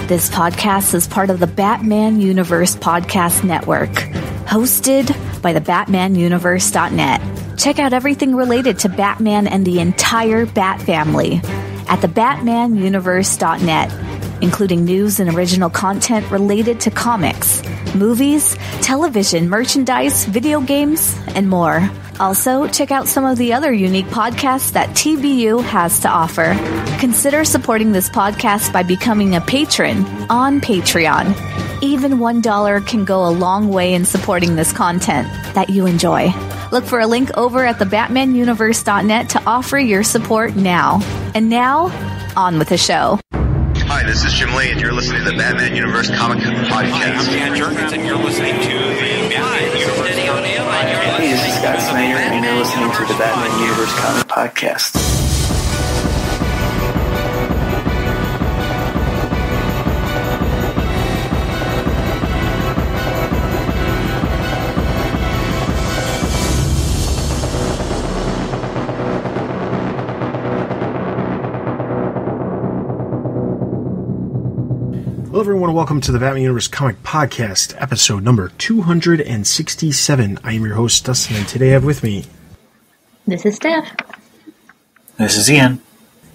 This podcast is part of the Batman Universe Podcast Network, hosted by the BatmanUniverse.net. Check out everything related to Batman and the entire Bat family at the BatmanUniverse.net, including news and original content related to comics, movies, television, merchandise, video games, and more. Also, check out some of the other unique podcasts that TBU has to offer. Consider supporting this podcast by becoming a patron on Patreon. Even $1 can go a long way in supporting this content that you enjoy. Look for a link over at the BatmanUniverse.net to offer your support now. And now, on with the show. Hi, this is Jim Lee, and you're listening to the Batman Universe Comic Podcast. Hi, I'm Dan Jurgens, and you're listening to the Batman Universe. Hey, this is Scott Snyder, and you're listening to the Batman Universe Comic Podcast. Hello everyone, welcome to the Batman Universe Comic Podcast, episode number 267. I am your host, Dustin, and today I have with me... This is Steph. This is Ian.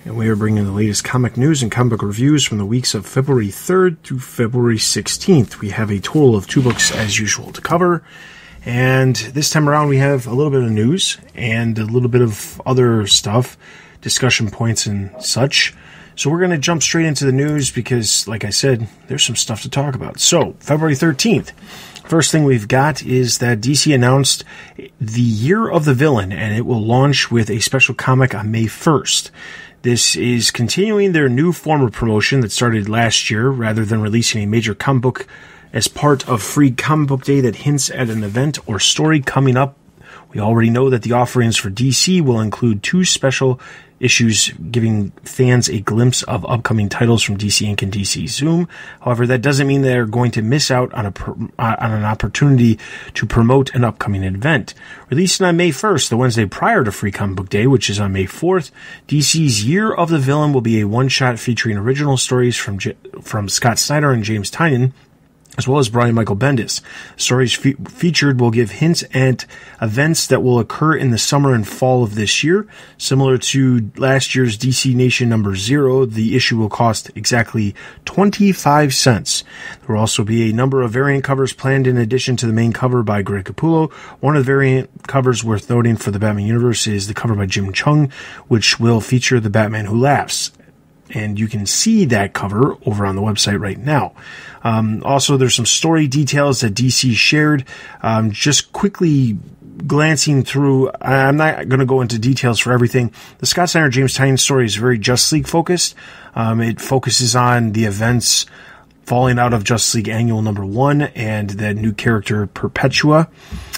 And we are bringing the latest comic news and comic book reviews from the weeks of February 3rd through February 16th. We have a total of 2 books as usual to cover, and this time around we have a little bit of news and a little bit of other stuff, discussion points and such. So we're going to jump straight into the news because, like I said, there's some stuff to talk about. So, February 13th, first thing we've got is that DC announced the Year of the Villain, and it will launch with a special comic on May 1st. This is continuing their new form of promotion that started last year, rather than releasing a major comic book as part of Free Comic Book Day that hints at an event or story coming up. We already know that the offerings for DC will include 2 special issues giving fans a glimpse of upcoming titles from DC Ink and DC Zoom. However, that doesn't mean they're going to miss out on an opportunity to promote an upcoming event. Releasing on May 1st, the Wednesday prior to Free Comic Book Day, which is on May 4th, DC's Year of the Villain will be a one-shot featuring original stories from Scott Snyder and James Tynion, as well as Brian Michael Bendis. Stories featured will give hints at events that will occur in the summer and fall of this year. Similar to last year's DC Nation number 0, the issue will cost exactly 25 cents. There will also be a number of variant covers planned in addition to the main cover by Greg Capullo. One of the variant covers worth noting for the Batman Universe is the cover by Jim Chung, which will feature the Batman Who Laughs. And you can see that cover over on the website right now. Also, there's some story details that DC shared. Just quickly glancing through, I'm not going to go into details for everything. The Scott Snyder James Tynion story is very Justice League focused. It focuses on the events falling out of Justice League Annual number 1 and the new character Perpetua.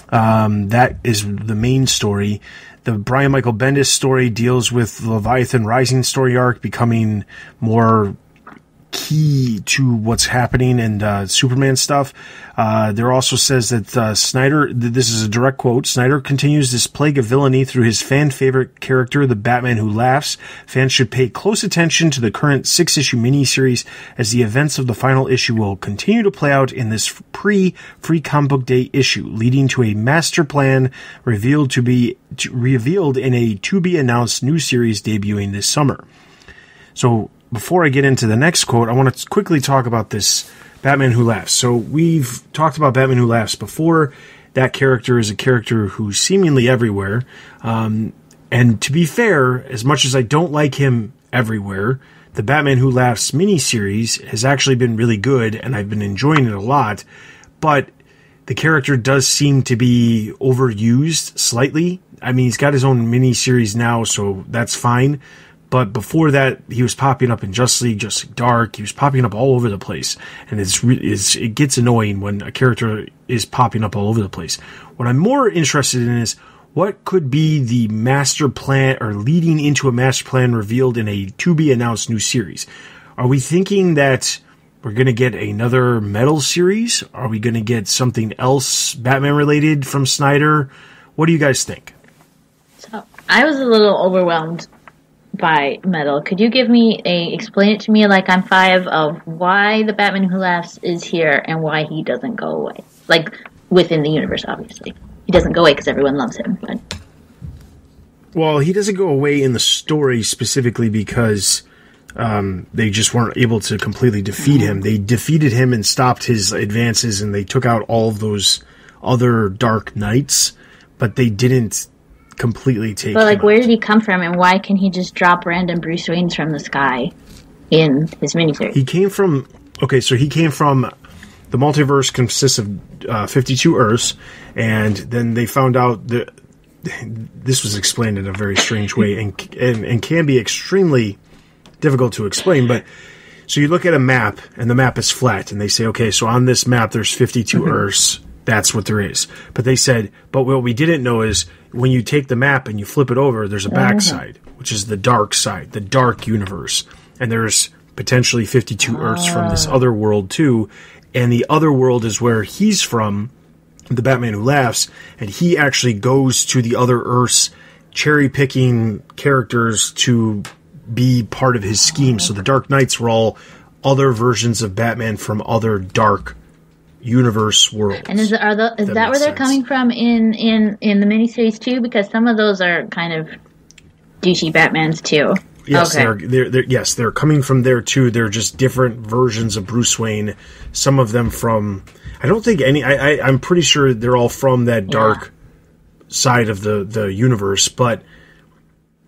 That is the main story. The Brian Michael Bendis story deals with the Leviathan Rising story arc becoming more key to what's happening and Superman stuff. There also says that Snyder, this is a direct quote, Snyder continues this plague of villainy through his fan-favorite character, the Batman Who Laughs. Fans should pay close attention to the current 6-issue miniseries as the events of the final issue will continue to play out in this pre-Free Comic Book Day issue, leading to a master plan revealed in a to-be-announced new series debuting this summer. So, before I get into the next quote, I want to quickly talk about this Batman Who Laughs. So we've talked about Batman Who Laughs before. That character is a character who's seemingly everywhere. And to be fair, as much as I don't like him everywhere, the Batman Who Laughs miniseries has actually been really good, and I've been enjoying it a lot. But the character does seem to be overused slightly. I mean, he's got his own miniseries now, so that's fine. But before that, he was popping up in Justice League Dark. He was popping up all over the place. And it gets annoying when a character is popping up all over the place. What I'm more interested in is what could be the master plan or leading into a master plan revealed in a to-be-announced new series. Are we thinking that we're going to get another Metal series? Are we going to get something else Batman-related from Snyder? What do you guys think? So I was a little overwhelmed by metal. Could you explain it to me like I'm 5 of why the Batman Who Laughs is here and why he doesn't go away? Like, within the universe, obviously. He doesn't go away because everyone loves him, but... Well, he doesn't go away in the story specifically because they just weren't able to completely defeat him. They defeated him and stopped his advances, and they took out all of those other Dark Knights, but they didn't completely take him out. Where did he come from, and why can he just drop random Bruce Waynes from the sky in his miniseries? He came from the multiverse consists of 52 Earths, and then they found out that this was explained in a very strange way and can be extremely difficult to explain. But so you look at a map, and the map is flat, and they say, okay, so on this map there's 52 Earths. That's what there is. But they said, but what we didn't know is when you take the map and you flip it over, there's a backside, which is the dark side, the dark universe. And there's potentially 52 Earths from this other world too. And the other world is where he's from, the Batman Who Laughs, and he actually goes to the other Earths, cherry-picking characters to be part of his scheme. So the Dark Knights were all other versions of Batman from other dark universe worlds. And is that where they're coming from in the miniseries too? Because some of those are kind of douchey Batmans too. Yes, okay. They're coming from there too. They're just different versions of Bruce Wayne. Some of them from, I don't think any. I'm pretty sure they're all from that dark side of the universe, but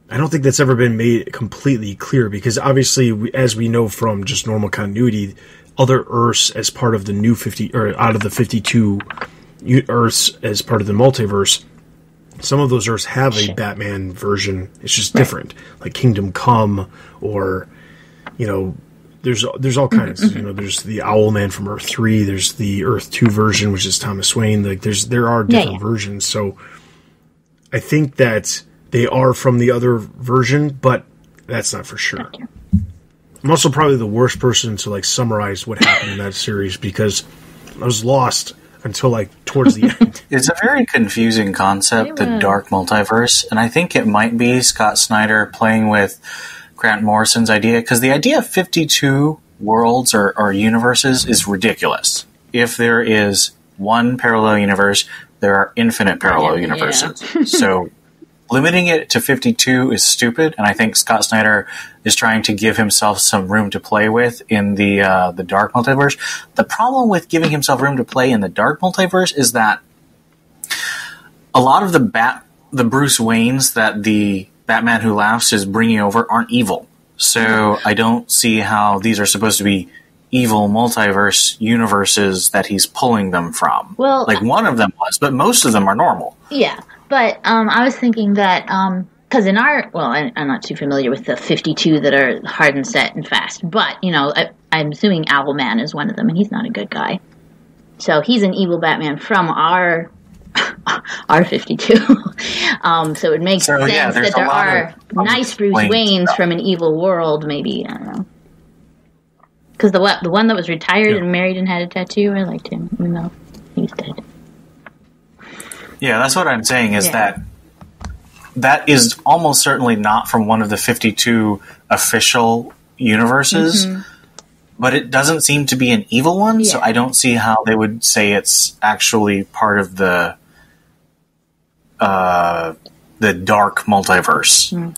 I don't think that's ever been made completely clear because obviously, as we know from just normal continuity, other Earths as part of the new 50 or out of the 52 Earths as part of the multiverse. Some of those Earths have a Batman version. It's just different, like Kingdom Come, or there's all kinds. There's the Owlman from Earth 3. There's the Earth 2 version, which is Thomas Wayne. Like there are different versions. So I think that they are from the other version, but that's not for sure. Gotcha. I'm also probably the worst person to summarize what happened in that series because I was lost until towards the end. It's a very confusing concept, the dark multiverse, and I think it might be Scott Snyder playing with Grant Morrison's idea, because the idea of 52 worlds or universes is ridiculous. If there is one parallel universe, there are infinite parallel universes. So limiting it to 52 is stupid, and I think Scott Snyder is trying to give himself some room to play with in the dark multiverse. The problem with giving himself room to play in the dark multiverse is that a lot of the Bruce Waynes that the Batman Who Laughs is bringing over aren't evil. So I don't see how these are supposed to be evil multiverse universes that he's pulling them from. Well, one of them was, but most of them are normal. Yeah. But I was thinking that, because in I'm not too familiar with the 52 that are hard and set and fast, but, I'm assuming Owlman is one of them, and he's not a good guy. So he's an evil Batman from our 52. So it makes sense that there are nice Bruce Waynes from an evil world, maybe, I don't know. Because the one that was retired and married and had a tattoo, I liked him, even though he's dead. Yeah, that's what I'm saying is that is almost certainly not from one of the 52 official universes, but it doesn't seem to be an evil one, so I don't see how they would say it's actually part of the dark multiverse.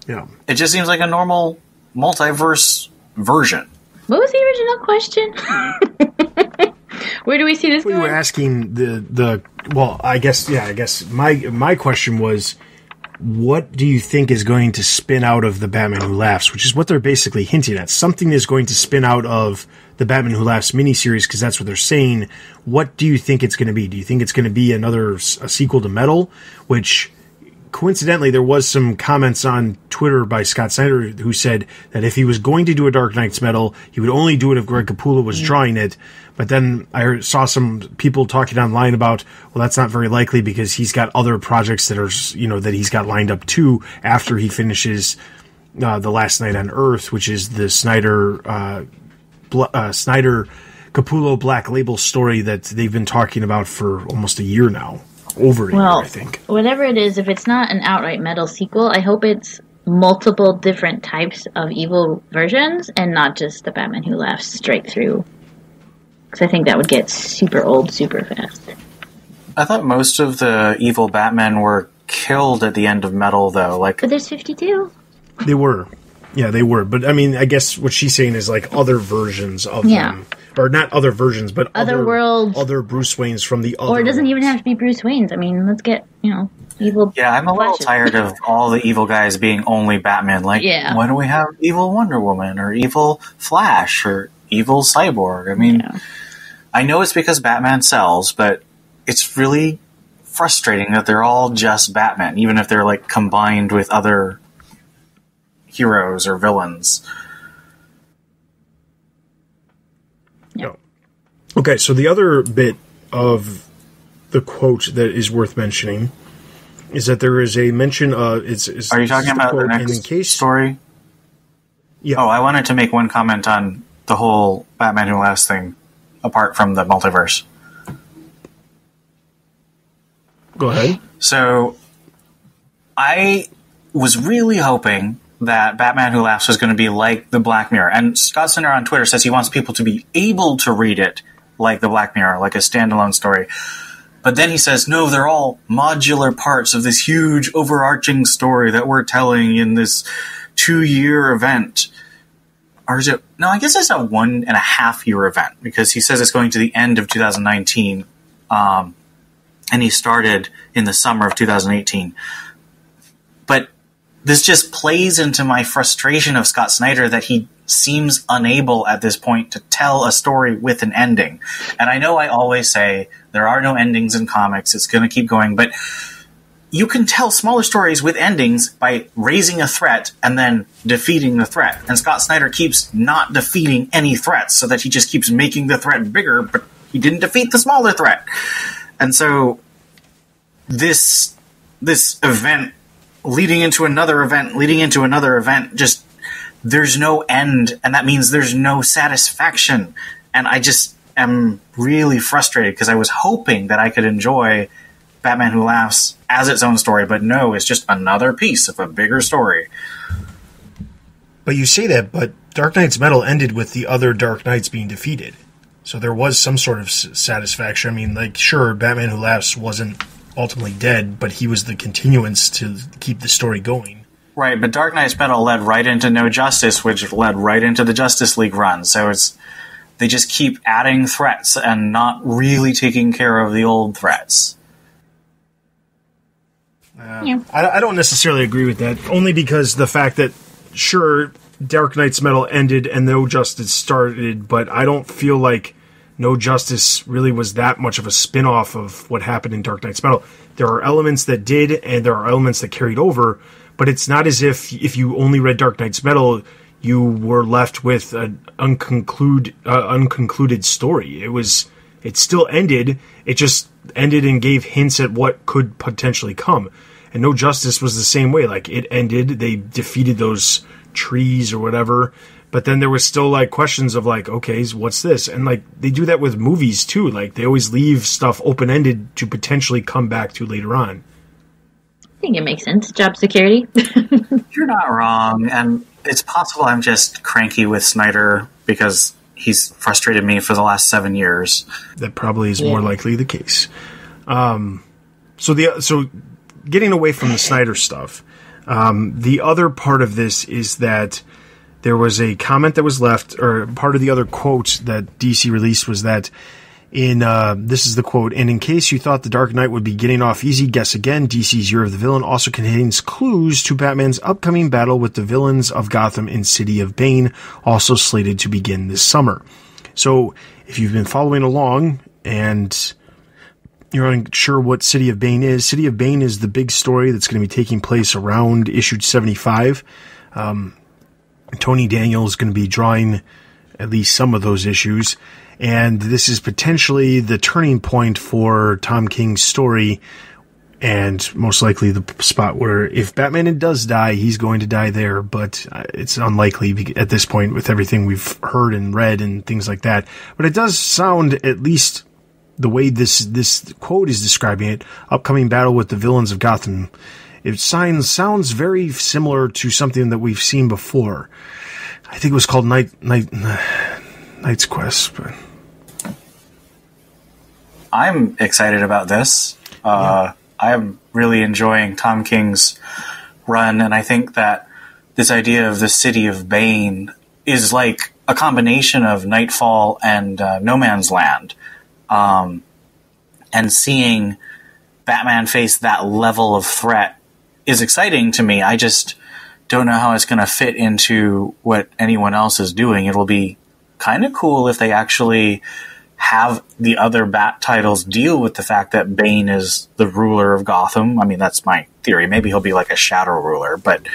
Yeah. It just seems like a normal multiverse version. What was the original question? Where do we see this going? We were asking I guess my question was, what do you think is going to spin out of the Batman Who Laughs, which is what they're basically hinting at. Something is going to spin out of the Batman Who Laughs miniseries, because that's what they're saying. What do you think it's going to be? Do you think it's going to be a sequel to Metal, which coincidentally, there was some comments on Twitter by Scott Snyder who said that if he was going to do a Dark Knight's Metal, he would only do it if Greg Capullo was drawing it. But then I saw some people talking online about, well, that's not very likely because he's got other projects that are, that he's got lined up too after he finishes The Last Night on Earth, which is the Snyder Capullo Black Label story that they've been talking about for almost a year now. Over a year, I think. Whatever it is, if it's not an outright Metal sequel, I hope it's multiple different types of evil versions and not just the Batman Who Laughs straight through. Because I think that would get super old super fast. I thought most of the evil Batmen were killed at the end of Metal, though. But there's 52. They were. Yeah, they were. But, I mean, I guess what she's saying is, like, other versions of them. Or not other versions, but other worlds. Other Bruce Waynes from the other Or it doesn't worlds. even have to be Bruce Wayne's. I mean, let's get, evil... Yeah, I'm a little tired of all the evil guys being only Batman. Like, why don't we have evil Wonder Woman or evil Flash or evil Cyborg? I mean, I know it's because Batman sells, but it's really frustrating that they're all just Batman, even if they're, like, combined with other heroes or villains. No. Okay, so the other bit of the quote that is worth mentioning is that there is a mention of... Are you talking about the next story? Yeah. Oh, I wanted to make one comment on the whole Batman Who Laughs thing, apart from the multiverse. Go ahead. So, I was really hoping that Batman Who Laughs was going to be like the Black Mirror. And Scott Snyder on Twitter says he wants people to be able to read it like the Black Mirror, like a standalone story. But then he says, no, they're all modular parts of this huge overarching story that we're telling in this 2-year event. Or is it... No, I guess it's a 1.5-year event, because he says it's going to the end of 2019, and he started in the summer of 2018. But this just plays into my frustration of Scott Snyder that he seems unable at this point to tell a story with an ending. And I know I always say there are no endings in comics, it's going to keep going, but you can tell smaller stories with endings by raising a threat and then defeating the threat. And Scott Snyder keeps not defeating any threats, so that he just keeps making the threat bigger, but he didn't defeat the smaller threat. And so this event leading into another event, just there's no end, and that means there's no satisfaction. And I just am really frustrated, because I was hoping that I could enjoy Batman Who Laughs as its own story, but no, it's just another piece of a bigger story. But you say that, but Dark Knight's Metal ended with the other Dark Knights being defeated. So there was some sort of satisfaction. I mean, like, sure, Batman Who Laughs wasn't ultimately dead, but he was the continuance to keep the story going. Right, but Dark Knight's Metal led right into No Justice, which led right into the Justice League run. So they just keep adding threats and not really taking care of the old threats. I don't necessarily agree with that, only because the fact that, sure, Dark Knight's Metal ended and No Justice started, but I don't feel like No Justice really was that much of a spin-off of what happened in Dark Knight's Metal. There are elements that did, and there are elements that carried over, but it's not as if you only read Dark Knight's Metal, you were left with an unconcluded story. It still ended, it just ended and gave hints at what could potentially come. And No Justice was the same way. Like, it ended, they defeated those trees or whatever, but then there was still, like, questions of, like, okay, what's this? And, like, they do that with movies, too. Like, they always leave stuff open-ended to potentially come back to later on. I think it makes sense. Job security. You're not wrong, and it's possible I'm just cranky with Snyder because he's frustrated me for the last 7 years. That probably is more likely the case. So getting away from the Snyder stuff, the other part of this is that there was a comment that was left, or part of the other quote that DC released was that this is the quote, and in case you thought The Dark Knight would be getting off easy, guess again, DC's Year of the Villain also contains clues to Batman's upcoming battle with the villains of Gotham in City of Bane, also slated to begin this summer. So, if you've been following along, and you're unsure what City of Bane is the big story that's going to be taking place around issue 75. Tony Daniel is going to be drawing at least some of those issues, and this is potentially the turning point for Tom King's story, and most likely the spot where if Batman does die, he's going to die there, but it's unlikely at this point with everything we've heard and read and things like that. But it does sound, at least the way this quote is describing it, upcoming battle with the villains of Gotham It sounds very similar to something that we've seen before. I think it was called Knight's Quest. But I'm excited about this. I'm really enjoying Tom King's run, and I think that this idea of the city of Bane is like a combination of Nightfall and No Man's Land. And seeing Batman face that level of threat is exciting to me. I just don't know how it's going to fit into what anyone else is doing. It will be kind of cool if they actually have the other Bat titles deal with the fact that Bane is the ruler of Gotham. I mean, that's my theory. Maybe he'll be like a shadow ruler, but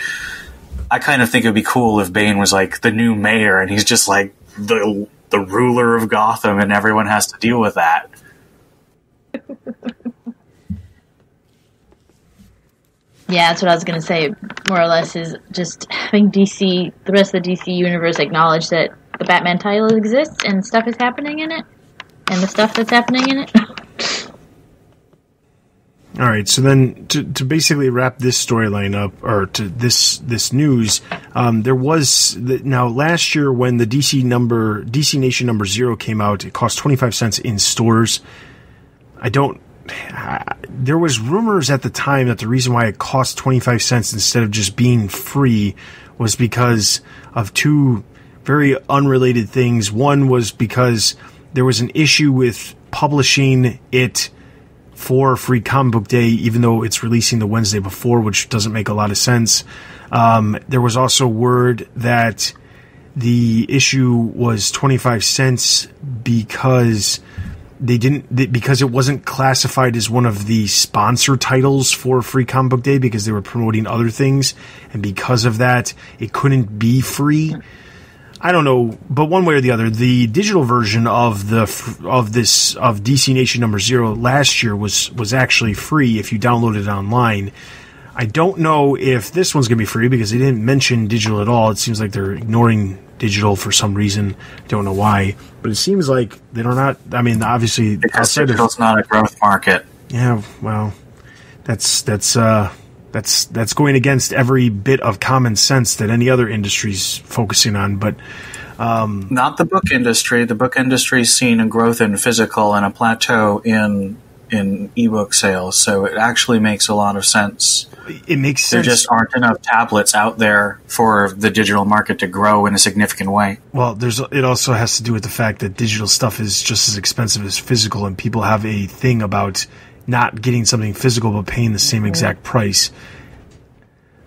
I kind of think it would be cool if Bane was like the new mayor and he's just like the ruler of Gotham and everyone has to deal with that. Yeah, that's what I was going to say, more or less, is just having DC, the rest of the DC universe, acknowledge that the Batman title exists and stuff is happening in it, and the stuff that's happening in it. All right, so then to basically wrap this storyline up, or to this news, there was now last year when the DC Nation number 0 came out, it cost 25 cents in stores. There was rumors at the time that the reason why it cost 25 cents instead of just being free was because of two very unrelated things. One was because there was an issue with publishing it for Free Comic Book Day, even though it's releasing the Wednesday before, which doesn't make a lot of sense. There was also word that the issue was 25 cents because because it wasn't classified as one of the sponsor titles for Free Comic Book Day because they were promoting other things, and because of that, it couldn't be free. I don't know, but one way or the other, the digital version of DC Nation number 0 last year was actually free if you downloaded it online. I don't know if this one's going to be free because they didn't mention digital at all. It seems like they're ignoring digital for some reason. Don't know why, but it seems like they're not. I mean, obviously, because digital's not a growth market. Yeah, well, that's going against every bit of common sense that any other industry's focusing on. But not the book industry. The book industry's seen a growth in physical and a plateau in ebook sales, so it actually makes a lot of sense. It makes sense. There just aren't enough tablets out there for the digital market to grow in a significant way. Well, it also has to do with the fact that digital stuff is just as expensive as physical, and people have a thing about not getting something physical but paying the same exact price.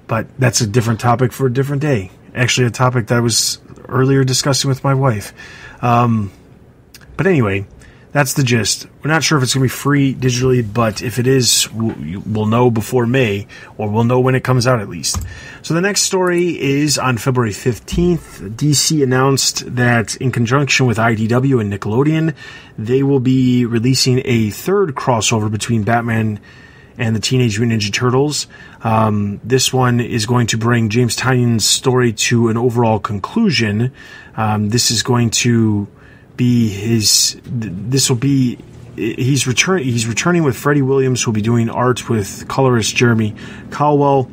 But that's a different topic for a different day. Actually, a topic that I was earlier discussing with my wife. But anyway, that's the gist. We're not sure if it's going to be free digitally, but if it is, we'll know before May, or we'll know when it comes out at least. So the next story is on February 15th. DC announced that in conjunction with IDW and Nickelodeon, they will be releasing a third crossover between Batman and the Teenage Mutant Ninja Turtles. This one is going to bring James Tynion's story to an overall conclusion. This is going to be he's returning with Freddie Williams, who will be doing art with colorist Jeremy Caldwell.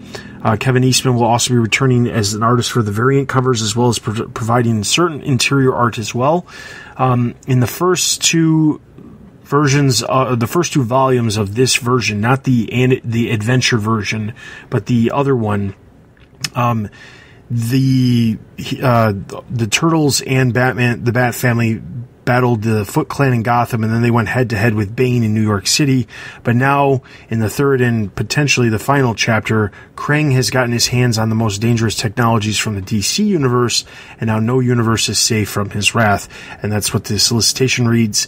Kevin Eastman will also be returning as an artist for the variant covers, as well as providing certain interior art as well. In the first two versions, the first two volumes of this version, not the adventure version, but the other one, the Turtles and Batman, the Bat family, battled the Foot Clan in Gotham, and then they went head-to-head with Bane in New York City. But now, in the third and potentially the final chapter, Krang has gotten his hands on the most dangerous technologies from the DC universe, and now no universe is safe from his wrath. And that's what the solicitation reads.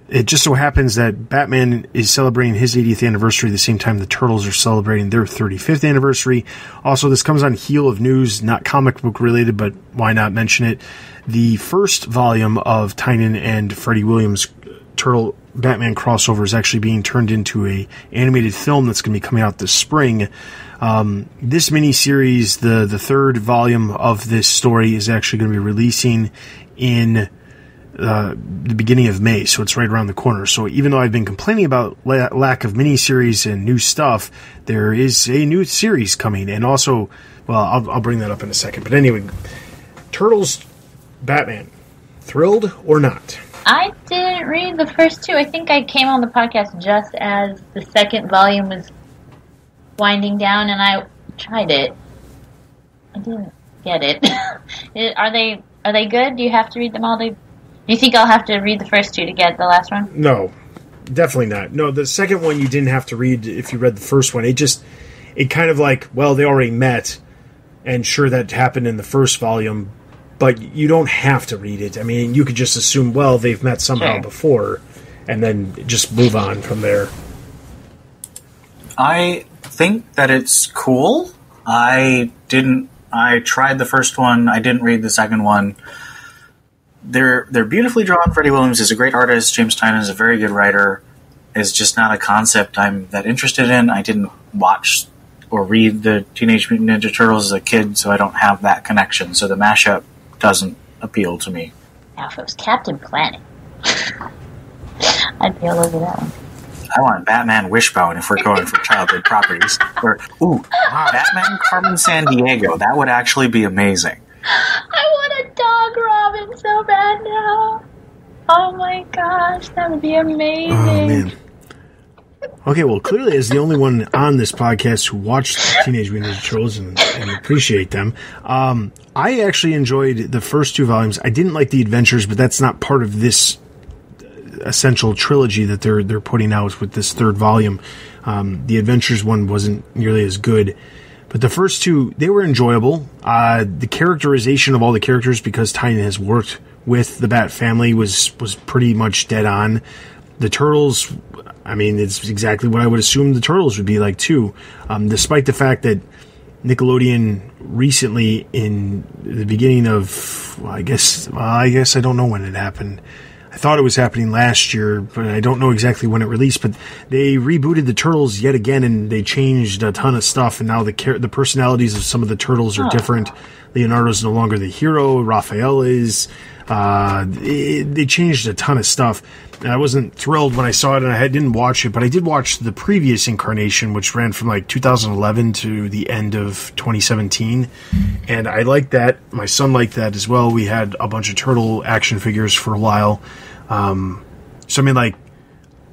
It just so happens that Batman is celebrating his 80th anniversary the same time the Turtles are celebrating their 35th anniversary. Also, this comes on heel of news, not comic book related, but why not mention it? The first volume of Tynion and Freddie Williams' Turtle Batman crossover is actually being turned into a animated film that's going to be coming out this spring. This miniseries, the third volume of this story, is actually going to be releasing in the beginning of May, so it's right around the corner. So even though I've been complaining about lack of miniseries and new stuff, there is a new series coming, and also, well, I'll bring that up in a second. But anyway, Turtles, Batman, thrilled or not? I didn't read the first two. I think I came on the podcast just as the second volume was winding down, and I tried it. I didn't get it. Are they good? Do you have to read them all? Do you think I'll have to read the first two to get the last one? No, definitely not. No, the second one you didn't have to read if you read the first one. It kind of like, well, they already met, and sure, that happened in the first volume, but you don't have to read it. I mean, you could just assume, well, they've met somehow before, and then just move on from there. I think that it's cool. I tried the first one. I didn't read the second one. They're beautifully drawn. Freddie Williams is a great artist. James Tynion is a very good writer. It's just not a concept I'm that interested in. I didn't watch or read the Teenage Mutant Ninja Turtles as a kid, so I don't have that connection. So the mashup doesn't appeal to me. Now, if it was Captain Planet, I'd be all over that one. I want Batman Wishbone if we're going for childhood properties. Or, Batman Carmen Sandiego. That would actually be amazing. I want a dog Robin so bad now. Oh my gosh, that would be amazing. Oh, man. Okay, well, clearly as the only one on this podcast who watched Teenage Mutant Ninja Turtles and appreciate them, I actually enjoyed the first two volumes. I didn't like the adventures, but that's not part of this essential trilogy that they're putting out with this third volume. The adventures one wasn't nearly as good. But the first two, they were enjoyable. The characterization of all the characters, because Tynion has worked with the Bat family, was pretty much dead on. The Turtles, I mean, it's exactly what I would assume the Turtles would be like too. Despite the fact that Nickelodeon recently, in the beginning of, I guess I don't know when it happened. I thought it was happening last year, but I don't know exactly when it released. But they rebooted the Turtles yet again, and they changed a ton of stuff. And now the personalities of some of the Turtles are different. Leonardo's no longer the hero. Raphael is. They changed a ton of stuff. And I wasn't thrilled when I saw it, and I didn't watch it. But I did watch the previous incarnation, which ran from like 2011 to the end of 2017. And I liked that. My son liked that as well. We had a bunch of turtle action figures for a while. So I mean, like,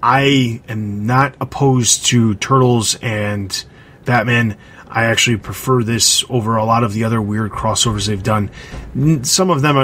I am not opposed to Turtles and Batman. I actually prefer this over a lot of the other weird crossovers they've done. Some of them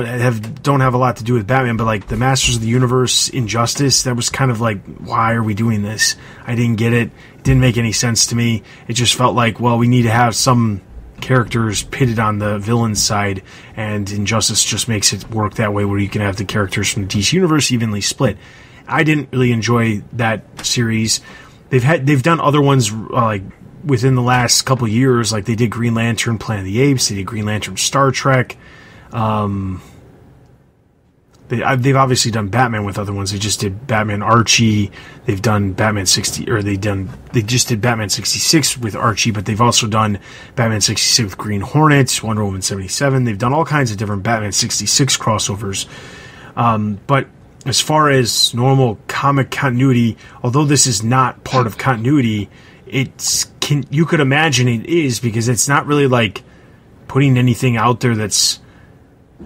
don't have a lot to do with Batman, but like the Masters of the Universe Injustice, that was kind of like, why are we doing this? I didn't get it. It didn't make any sense to me. It just felt like, well, we need to have some characters pitted on the villain's side, and Injustice just makes it work that way, where you can have the characters from the DC Universe evenly split. I didn't really enjoy that series. They've done other ones like within the last couple of years, like they did Green Lantern, Planet of the Apes, they did Green Lantern, Star Trek. They've obviously done Batman with other ones. They just did Batman Archie. They've done Batman 60, or they just did Batman 66 with Archie, but they've also done Batman 66 with Green Hornet, Wonder Woman 77. They've done all kinds of different Batman 66 crossovers. But as far as normal comic continuity, although this is not part of continuity, you could imagine it is, because it's not really like putting anything out there that's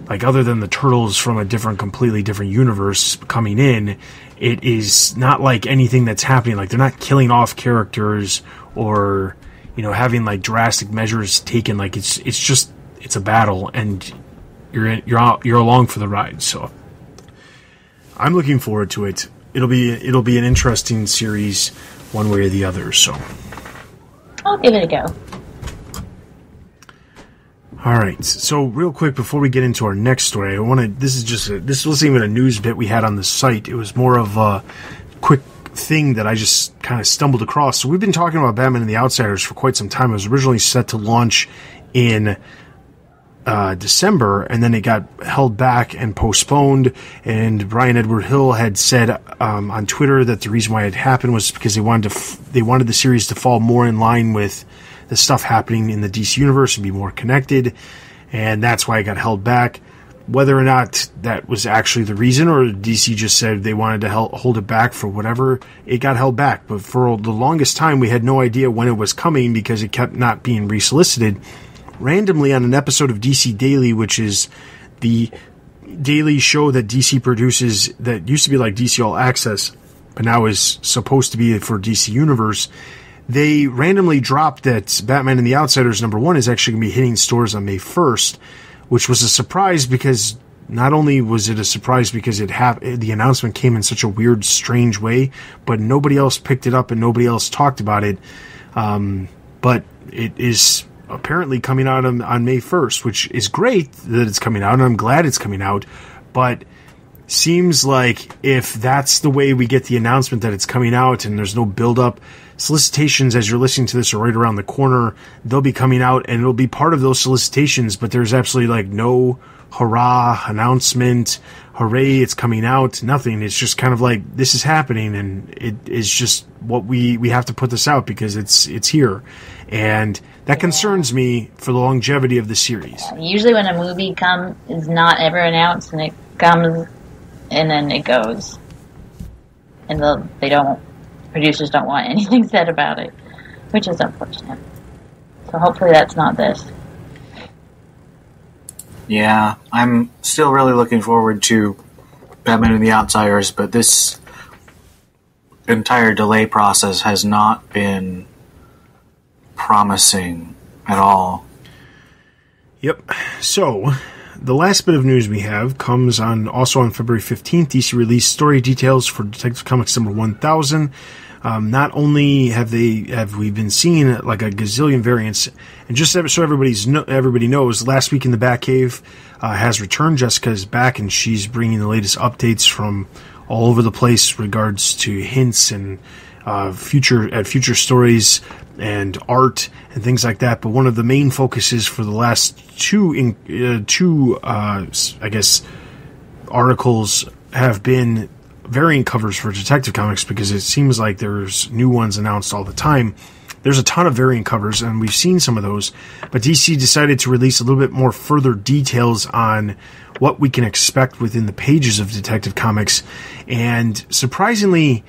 like, other than the Turtles from a completely different universe coming in. It is not like anything that's happening. Like, they're not killing off characters or, having like drastic measures taken. Like, it's a battle, and you're along for the ride. So I'm looking forward to it. It'll be an interesting series, one way or the other. So I'll give it a go. All right. So real quick before we get into our next story, this wasn't even a news bit we had on the site. It was more of a quick thing that I just kind of stumbled across. So we've been talking about Batman and the Outsiders for quite some time. It was originally set to launch in December, and then it got held back and postponed. And Brian Edward Hill had said on Twitter that the reason why it happened was because they wanted the series to fall more in line with the stuff happening in the DC universe and be more connected, and that's why it got held back. whether or not that was actually the reason, or DC just said they wanted to hold it back for whatever, it got held back. But for the longest time, we had no idea when it was coming because it kept not being resolicited. Randomly on an episode of DC Daily, which is the daily show that DC produces that used to be like DC All Access, but now is supposed to be for DC Universe, they randomly dropped that Batman and the Outsiders #1 is actually going to be hitting stores on May 1st, which was a surprise because not only was it a surprise because the announcement came in such a weird, strange way, but nobody else picked it up and nobody else talked about it. But it is apparently coming out on May 1st, which is great that it's coming out, and I'm glad it's coming out, but seems like if that's the way we get the announcement that it's coming out and there's no build-up, solicitations as you're listening to this are right around the corner. They'll be coming out and it'll be part of those solicitations, but there's absolutely like no hurrah announcement, hooray, it's coming out, nothing. It's just kind of like, this is happening, and it is just what we have to put this out because it's here. And that concerns me for the longevity of the series. Usually when a movie is not ever announced and it comes and then it goes, and producers don't want anything said about it, which is unfortunate. So hopefully that's not this. Yeah, I'm still really looking forward to Batman and the Outsiders, but this entire delay process has not been promising at all. Yep. So, the last bit of news we have comes also on February 15th. DC released story details for Detective Comics number 1000. Not only have we been seeing like a gazillion variants, and just so everybody knows, last week in the Batcave has returned. Jessica is back, and she's bringing the latest updates from all over the place, regards to hints and future stories and art and things like that. But one of the main focuses for the last two articles have been variant covers for Detective Comics, because it seems like there's new ones announced all the time. There's a ton of variant covers, and we've seen some of those, but DC decided to release a little bit more further details on what we can expect within the pages of Detective Comics. And surprisingly,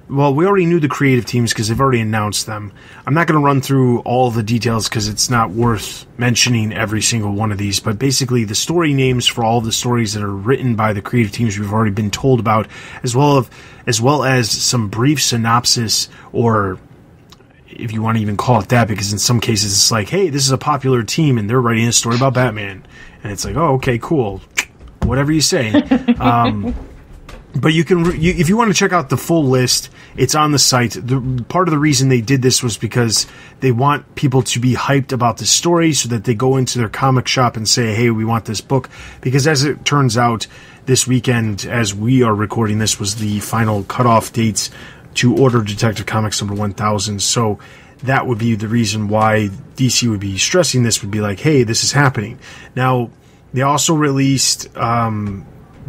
well, we already knew the creative teams because they've already announced them. I'm not going to run through all the details because it's not worth mentioning every single one of these, but basically the story names for all of the stories that are written by the creative teams we've already been told about, as well as some brief synopsis, or if you want to even call it that, because in some cases it's like, hey, this is a popular team and they're writing a story about Batman. And it's like, oh, okay, cool. Whatever you say. But if you want to check out the full list, it's on the site. Part of the reason they did this was because they want people to be hyped about the story so that they go into their comic shop and say, hey, we want this book. Because as it turns out, this weekend, as we are recording this, was the final cutoff dates to order Detective Comics number 1000. So that would be the reason why DC would be stressing this, would be like, hey, this is happening. Now, they also released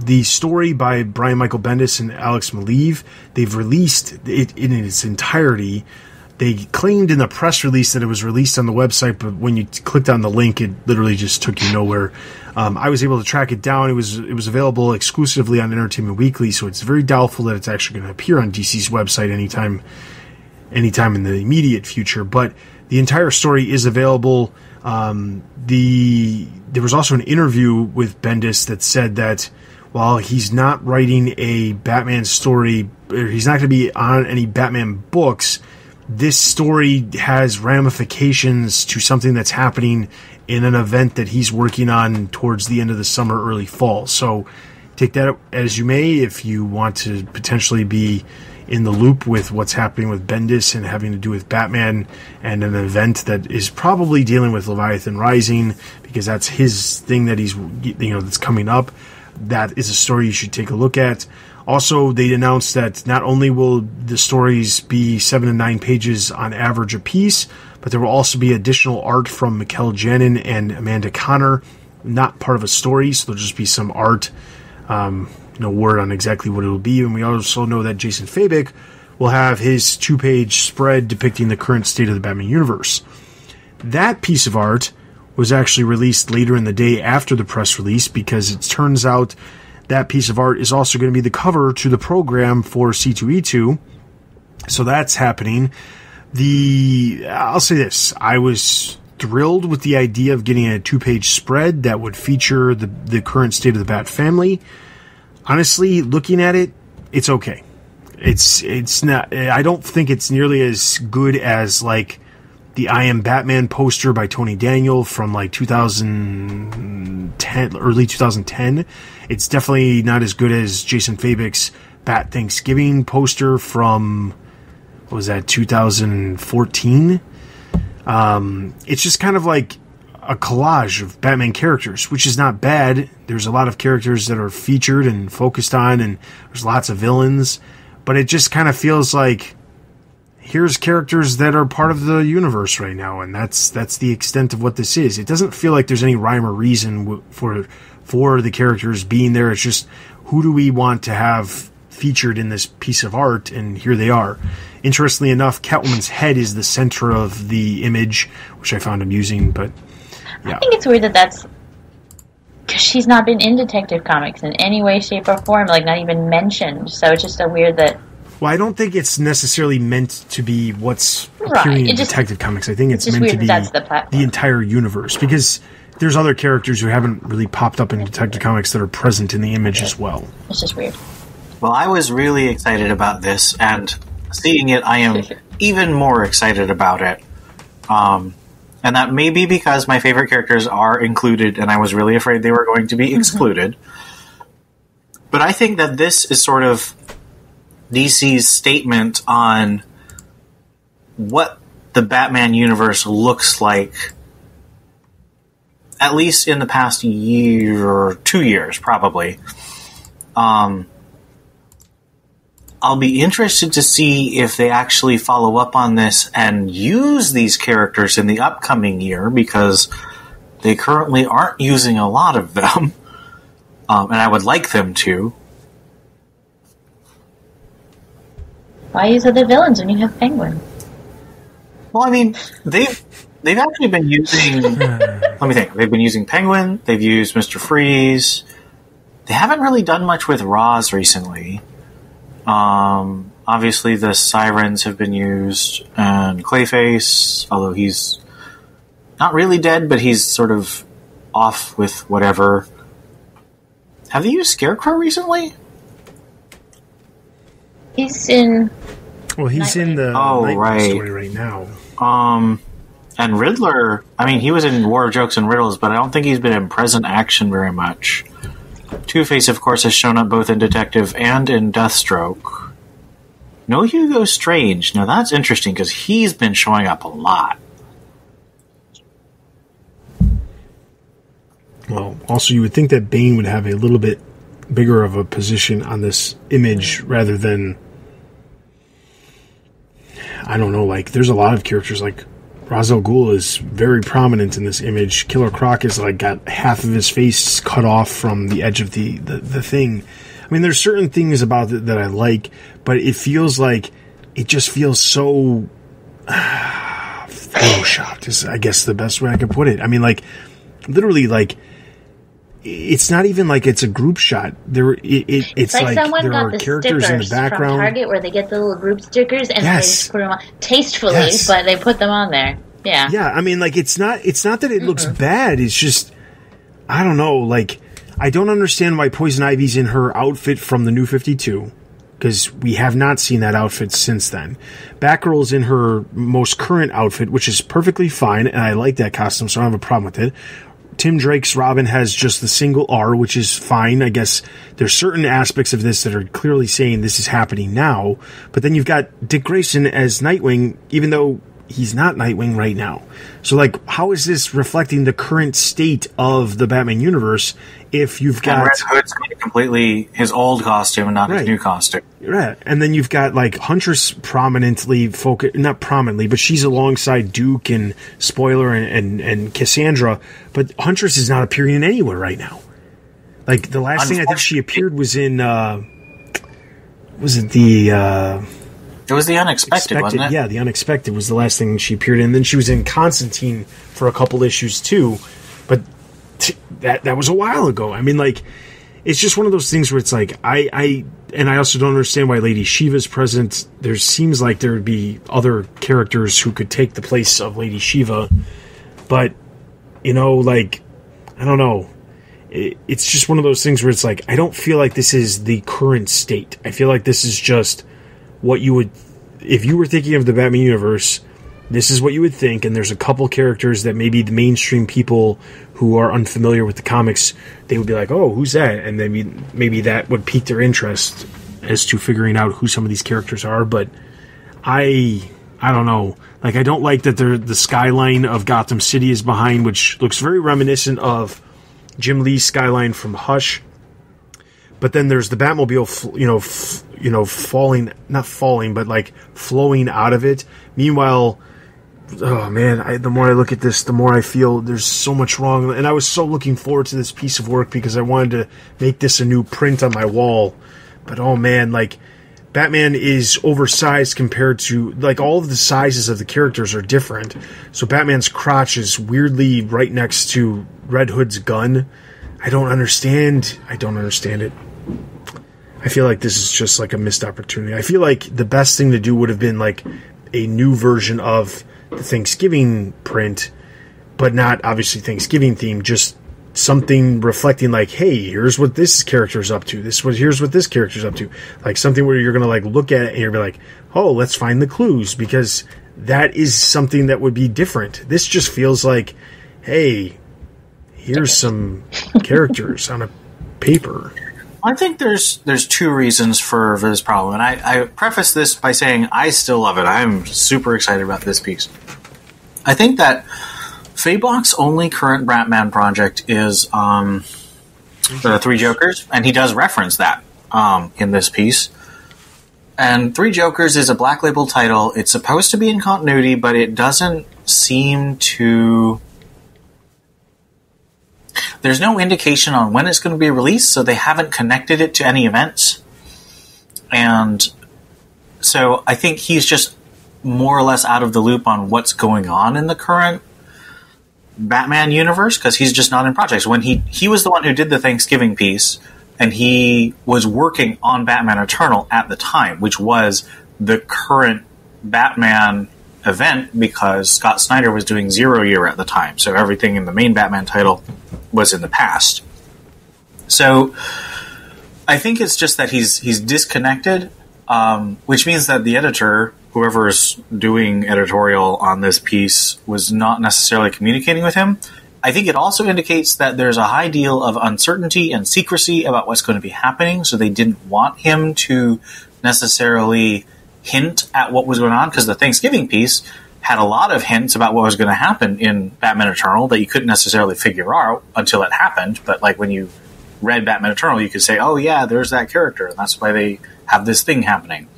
the story by Brian Michael Bendis and Alex Maleev. They've released it in its entirety. They claimed in the press release that it was released on the website, but when you clicked on the link, it literally just took you nowhere. I was able to track it down. It was available exclusively on Entertainment Weekly, so it's very doubtful that it's actually going to appear on DC's website anytime in the immediate future. But the entire story is available. There was also an interview with Bendis that said that while he's not writing a Batman story, or he's not going to be on any Batman books, this story has ramifications to something that's happening in an event that he's working on towards the end of the summer, early fall. So take that as you may. If you want to potentially be in the loop with what's happening with Bendis and having to do with Batman and an event that is probably dealing with Leviathan Rising, because that's his thing that he's, that's coming up, that is a story you should take a look at. Also, they announced that not only will the stories be 7 to 9 pages on average a piece, but there will also be additional art from Mikel Janin and Amanda Connor, not part of a story, so there'll just be some art, no word on exactly what it will be. And we also know that Jason Fabik will have his 2-page spread depicting the current state of the Batman universe. That piece of art was actually released later in the day after the press release, because it turns out that piece of art is also going to be the cover to the program for C2E2. So that's happening. I'll say this. I was thrilled with the idea of getting a 2-page spread that would feature the current state of the Bat family. Honestly, looking at it, it's okay. It's not. I don't think it's nearly as good as like the I Am Batman poster by Tony Daniel from like 2010, early 2010. It's definitely not as good as Jason Fabick's Bat Thanksgiving poster from, what was that, 2014? It's just kind of like a collage of Batman characters, which is not bad. There's a lot of characters that are featured and focused on, and there's lots of villains. But it just kind of feels like, here's characters that are part of the universe right now, and that's the extent of what this is. It doesn't feel like there's any rhyme or reason for the characters being there. It's just, who do we want to have featured in this piece of art, and here they are. Interestingly enough, Catwoman's head is the center of the image, which I found amusing, but yeah. I think it's weird that's because she's not been in Detective Comics in any way, shape, or form, like not even mentioned. So it's just a weird that. Well, I don't think it's necessarily meant to be what's appearing in Detective Comics. I think it's meant to be the entire universe, because there's other characters who haven't really popped up in Detective Comics that are present in the image as well. It's just weird. Well, I was really excited about this, and seeing it, I am even more excited about it. And that may be because my favorite characters are included, and I was really afraid they were going to be excluded. But I think that this is sort of DC's statement on what the Batman universe looks like, at least in the past year or 2 years, probably. I'll be interested to see if they actually follow up on this and use these characters in the upcoming year, because they currently aren't using a lot of them, and I would like them to. Why use other villains when you have Penguin? Well, I mean, they've actually been using... let me think. They've been using Penguin, they've used Mr. Freeze. They haven't really done much with Roz recently. Obviously the Sirens have been used, and Clayface, although he's not really dead, but he's sort of off with whatever. Have they used Scarecrow recently? He's in... Well, he's in the Nightwing story right now. And Riddler, I mean, he was in War of Jokes and Riddles, but I don't think he's been in present action very much. Two-Face, of course, has shown up both in Detective and in Deathstroke. No Hugo Strange. Now, that's interesting, because he's been showing up a lot. Well, also, you would think that Bane would have a little bit bigger of a position on this image, rather than... I don't know, like, there's a lot of characters, like... Ra's al Ghul is very prominent in this image. Killer Croc is like got half of his face cut off from the edge of the thing. I mean, there's certain things about it that I like, but it feels like it just feels so photoshopped is, I guess, the best way I could put it. I mean, like, literally, like, it's not even like it's a group shot. It's like someone there got are the characters in the background. From Target where they get the little group stickers and they just put them on tastefully, Yes. but they put them on there. Yeah. Yeah, I mean, like, it's not that it looks bad. It's just, I don't know, like, I don't understand why Poison Ivy's in her outfit from the New 52, because we have not seen that outfit since then. Batgirl's in her most current outfit, which is perfectly fine, and I like that costume, so I don't have a problem with it. Tim Drake's Robin has just the single R, which is fine. I guess there's certain aspects of this that are clearly saying this is happening now. But then you've got Dick Grayson as Nightwing, even though he's not Nightwing right now. So, like, how is this reflecting the current state of the Batman universe if you've got... And Red Hood's completely his old costume and not his new costume. Right. And then you've got, like, Huntress prominently not prominently, but she's alongside Duke and Spoiler and Cassandra, but Huntress is not appearing anywhere right now. Like, the last thing I think she appeared was in, was it the It was The Unexpected, wasn't it? Yeah, The Unexpected was the last thing she appeared in. And then she was in Constantine for a couple issues too, but that was a while ago. I mean, like, it's just one of those things where it's like, I also don't understand why Lady Shiva's present. There seems like there would be other characters who could take the place of Lady Shiva, but, you know, like, I don't know. It's just one of those things where it's like, I don't feel like this is the current state. I feel like this is just what you would, if you were thinking of the Batman universe, this is what you would think, and there's a couple characters that maybe the mainstream people who are unfamiliar with the comics, they would be like, oh, who's that? And then maybe that would pique their interest as to figuring out who some of these characters are, but I don't know. Like, I don't like that the skyline of Gotham City is behind, which looks very reminiscent of Jim Lee's skyline from Hush. But then there's the Batmobile, falling, not falling, but like flowing out of it. Meanwhile, oh man, the more I look at this, the more I feel there's so much wrong. And I was so looking forward to this piece of work because I wanted to make this a new print on my wall. But oh man, like, Batman is oversized compared to, like, all of the sizes of the characters are different. So Batman's crotch is weirdly right next to Red Hood's gun. I don't understand it. I feel like this is just like a missed opportunity. I feel like the best thing to do would have been like a new version of the Thanksgiving print, but not obviously Thanksgiving themed, just something reflecting like, hey, here's what this character's up to. Here's what this character's up to. Like something where you're going to like look at it and you're going to be like, oh, let's find the clues, because that is something that would be different. This just feels like, hey, here's some characters on a paper. I think there's two reasons for this problem, and I preface this by saying I still love it. I'm super excited about this piece. I think that Fabok's only current Batman project is the Three Jokers, and he does reference that in this piece. And Three Jokers is a Black Label title. It's supposed to be in continuity, but it doesn't seem to... There's no indication on when it's going to be released, so they haven't connected it to any events. And so I think he's just more or less out of the loop on what's going on in the current Batman universe, because he's just not in projects. When he was the one who did the Thanksgiving piece, and he was working on Batman Eternal at the time, which was the current Batman event, because Scott Snyder was doing Zero Year at the time, so everything in the main Batman title was in the past. So I think it's just that he's disconnected, which means that the editor, whoever's doing editorial on this piece, was not necessarily communicating with him. I think it also indicates that there's a high deal of uncertainty and secrecy about what's going to be happening, so they didn't want him to necessarily hint at what was going on, because the Thanksgiving piece had a lot of hints about what was going to happen in Batman Eternal that you couldn't necessarily figure out until it happened. But like when you read Batman Eternal, you could say, oh yeah, there's that character, and that's why they have this thing happening.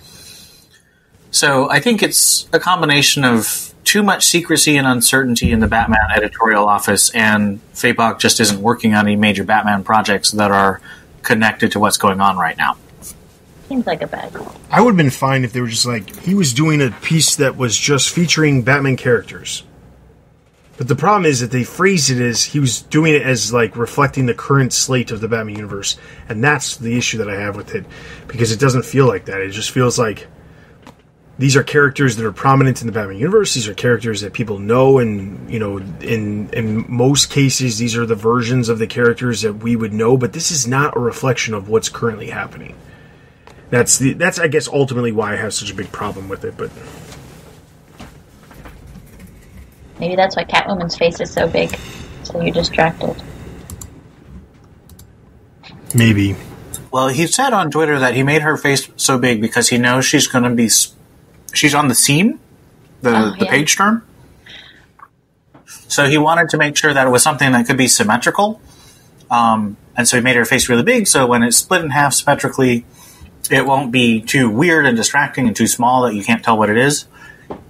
So I think it's a combination of too much secrecy and uncertainty in the Batman editorial office, and Fabok just isn't working on any major Batman projects that are connected to what's going on right now. Seems like a bad call. I would have been fine if they were just like, he was doing a piece that was just featuring Batman characters. But the problem is that they phrased it as he was doing it as like reflecting the current slate of the Batman universe. And that's the issue that I have with it, because it doesn't feel like that. It just feels like these are characters that are prominent in the Batman universe. These are characters that people know, and you know, in most cases, these are the versions of the characters that we would know. But this is not a reflection of what's currently happening. That's I guess ultimately why I have such a big problem with it. But maybe that's why Catwoman's face is so big, so you're distracted. Maybe. Well, he said on Twitter that he made her face so big because he knows she's going to be... She's on the seam, the page turn. So he wanted to make sure that it was something that could be symmetrical. And so he made her face really big, so when it's split in half symmetrically, it won't be too weird and distracting and too small that you can't tell what it is.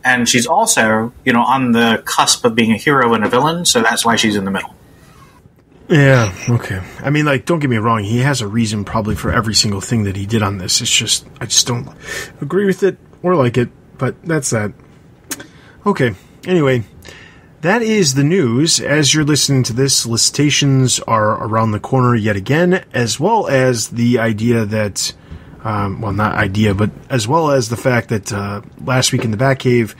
And she's also, you know, on the cusp of being a hero and a villain, so that's why she's in the middle. Yeah, okay. I mean, like, don't get me wrong, he has a reason probably for every single thing that he did on this. It's just, I just don't agree with it. or like it, but that's that. Okay, anyway, that is the news. As you're listening to this, solicitations are around the corner yet again, as well as the idea that, not idea, but as well as the fact that Last Week in the Batcave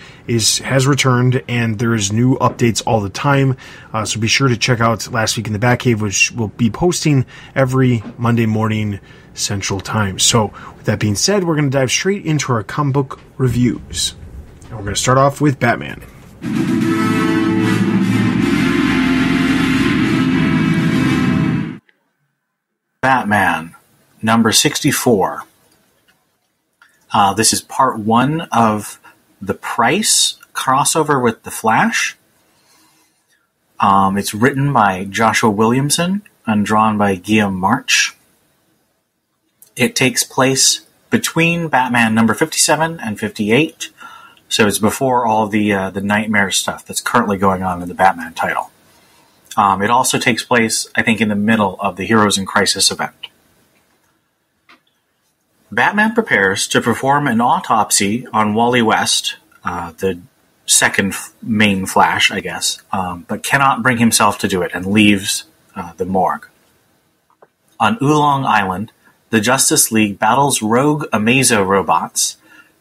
has returned, and there is new updates all the time. So be sure to check out Last Week in the Batcave, which will be posting every Monday morning Central Time. So with that being said, we're going to dive straight into our comic book reviews. And we're going to start off with Batman. Batman, number 64. This is part 1 of the Price crossover with The Flash. It's written by Joshua Williamson and drawn by Guillaume March. It takes place between Batman number 57 and 58, so it's before all the nightmare stuff that's currently going on in the Batman title. It also takes place, I think, in the middle of the Heroes in Crisis event. Batman prepares to perform an autopsy on Wally West, the second main Flash, I guess, but cannot bring himself to do it and leaves the morgue. On Oolong Island, the Justice League battles rogue Amazo robots.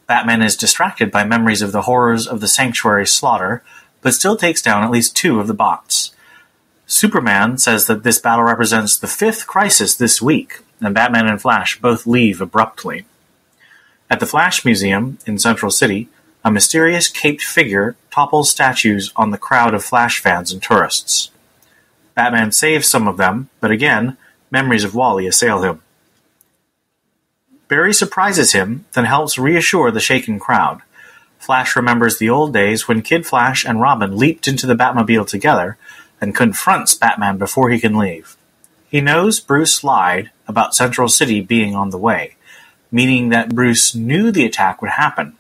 Batman is distracted by memories of the horrors of the Sanctuary slaughter, but still takes down at least 2 of the bots. Superman says that this battle represents the 5th crisis this week, and Batman and Flash both leave abruptly. At the Flash Museum in Central City, a mysterious caped figure topples statues on the crowd of Flash fans and tourists. Batman saves some of them, but again, memories of Wally assail him. Barry surprises him, then helps reassure the shaken crowd. Flash remembers the old days when Kid Flash and Robin leaped into the Batmobile together, and confronts Batman before he can leave. He knows Bruce lied about Central City being on the way, meaning that Bruce knew the attack would happen.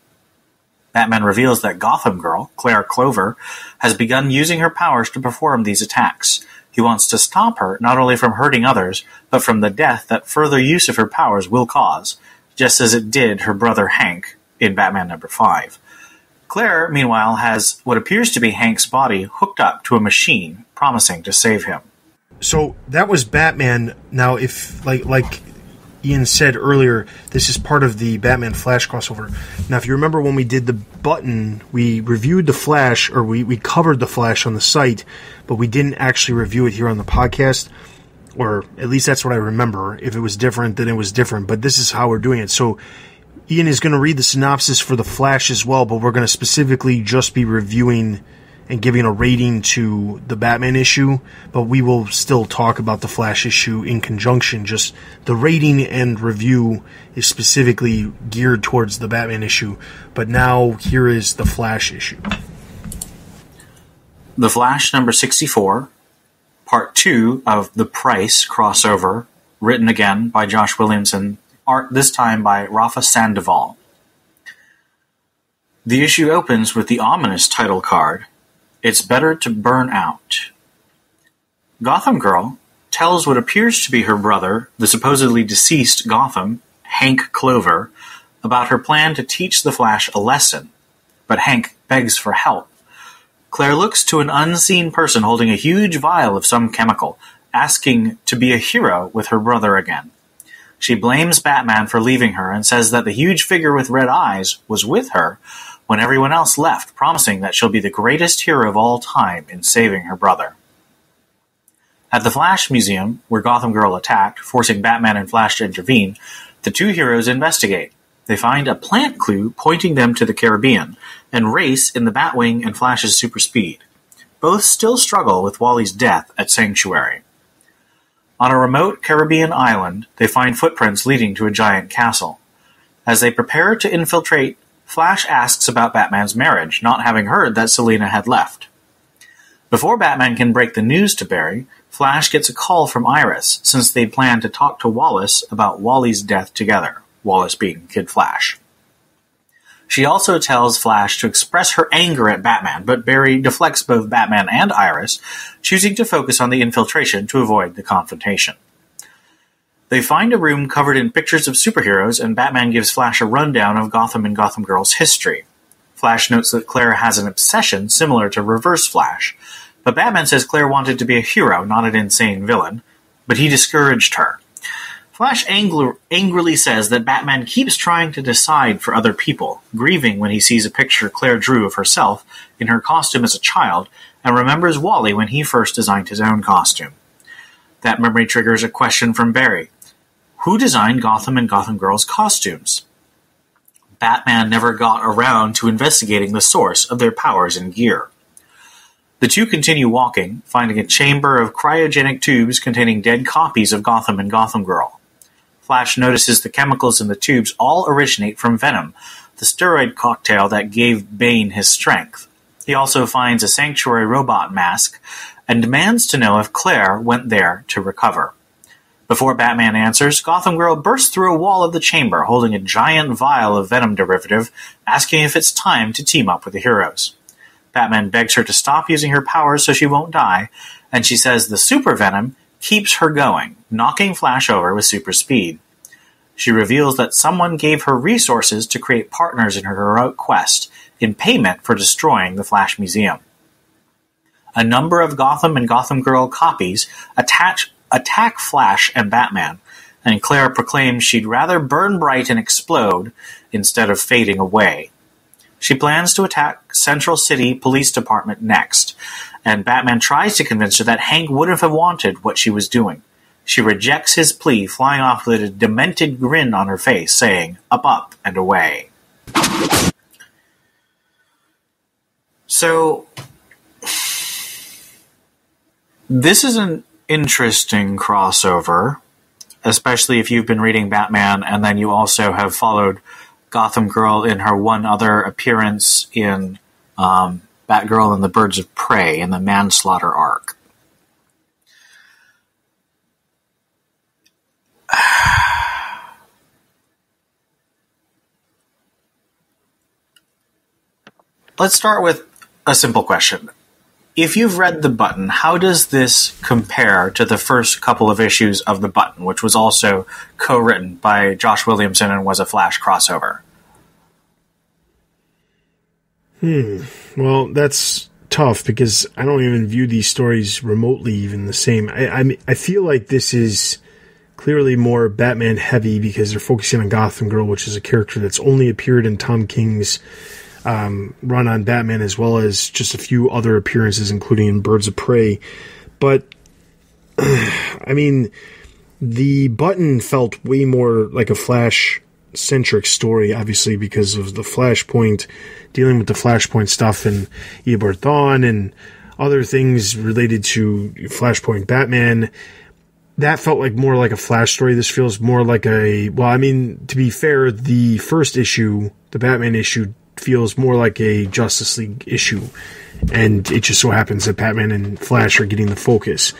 Batman reveals that Gotham Girl, Claire Clover, has begun using her powers to perform these attacks. He wants to stop her not only from hurting others, but from the death that further use of her powers will cause, just as it did her brother Hank in Batman number 5. Claire, meanwhile, has what appears to be Hank's body hooked up to a machine, promising to save him. So that was Batman. Now, if like Ian said earlier, this is part of the Batman Flash crossover. Now, if you remember when we did the button, we reviewed the Flash, or we covered the Flash on the site, but we didn't actually review it here on the podcast. Or at least that's what I remember. If it was different, then it was different. But this is how we're doing it. So Ian is going to read the synopsis for the Flash as well, but we're going to specifically just be reviewing and giving a rating to the Batman issue, but we will still talk about the Flash issue in conjunction. Just the rating and review is specifically geared towards the Batman issue, but now here is the Flash issue. The Flash number 64, part 2 of the Price crossover, written again by Josh Williamson, art this time by Rafa Sandoval. The issue opens with the ominous title card, "It's Better to Burn Out." Gotham Girl tells what appears to be her brother, the supposedly deceased Gotham, Hank Clover, about her plan to teach the Flash a lesson, but Hank begs for help. Claire looks to an unseen person holding a huge vial of some chemical, asking to be a hero with her brother again. She blames Batman for leaving her and says that the huge figure with red eyes was with her when everyone else left, promising that she'll be the greatest hero of all time in saving her brother. At the Flash Museum, where Gotham Girl attacked, forcing Batman and Flash to intervene, the two heroes investigate. They find a plant clue pointing them to the Caribbean, and race in the Batwing and Flash's super speed. Both still struggle with Wally's death at Sanctuary. On a remote Caribbean island, they find footprints leading to a giant castle. As they prepare to infiltrate, Flash asks about Batman's marriage, not having heard that Selina had left. Before Batman can break the news to Barry, Flash gets a call from Iris, since they plan to talk to Wallace about Wally's death together, Wallace being Kid Flash. She also tells Flash to express her anger at Batman, but Barry deflects both Batman and Iris, choosing to focus on the infiltration to avoid the confrontation. They find a room covered in pictures of superheroes, and Batman gives Flash a rundown of Gotham and Gotham Girl's history. Flash notes that Claire has an obsession similar to Reverse Flash, but Batman says Claire wanted to be a hero, not an insane villain, but he discouraged her. Flash angrily says that Batman keeps trying to decide for other people, grieving when he sees a picture Claire drew of herself in her costume as a child, and remembers Wally when he first designed his own costume. That memory triggers a question from Barry. Who designed Gotham and Gotham Girl's costumes? Batman never got around to investigating the source of their powers and gear. The two continue walking, finding a chamber of cryogenic tubes containing dead copies of Gotham and Gotham Girl. Flash notices the chemicals in the tubes all originate from Venom, the steroid cocktail that gave Bane his strength. He also finds a Sanctuary robot mask and demands to know if Claire went there to recover. Before Batman answers, Gotham Girl bursts through a wall of the chamber, holding a giant vial of Venom derivative, asking if it's time to team up with the heroes. Batman begs her to stop using her powers so she won't die, and she says the super venom keeps her going, knocking Flash over with super speed. She reveals that someone gave her resources to create partners in her heroic quest, in payment for destroying the Flash Museum. A number of Gotham and Gotham Girl copies attack Flash and Batman, and Claire proclaims she'd rather burn bright and explode instead of fading away. She plans to attack Central City Police Department next, and Batman tries to convince her that Hank wouldn't have wanted what she was doing. She rejects his plea, flying off with a demented grin on her face, saying, "Up, up, and away." So, this is an interesting crossover, especially if you've been reading Batman and then you also have followed Gotham Girl in her one other appearance in Batgirl and the Birds of Prey in the Manslaughter arc. Let's start with a simple question. If you've read The Button, how does this compare to the first couple of issues of The Button, which was also co-written by Josh Williamson and was a Flash crossover? Well, that's tough because I don't even view these stories remotely even the same. I feel like this is clearly more Batman heavy because they're focusing on Gotham Girl, which is a character that's only appeared in Tom King's run on Batman, as well as just a few other appearances, including in Birds of Prey. But, I mean, The Button felt way more like a Flash-centric story, obviously, because of the Flashpoint, dealing with the Flashpoint stuff and Eobard Thawne and other things related to Flashpoint Batman. That felt like more like a Flash story. This feels more like to be fair, the first issue, the Batman issue, feels more like a Justice League issue, and it just so happens that Batman and Flash are getting the focus.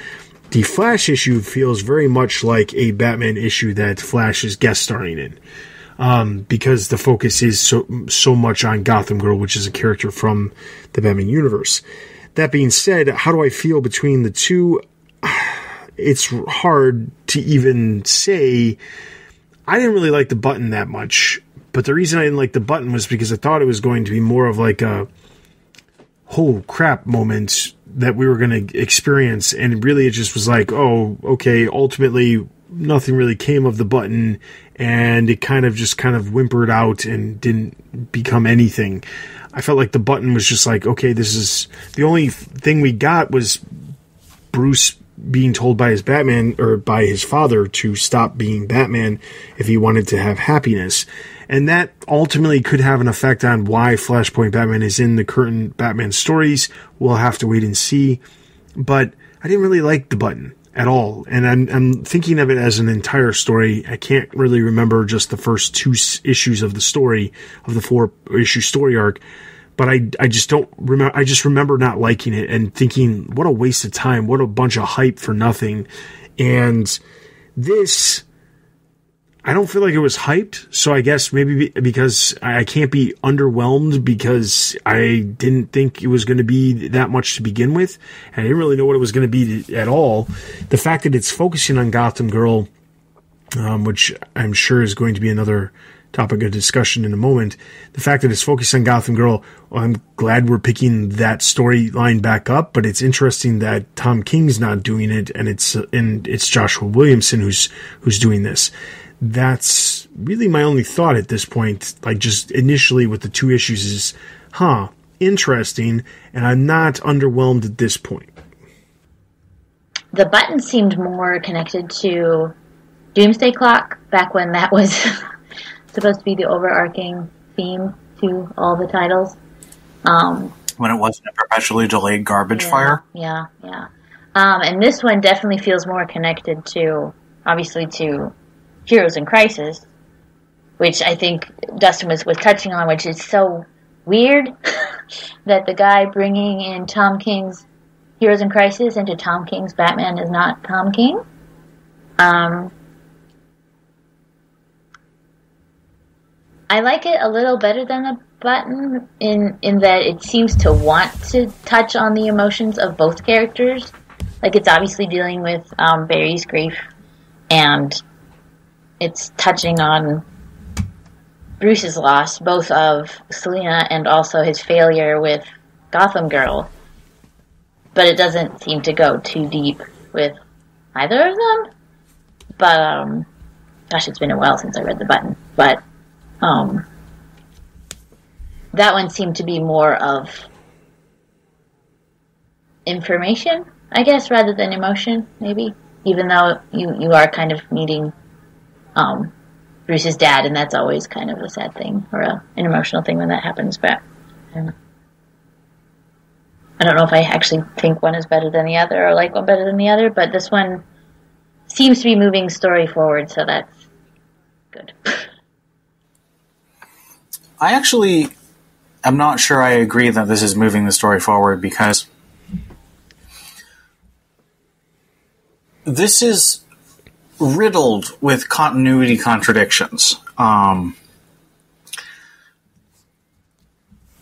The Flash issue feels very much like a Batman issue that Flash is guest starring in, because the focus is so much on Gotham Girl, which is a character from the Batman universe. That being said, how do I feel between the two? It's hard to even say. I didn't really like The Button that much. But the reason I didn't like The Button was because I thought it was going to be more of like a oh crap moment that we were going to experience. And really it just was like, oh, okay, ultimately nothing really came of The Button. And it kind of whimpered out and didn't become anything. I felt like The Button was just like, okay, this is the only thing we got was Bruce being told by his Batman or by his father to stop being Batman if he wanted to have happiness. And that ultimately could have an effect on why Flashpoint Batman is in the current Batman stories. We'll have to wait and see. But I didn't really like The Button at all. And I'm thinking of it as an entire story. I can't really remember just the first two issues of the story, of the 4-issue story arc. But I just don't remember. I just remember not liking it and thinking, what a waste of time. What a bunch of hype for nothing. And this, I don't feel like it was hyped. So I guess maybe because I can't be underwhelmed because I didn't think it was going to be that much to begin with. And I didn't really know what it was going to be at all. The fact that it's focusing on Gotham Girl which I'm sure is going to be another topic of discussion in a moment. The fact that it's focused on Gotham Girl, well, I'm glad we're picking that storyline back up, but it's interesting that Tom King's not doing it, and it's Joshua Williamson who's doing this. That's really my only thought at this point, like just initially with the two issues is, interesting, and I'm not underwhelmed at this point. The button seemed more connected to Doomsday Clock, back when that was supposed to be the overarching theme to all the titles. When it wasn't a perpetually delayed garbage fire? Yeah. And this one definitely feels more connected to, obviously, to Heroes in Crisis, which I think Dustin was touching on, which is so weird that the guy bringing in Tom King's Heroes in Crisis into Tom King's Batman is not Tom King. I like it a little better than the button in that it seems to want to touch on the emotions of both characters. Like, it's obviously dealing with Barry's grief, and it's touching on Bruce's loss, both of Selina and also his failure with Gotham Girl. But it doesn't seem to go too deep with either of them. But, gosh, it's been a while since I read the button. But that one seemed to be more of information, I guess, rather than emotion, maybe. Even though you are kind of meeting Bruce's dad, and that's always kind of a sad thing, or an emotional thing when that happens. But I don't know if I actually think one is better than the other, or like one better than the other, but this one seems to be moving story forward, so that's good. I actually am not sure I agree that this is moving the story forward, because this is riddled with continuity contradictions.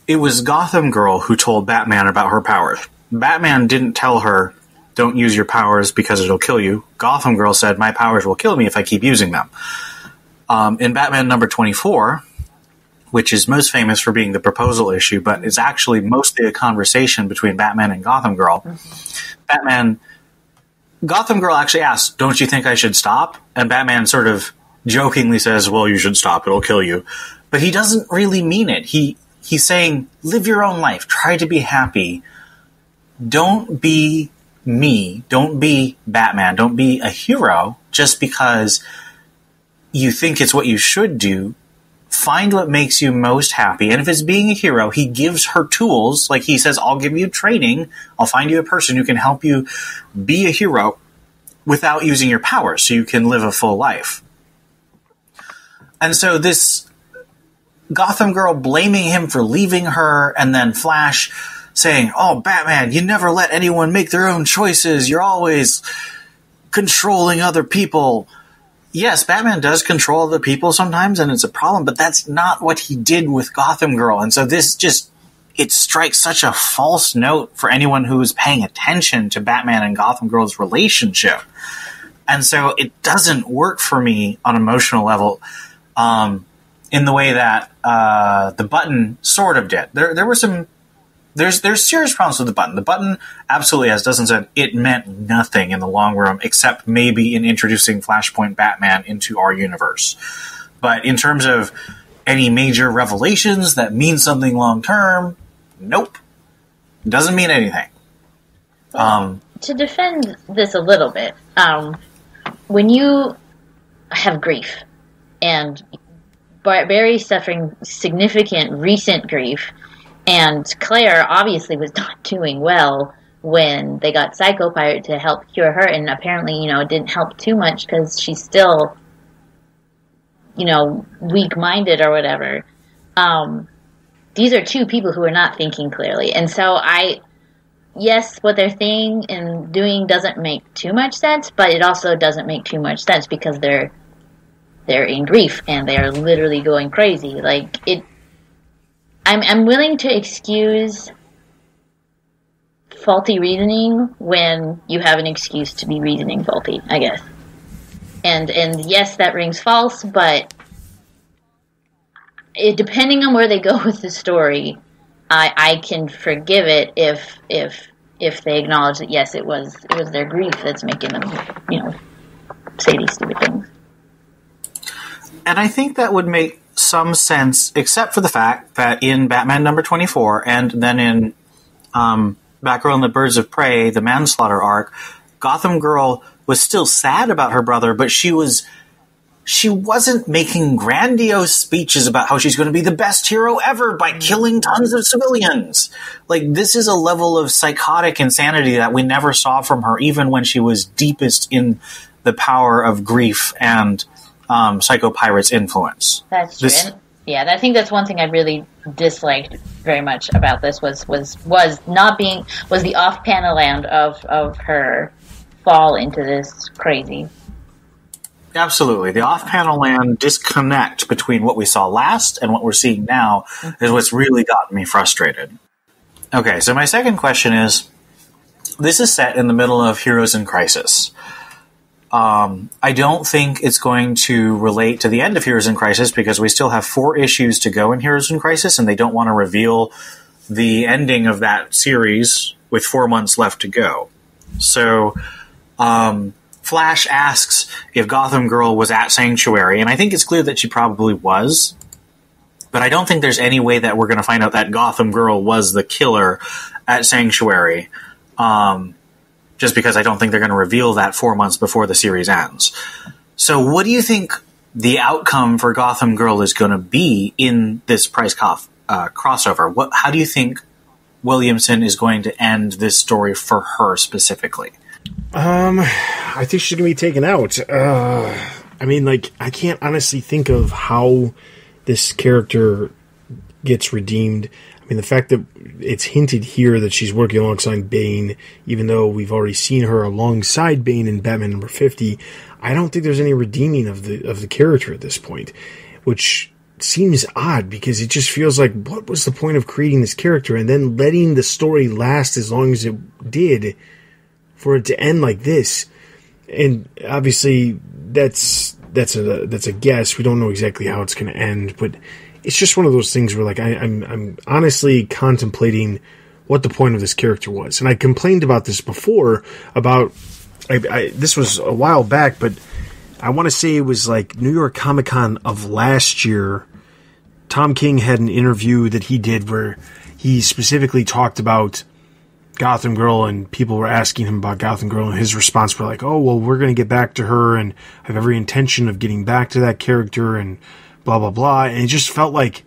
It was Gotham Girl who told Batman about her powers. Batman didn't tell her, don't use your powers because it'll kill you. Gotham Girl said, my powers will kill me if I keep using them. In Batman number 24, which is most famous for being the proposal issue, but it's actually mostly a conversation between Batman and Gotham Girl. Gotham Girl actually asks, don't you think I should stop? And Batman sort of jokingly says, well, you should stop, it'll kill you. But he doesn't really mean it. He's saying, live your own life, try to be happy. Don't be me, don't be Batman, don't be a hero just because you think it's what you should do. Find what makes you most happy. And if it's being a hero, he gives her tools. Like he says, I'll give you training. I'll find you a person who can help you be a hero without using your powers so you can live a full life. And so this Gotham Girl blaming him for leaving her, and then Flash saying, oh, Batman, you never let anyone make their own choices. You're always controlling other people. Yes, Batman does control other people sometimes, and it's a problem, but that's not what he did with Gotham Girl. And so this just, it strikes such a false note for anyone who is paying attention to Batman and Gotham Girl's relationship. And so it doesn't work for me on an emotional level in the way that the button sort of did. There were some... There's serious problems with the button. The button absolutely, as Dustin said, it meant nothing in the long run except maybe in introducing Flashpoint Batman into our universe. But in terms of any major revelations that mean something long term, nope. It doesn't mean anything. To defend this a little bit, when you have grief, and Barry's suffering significant recent grief, and Claire obviously was not doing well when they got Psycho Pirate to help cure her, and apparently, it didn't help too much because she's still, weak-minded or whatever. These are two people who are not thinking clearly. And so yes, what they're saying and doing doesn't make too much sense, but it also doesn't make too much sense because they're in grief and they're literally going crazy. I'm willing to excuse faulty reasoning when you have an excuse to be reasoning faulty, I guess. And yes, that rings false, but depending on where they go with the story, I can forgive it if they acknowledge that yes, it was their grief that's making them, say these stupid things. And I think that would make some sense, except for the fact that in Batman number 24, and then in Batgirl and the Birds of Prey, the Manslaughter arc, Gotham Girl was still sad about her brother, but she wasn't making grandiose speeches about how she's going to be the best hero ever by killing tons of civilians. Like, this is a level of psychotic insanity that we never saw from her, even when she was deepest in the power of grief and Psycho Pirate's influence. That's true. I think that's one thing I really disliked very much about this was the off-panel land of her fall into this crazy. Absolutely. The off-panel land disconnect between what we saw last and what we're seeing now is what's really gotten me frustrated. Okay, so my second question is, this is set in the middle of Heroes in Crisis. I don't think it's going to relate to the end of Heroes in Crisis because we still have 4 issues to go in Heroes in Crisis, and they don't want to reveal the ending of that series with 4 months left to go. So, Flash asks if Gotham Girl was at Sanctuary, and I think it's clear that she probably was, but I don't think there's any way that we're going to find out that Gotham Girl was the killer at Sanctuary, just because I don't think they're going to reveal that 4 months before the series ends. So what do you think the outcome for Gotham Girl is going to be in this Price crossover? How do you think Williamson is going to end this story for her specifically? I think she's going to be taken out. I can't honestly think of how this character gets redeemed. I mean, the fact that it's hinted here that she's working alongside Bane, even though we've already seen her alongside Bane in Batman number 50, I don't think there's any redeeming of the character at this point, which seems odd because it just feels like, what was the point of creating this character and then letting the story last as long as it did for it to end like this? And obviously that's a guess. We don't know exactly how it's going to end, but it's just one of those things where, like, I'm honestly contemplating what the point of this character was. And I complained about this before, this was a while back, but I want to say it was like New York Comic Con of last year. Tom King had an interview that he did where he specifically talked about Gotham Girl, and people were asking him about Gotham Girl, and his response were like, oh, well, we're going to get back to her, and I have every intention of getting back to that character, and blah, blah, blah. And it just felt like,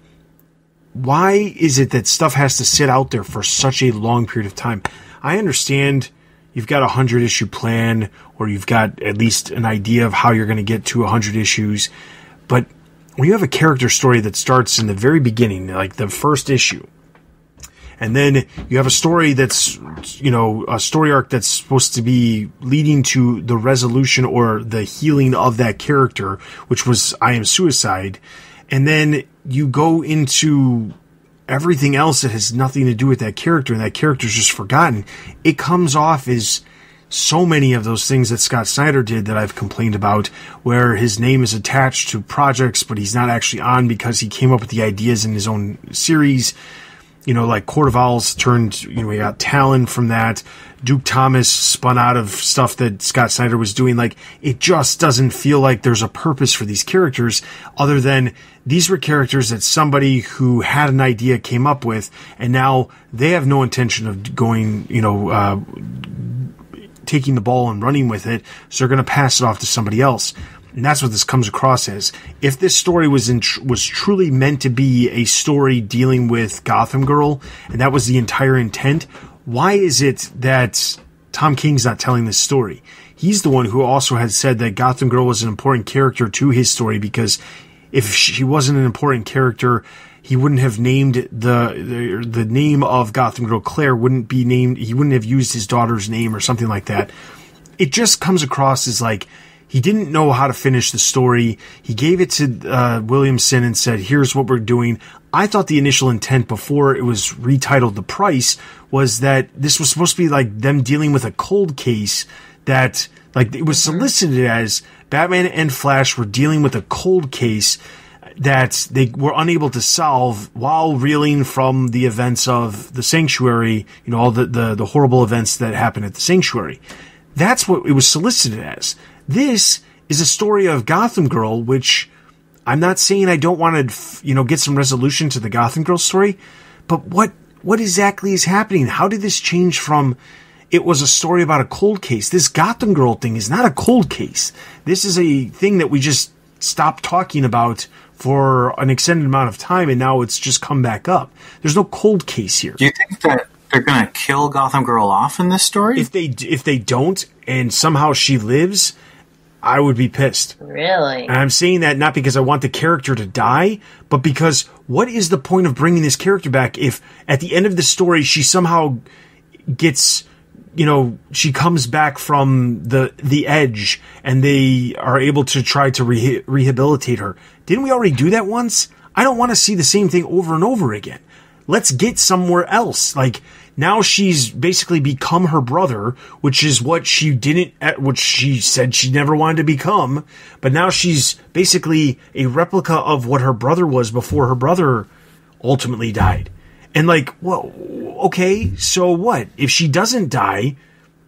why is it that stuff has to sit out there for such a long period of time? I understand you've got a 100-issue plan, or you've got at least an idea of how you're going to get to 100 issues, but when you have a character story that starts in the very beginning, like the first issue, and then you have a story that's, a story arc that's supposed to be leading to the resolution or the healing of that character, which was I Am Suicide. And then you go into everything else that has nothing to do with that character, and that character's just forgotten. It comes off as so many of those things that Scott Snyder did that I've complained about, where his name is attached to projects, but he's not actually on because he came up with the ideas in his own series. Like Court of Owls turned, we got Talon from that. Duke Thomas spun out of stuff that Scott Snyder was doing. Like, it just doesn't feel like there's a purpose for these characters other than these were characters that somebody who had an idea came up with, and now they have no intention of going, taking the ball and running with it, so they're going to pass it off to somebody else. And that's what this comes across as. If this story was truly meant to be a story dealing with Gotham Girl, and that was the entire intent, why is it that Tom King's not telling this story? He's the one who also had said that Gotham Girl was an important character to his story, because if she wasn't an important character, he wouldn't have named the name of Gotham Girl Claire wouldn't be named. He wouldn't have used his daughter's name or something like that. It just comes across as like, he didn't know how to finish the story. He gave it to Williamson and said, here's what we're doing. I thought the initial intent before it was retitled The Price was that this was supposed to be like them dealing with a cold case that, like, it was solicited as Batman and Flash were dealing with a cold case that they were unable to solve while reeling from the events of the Sanctuary, all the horrible events that happened at the Sanctuary. That's what it was solicited as. This is a story of Gotham Girl, which I'm not saying I don't want to, get some resolution to the Gotham Girl story, but what exactly is happening? How did this change from it was a story about a cold case? This Gotham Girl thing is not a cold case. This is a thing that we just stopped talking about for an extended amount of time, and now it's just come back up. There's no cold case here. Do you think that they're going to kill Gotham Girl off in this story? If they don't, and somehow she lives, I would be pissed. Really? And I'm saying that not because I want the character to die, but because what is the point of bringing this character back if at the end of the story she somehow gets, she comes back from the edge and they are able to try to rehabilitate her? Didn't we already do that once? I don't want to see the same thing over and over again. Let's get somewhere else. Like, now she's basically become her brother, which is what she said she never wanted to become. But now she's basically a replica of what her brother was before her brother ultimately died. And well, okay, so what? If she doesn't die,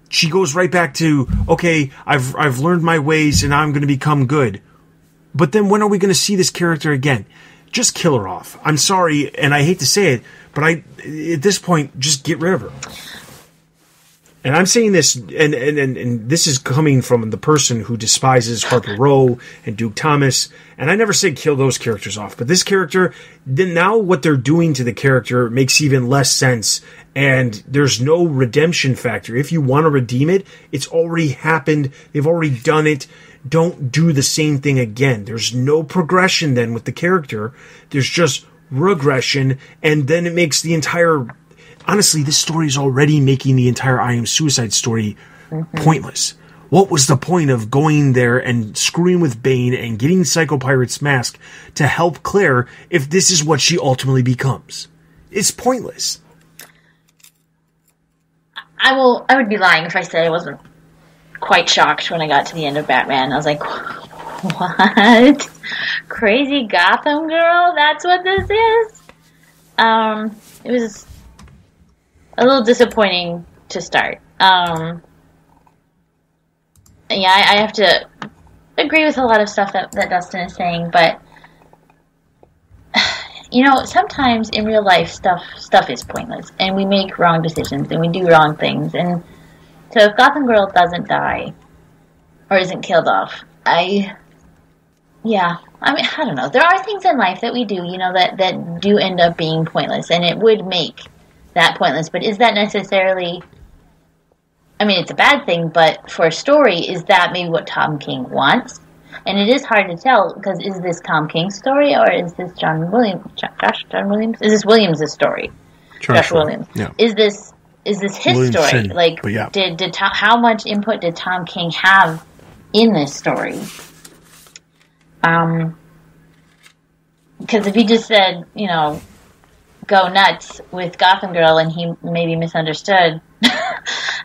she goes right back to, okay, I've learned my ways and now I'm going to become good. But then when are we going to see this character again? Just kill her off. I'm sorry, and I hate to say it, but at this point, just get rid of her. And I'm saying this, and this is coming from the person who despises Harper Row and Duke Thomas, and I never said kill those characters off, but this character, then now what they're doing to the character makes even less sense, and there's no redemption factor. If you want to redeem it, it's already happened, they've already done it. Don't do the same thing again. There's no progression then with the character. There's just regression, and then it makes the entire... Honestly, this story is already making the entire I Am Suicide story pointless. What was the point of going there and screwing with Bane and getting Psycho Pirate's mask to help Claire if this is what she ultimately becomes? It's pointless. I would be lying if I said I wasn't quite shocked when I got to the end of Batman. I was like, what? Crazy Gotham Girl? That's what this is? It was a little disappointing to start. I have to agree with a lot of stuff that Dustin is saying, but sometimes in real life stuff is pointless, and we make wrong decisions and we do wrong things. And so if Gotham Girl doesn't die or isn't killed off, I don't know. There are things in life that we do, that do end up being pointless, and it would make that pointless. But is that necessarily... it's a bad thing, but for a story, is that maybe what Tom King wants? And it is hard to tell, because is this Tom King's story, or is this John Williams? Is this Williams' story? Josh Williams. Yeah. Is this his Williams story? How much input did Tom King have in this story? Because if he just said, go nuts with Gotham Girl, and he maybe misunderstood.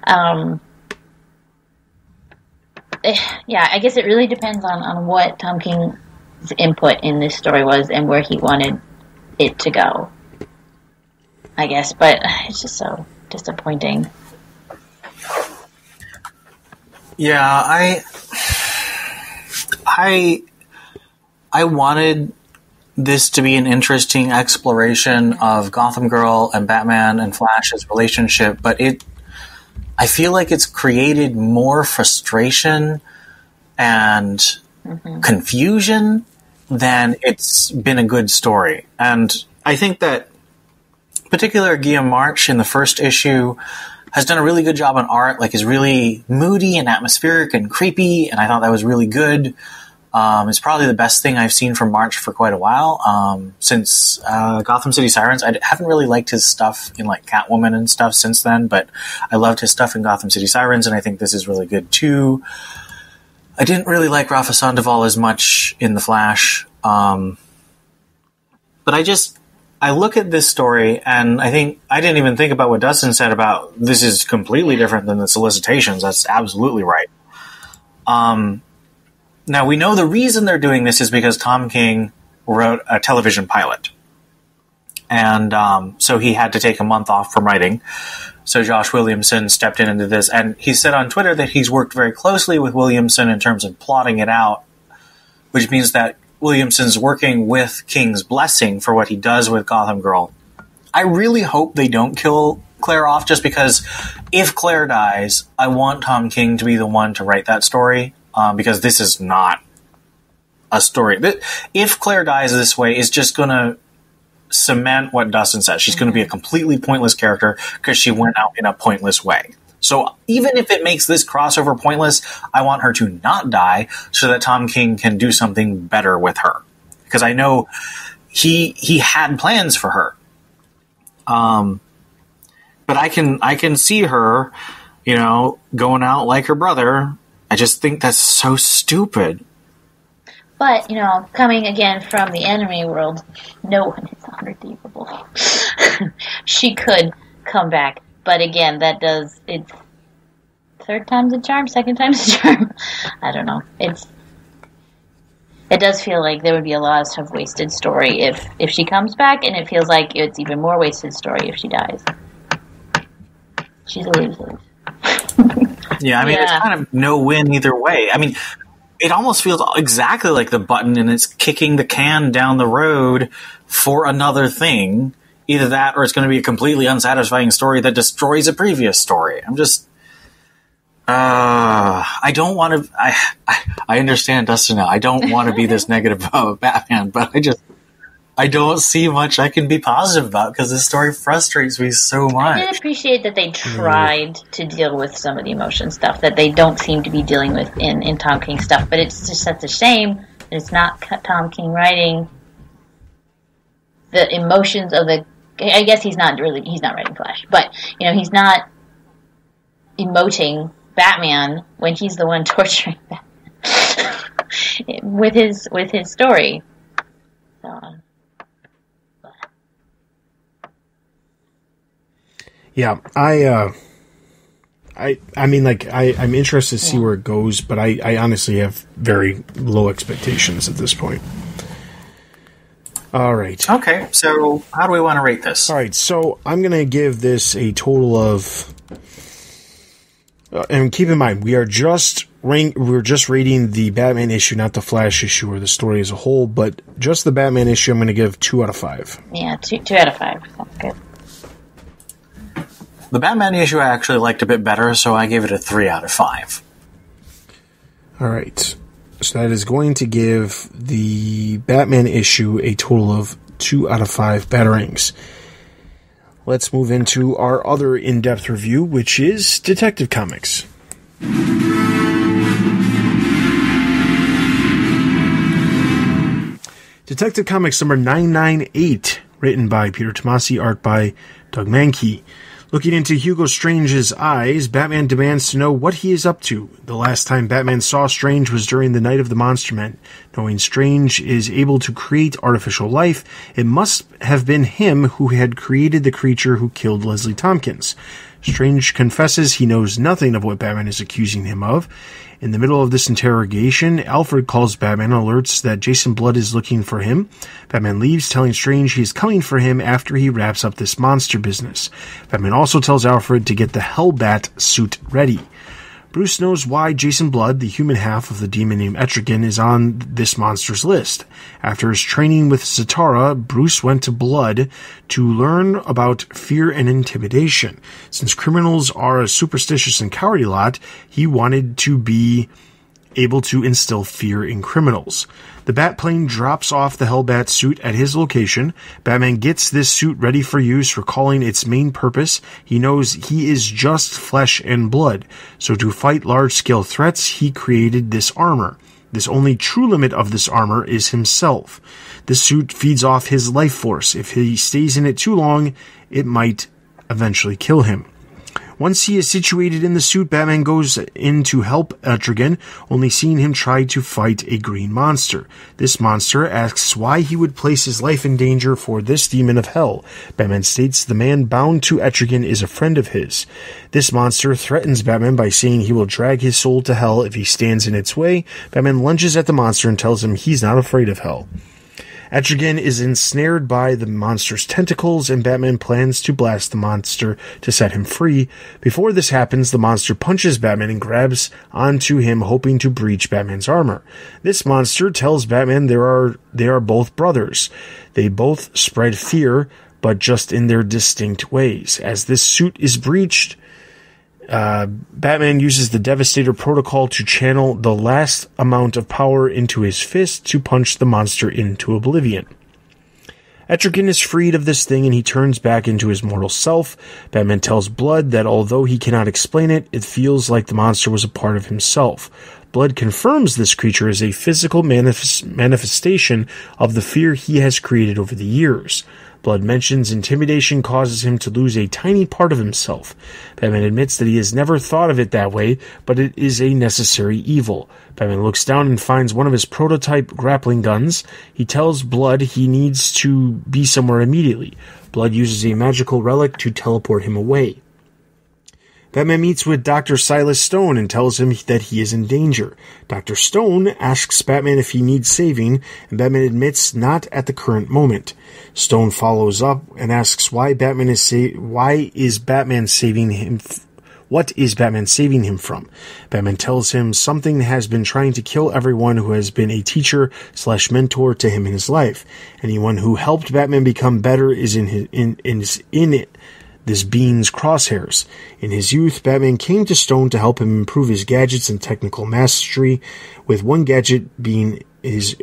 I guess it really depends on what Tom King's input in this story was and where he wanted it to go, I guess. But it's just so disappointing. Yeah, I wanted this to be an interesting exploration of Gotham Girl and Batman and Flash's relationship, but I feel like it's created more frustration and confusion than it's been a good story. And I think that particular Guillaume March in the first issue has done a really good job on art, is really moody and atmospheric and creepy, and I thought that was really good. It's probably the best thing I've seen from March for quite a while. Since Gotham City Sirens, I haven't really liked his stuff in Catwoman and stuff since then, but I loved his stuff in Gotham City Sirens, and I think this is really good too. I didn't really like Rafa Sandoval as much in The Flash, but I look at this story, and I didn't even think about what Dustin said about this is completely different than the solicitations. That's absolutely right. Now, we know the reason they're doing this is because Tom King wrote a television pilot. And so he had to take a month off from writing. So Josh Williamson stepped in into this. And he said on Twitter that he's worked very closely with Williamson in terms of plotting it out, which means that Williamson's working with King's blessing for what he does with Gotham Girl. I really hope they don't kill Claire off, just because if Claire dies, I want Tom King to be the one to write that story, because this is not a story. If Claire dies this way, it's just going to cement what Dustin says. She's going to be a completely pointless character because she went out in a pointless way. So even if it makes this crossover pointless, I want her to not die so that Tom King can do something better with her. Because I know he had plans for her. But I can see her, going out like her brother. I just think that's so stupid. But, coming again from the anime world, no one is unredeemable. She could come back. But again, it's third time's a charm, second time's a charm. I don't know. It does feel like there would be a lot of wasted story if she comes back, and it feels like it's even more wasted story if she dies. She's a lose-lose. Yeah, it's kind of no win either way. It almost feels exactly like the button, and it's kicking the can down the road for another thing. Either that, or it's going to be a completely unsatisfying story that destroys a previous story. I'm just... I don't want to... I understand Dustin now. I don't want to be this negative about Batman, but I don't see much I can be positive about because this story frustrates me so much. I did appreciate that they tried to deal with some of the emotion stuff that they don't seem to be dealing with in Tom King stuff, but it's just such a shame that it's not Tom King writing the emotions of the... I guess he's not writing Flash, but, he's not emoting Batman when he's the one torturing Batman with his story. So, yeah, I'm interested to see where it goes, but I honestly have very low expectations at this point. All right. Okay, so how do we want to rate this? All right, so I'm going to give this a total of... and keep in mind, we're just rating the Batman issue, not the Flash issue or the story as a whole, but just the Batman issue, I'm going to give 2 out of 5. Yeah, 2 out of 5. Sounds good. The Batman issue I actually liked a bit better, so I gave it a 3 out of 5. All right. So that is going to give the Batman issue a total of 2 out of 5 Batarangs. Let's move into our other in-depth review, which is Detective Comics. Detective Comics number 998, written by Peter Tomasi, art by Doug Mankey. Looking into Hugo Strange's eyes, Batman demands to know what he is up to. The last time Batman saw Strange was during the Night of the Monster Men. Knowing Strange is able to create artificial life, it must have been him who had created the creature who killed Leslie Tompkins. Strange confesses he knows nothing of what Batman is accusing him of. In the middle of this interrogation, Alfred calls Batman and alerts that Jason Blood is looking for him. Batman leaves, telling Strange he is coming for him after he wraps up this monster business. Batman also tells Alfred to get the Hellbat suit ready. Bruce knows why Jason Blood, the human half of the demon named Etrigan, is on this monster's list. After his training with Zatara, Bruce went to Blood to learn about fear and intimidation. Since criminals are a superstitious and cowardly lot, he wanted to be able to instill fear in criminals. The Batplane drops off the Hellbat suit at his location. Batman gets this suit ready for use, recalling its main purpose. He knows he is just flesh and blood, so to fight large-scale threats, he created this armor. This only true limit of this armor is himself. This suit feeds off his life force. If he stays in it too long, it might eventually kill him. Once he is situated in the suit, Batman goes in to help Etrigan, only seeing him try to fight a green monster. This monster asks why he would place his life in danger for this demon of hell. Batman states the man bound to Etrigan is a friend of his. This monster threatens Batman by saying he will drag his soul to hell if he stands in its way. Batman lunges at the monster and tells him he's not afraid of hell. Etrigan is ensnared by the monster's tentacles, and Batman plans to blast the monster to set him free. Before this happens, the monster punches Batman and grabs onto him, hoping to breach Batman's armor. This monster tells Batman they are both brothers. They both spread fear, but just in their distinct ways. As this suit is breached, Batman uses the Devastator protocol to channel the last amount of power into his fist to punch the monster into oblivion. Etrigan is freed of this thing and he turns back into his mortal self. Batman tells Blood that although he cannot explain it, it feels like the monster was a part of himself. Blood confirms this creature is a physical manifestation of the fear he has created over the years. Blood mentions intimidation causes him to lose a tiny part of himself. Batman admits that he has never thought of it that way, but it is a necessary evil. Batman looks down and finds one of his prototype grappling guns. He tells Blood he needs to be somewhere immediately. Blood uses a magical relic to teleport him away. Batman meets with Dr. Silas Stone and tells him that he is in danger. Dr. Stone asks Batman if he needs saving, and Batman admits not at the current moment. Stone follows up and asks what is Batman saving him from? Batman tells him something has been trying to kill everyone who has been a teacher/mentor to him in his life. Anyone who helped Batman become better is in this being's crosshairs. In his youth, Batman came to Stone to help him improve his gadgets and technical mastery, with one gadget being his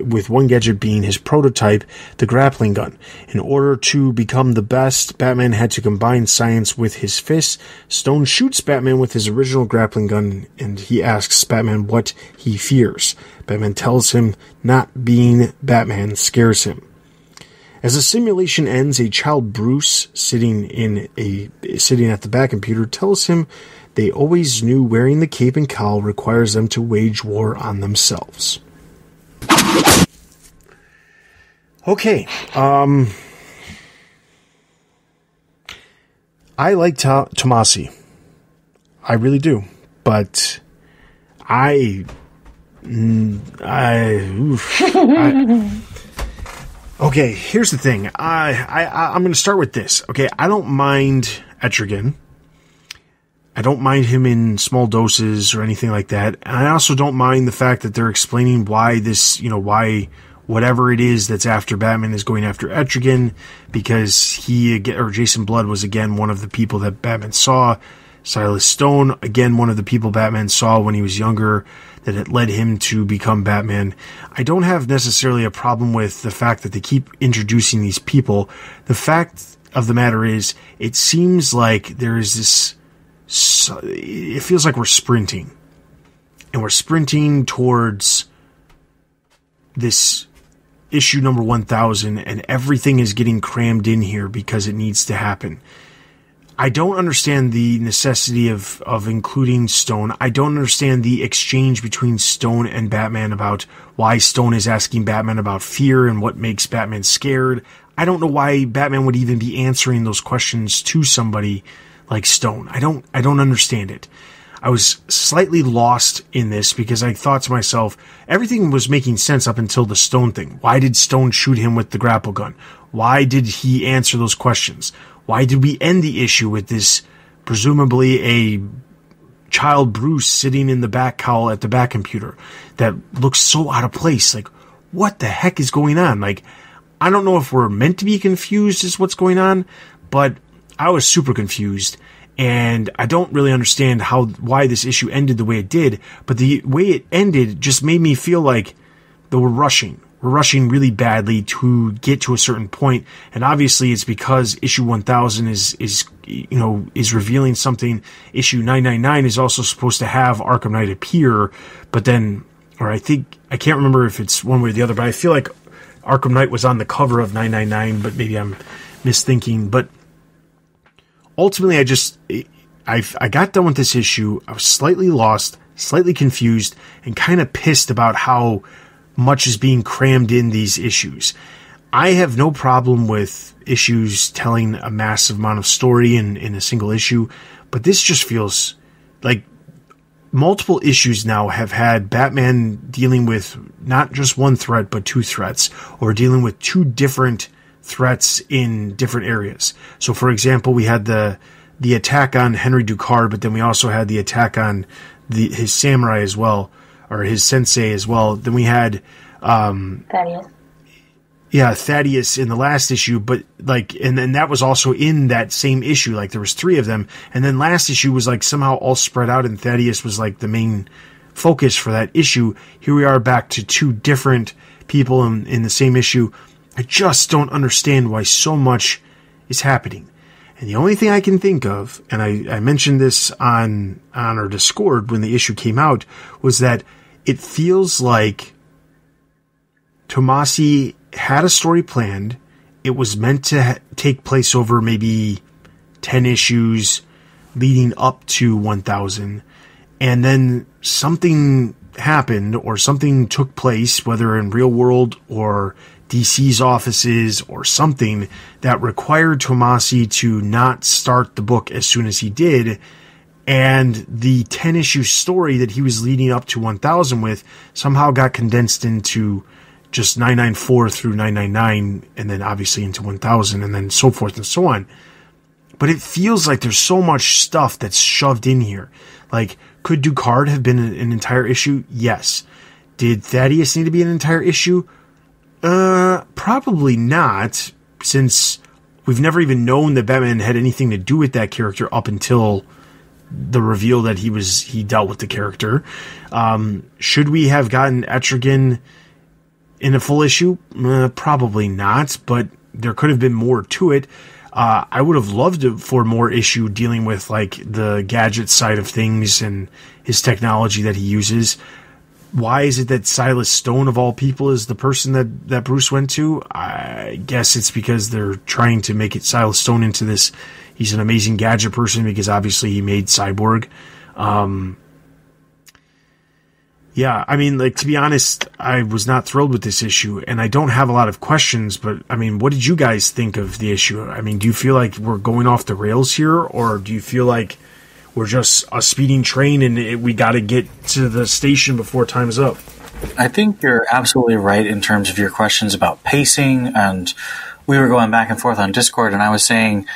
prototype, the grappling gun. In order to become the best, Batman had to combine science with his fists. Stone shoots Batman with his original grappling gun, and he asks Batman what he fears. Batman tells him not being Batman scares him. As the simulation ends, a child Bruce sitting at the back computer tells him they always knew wearing the cape and cowl requires them to wage war on themselves. Okay, I like Tomasi. I really do, but okay, here's the thing. I'm going to start with this. Okay, I don't mind Etrigan. I don't mind him in small doses or anything like that. And I also don't mind the fact that they're explaining why why whatever it is that's after Batman is going after Etrigan, because Jason Blood was again one of the people that Batman saw. Silas Stone, again, one of the people Batman saw when he was younger, that it led him to become Batman. I don't have necessarily a problem with the fact that they keep introducing these people. The fact of the matter is, it seems like there is this... It feels like we're sprinting. And we're sprinting towards this issue number 1000, and everything is getting crammed in here because it needs to happen. I don't understand the necessity of including Stone. I don't understand the exchange between Stone and Batman about why Stone is asking Batman about fear and what makes Batman scared. I don't know why Batman would even be answering those questions to somebody like Stone. I don't understand it. I was slightly lost in this because I thought to myself, everything was making sense up until the Stone thing. Why did Stone shoot him with the grapple gun? Why did he answer those questions? Why did we end the issue with this, presumably a child Bruce sitting in the back cowl at the back computer that looks so out of place? Like, what the heck is going on? Like, I don't know if we're meant to be confused as what's going on, but I was super confused, and I don't really understand why this issue ended the way it did, but the way it ended just made me feel like that we're rushing. We're rushing really badly to get to a certain point, and obviously it's because issue 1000 is revealing something. Issue 999 is also supposed to have Arkham Knight appear, but then, or I can't remember if it's one way or the other, but I feel like Arkham Knight was on the cover of 999, but maybe I'm misthinking. But ultimately, I got done with this issue. I was slightly lost, slightly confused, and kind of pissed about how much is being crammed in these issues. I have no problem with issues telling a massive amount of story in a single issue, but this just feels like multiple issues now have had Batman dealing with not just one threat, but two threats, or dealing with two different threats in different areas. So, for example, we had the attack on Henry Ducard, but then we also had the attack on his samurai as well, or his sensei as well. Then we had Thaddeus. Yeah, Thaddeus in the last issue, but and then that was also in that same issue. Like, there was three of them, and then last issue was like somehow all spread out, and Thaddeus was like the main focus for that issue. Here we are back to two different people in the same issue. I just don't understand why so much is happening. And the only thing I can think of, and I mentioned this on our Discord when the issue came out, was that it feels like Tomasi had a story planned. It was meant to take place over maybe 10 issues leading up to 1000. And then something happened, or something took place, whether in real world or DC's offices or something, that required Tomasi to not start the book as soon as he did. And the 10-issue story that he was leading up to 1000 with somehow got condensed into just 994 through 999, and then obviously into 1000, and then so forth and so on. But it feels like there's so much stuff that's shoved in here. Like, could Ducard have been an entire issue? Yes. Did Thaddeus need to be an entire issue? Probably not, since we've never even known that Batman had anything to do with that character up until the reveal that he dealt with the character. Should we have gotten Etrigan in a full issue? Probably not, but there could have been more to it. I would have loved for more issue dealing with like the gadget side of things and his technology that he uses. Why is it that Silas Stone, of all people, is the person that Bruce went to? I guess it's because they're trying to make it Silas Stone into this. He's an amazing gadget person because obviously he made Cyborg. Yeah, I mean, like, to be honest, I was not thrilled with this issue, and I don't have a lot of questions, but, I mean, what did you guys think of the issue? I mean, do you feel like we're going off the rails here, or do you feel like we're just a speeding train and we got to get to the station before time's up? I think you're absolutely right in terms of your questions about pacing, and we were going back and forth on Discord, and I was saying,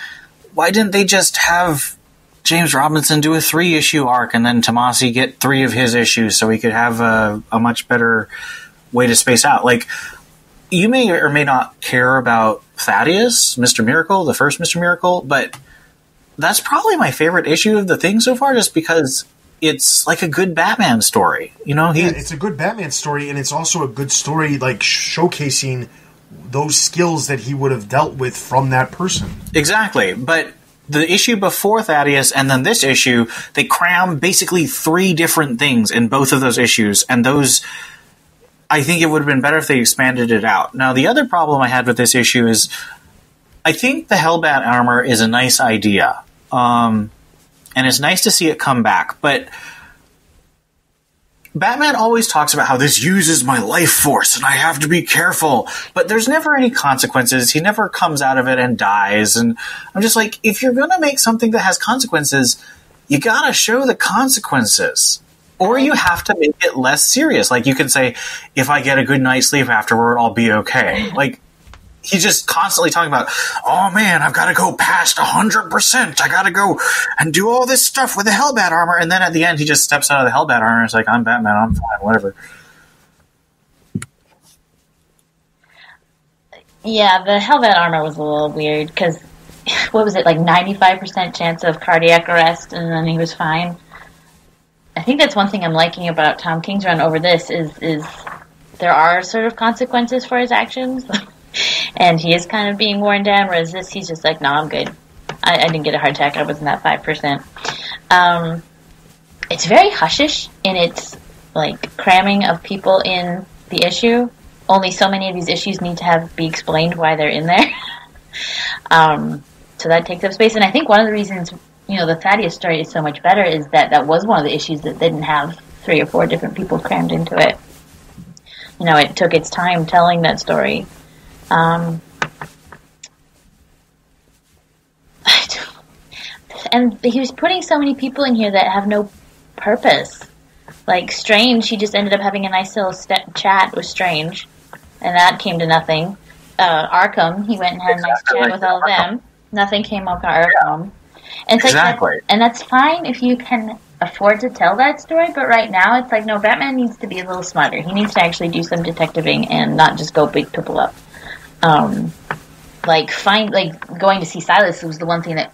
why didn't they just have James Robinson do a 3-issue arc and then Tomasi get 3 of his issues so we could have a much better way to space out? Like, you may or may not care about Thaddeus, Mr. Miracle, the first Mr. Miracle, but that's probably my favorite issue of the thing so far, just because it's like a good Batman story. You know, it's a good Batman story, and it's also a good story, like, showcasing those skills that he would have dealt with from that person. Exactly, but the issue before Thaddeus and then this issue, they cram basically 3 different things in both of those issues, and those, I think it would have been better if they expanded it out. Now, the other problem I had with this issue is I think the Hellbat armor is a nice idea, and it's nice to see it come back, but Batman always talks about how this uses my life force and I have to be careful, but there's never any consequences. He never comes out of it and dies. And I'm just like, if you're going to make something that has consequences, you got to show the consequences, or you have to make it less serious. Like, you can say, if I get a good night's sleep afterward, I'll be okay. Like, he's just constantly talking about, oh man, I've got to go past 100%. I got to go and do all this stuff with the Hellbat armor. And then at the end, he just steps out of the Hellbat armor and it's like, I'm Batman, I'm fine, whatever. Yeah, the Hellbat armor was a little weird because, what was it, like 95% chance of cardiac arrest, and then he was fine. I think that's one thing I'm liking about Tom King's run over this is there are sort of consequences for his actions. And he is kind of being worn down, whereas this, he's just like, no, I'm good. I didn't get a heart attack. I wasn't that 5%. It's very hushish in its, like, cramming of people in the issue. Only so many of these issues need to be explained why they're in there. So that takes up space. And I think one of the reasons the Thaddeus story is so much better is that was one of the issues that didn't have 3 or 4 different people crammed into it. It took its time telling that story. And he was putting so many people in here that have no purpose. Like Strange, he just ended up having a nice little chat with Strange, and that came to nothing. Arkham, he went and had a nice chat with all of them. Nothing came up on Arkham. And it's Exactly. and that's fine if you can afford to tell that story, but right now it's like, no, Batman needs to be a little smarter. He needs to actually do some detectiving and not just go beat people up. Going to see Silas was the one thing that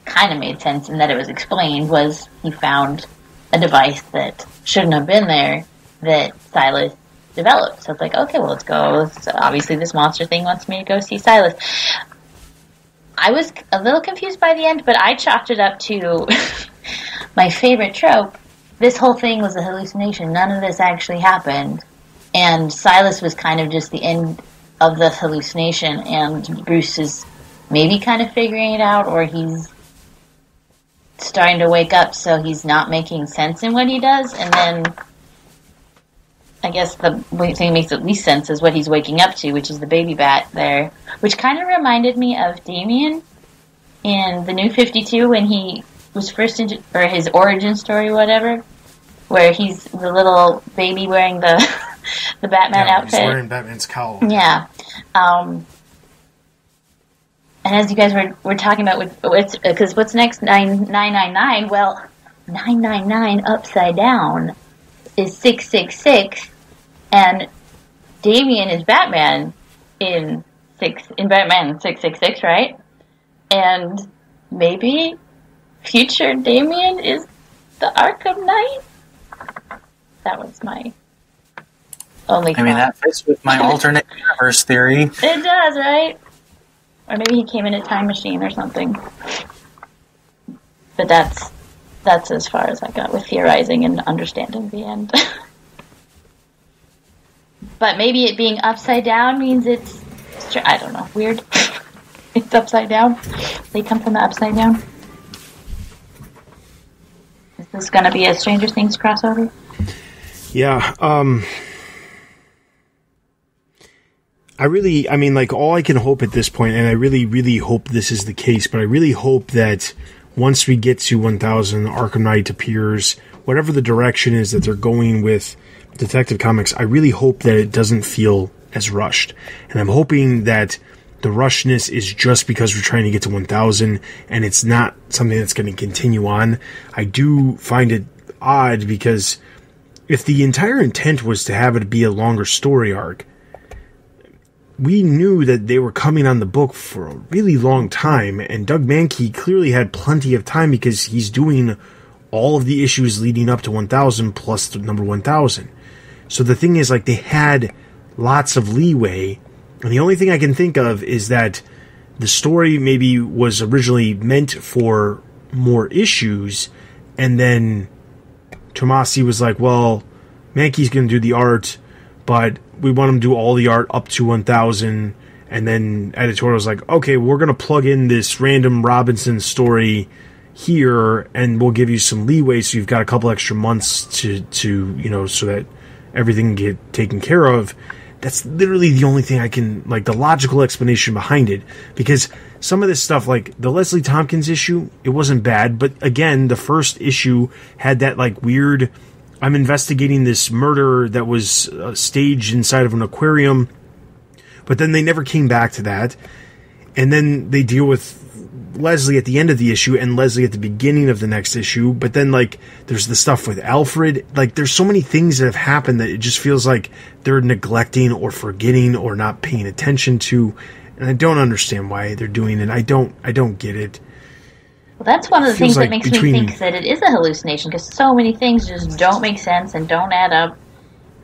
kind of made sense, and that it was explained, was he found a device that shouldn't have been there that Silas developed. So it's like, okay, well, let's go. So obviously this monster thing wants me to go see Silas. I was a little confused by the end, but I chalked it up to my favorite trope. This whole thing was a hallucination. None of this actually happened. And Silas was kind of just the end of the hallucination, and Bruce is maybe kind of figuring it out, or he's starting to wake up, so he's not making sense in what he does. And then I guess the thing that makes at least sense is what he's waking up to, which is the baby bat there, which kind of reminded me of Damian in the New 52 when he was first or his origin story, whatever, where he's the little baby wearing the the Batman outfit. He's wearing Batman's cowl. Yeah. And as you guys were talking about, because what's next? 999. Well, 999 upside down is 666, and Damian is Batman in Batman 666, right? And maybe future Damian is the Arkham Knight. That was my only thought. I mean, that fits with my alternate universe theory. It does, right? Or maybe he came in a time machine or something. But that's as far as I got with theorizing and understanding the end. But maybe it being upside down means it's... I don't know. Weird. It's upside down. They come from the upside down. Is this going to be a Stranger Things crossover? Yeah, all I can hope at this point, and I really, really hope this is the case, but I really hope that once we get to 1000, Arkham Knight appears, whatever the direction is that they're going with Detective Comics, I really hope that it doesn't feel as rushed. And I'm hoping that the rushness is just because we're trying to get to 1000, and it's not something that's going to continue on. I do find it odd, because if the entire intent was to have it be a longer story arc, we knew that they were coming on the book for a really long time, and Doug Mankey clearly had plenty of time because he's doing all of the issues leading up to 1000 plus the number 1000. So the thing is, they had lots of leeway, and the only thing I can think of is that the story maybe was originally meant for more issues, and then Tomasi was like, well, Mankey's going to do the art, but we want him to do all the art up to 1000, and then editorial was like, okay, we're going to plug in this random Robinson story here, and we'll give you some leeway so you've got a couple extra months to so that everything can get taken care of. That's literally the only thing I can, the logical explanation behind it, because some of this stuff, the Leslie Tompkins issue, it wasn't bad, but again, the first issue had that weird, I'm investigating this murder that was staged inside of an aquarium, but then they never came back to that. And then they deal with Leslie at the end of the issue and Leslie at the beginning of the next issue. But then, there's the stuff with Alfred. There's so many things that have happened that it just feels like they're neglecting or forgetting or not paying attention to. And I don't understand why they're doing it. I don't get it. Well, that's one of the things that makes me think that it is a hallucination, because so many things just don't make sense and don't add up,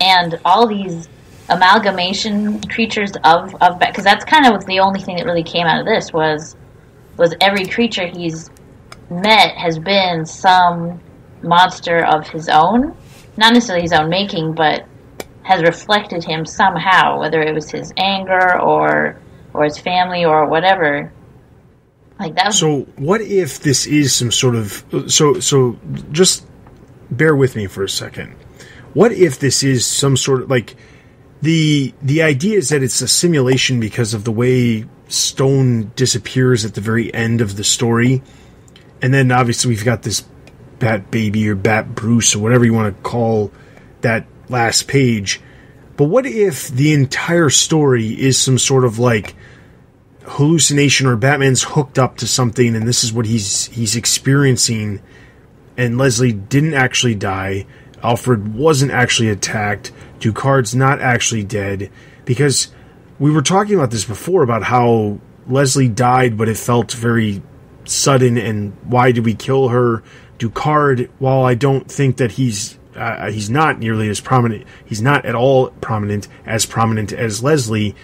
and all these amalgamation creatures of because that's kind of the only thing that really came out of this was every creature he's met has been some monster of his own, not necessarily his own making, but has reflected him somehow, whether it was his anger or his family or whatever. Like that. So what if this is some sort of so just bear with me for a second. What if this is some sort of like the idea is that it's a simulation because of the way Stone disappears at the very end of the story, and then obviously we've got this Bat Baby or Bat Bruce or whatever you want to call that last page. But what if the entire story is some sort of like hallucination, or Batman's hooked up to something and this is what he's experiencing, and Leslie didn't actually die, Alfred wasn't actually attacked, Ducard's not actually dead? Because we were talking about this before, about how Leslie died but it felt very sudden, and why did we kill her? Ducard, while I don't think that he's not nearly as prominent, he's not at all prominent as Leslie,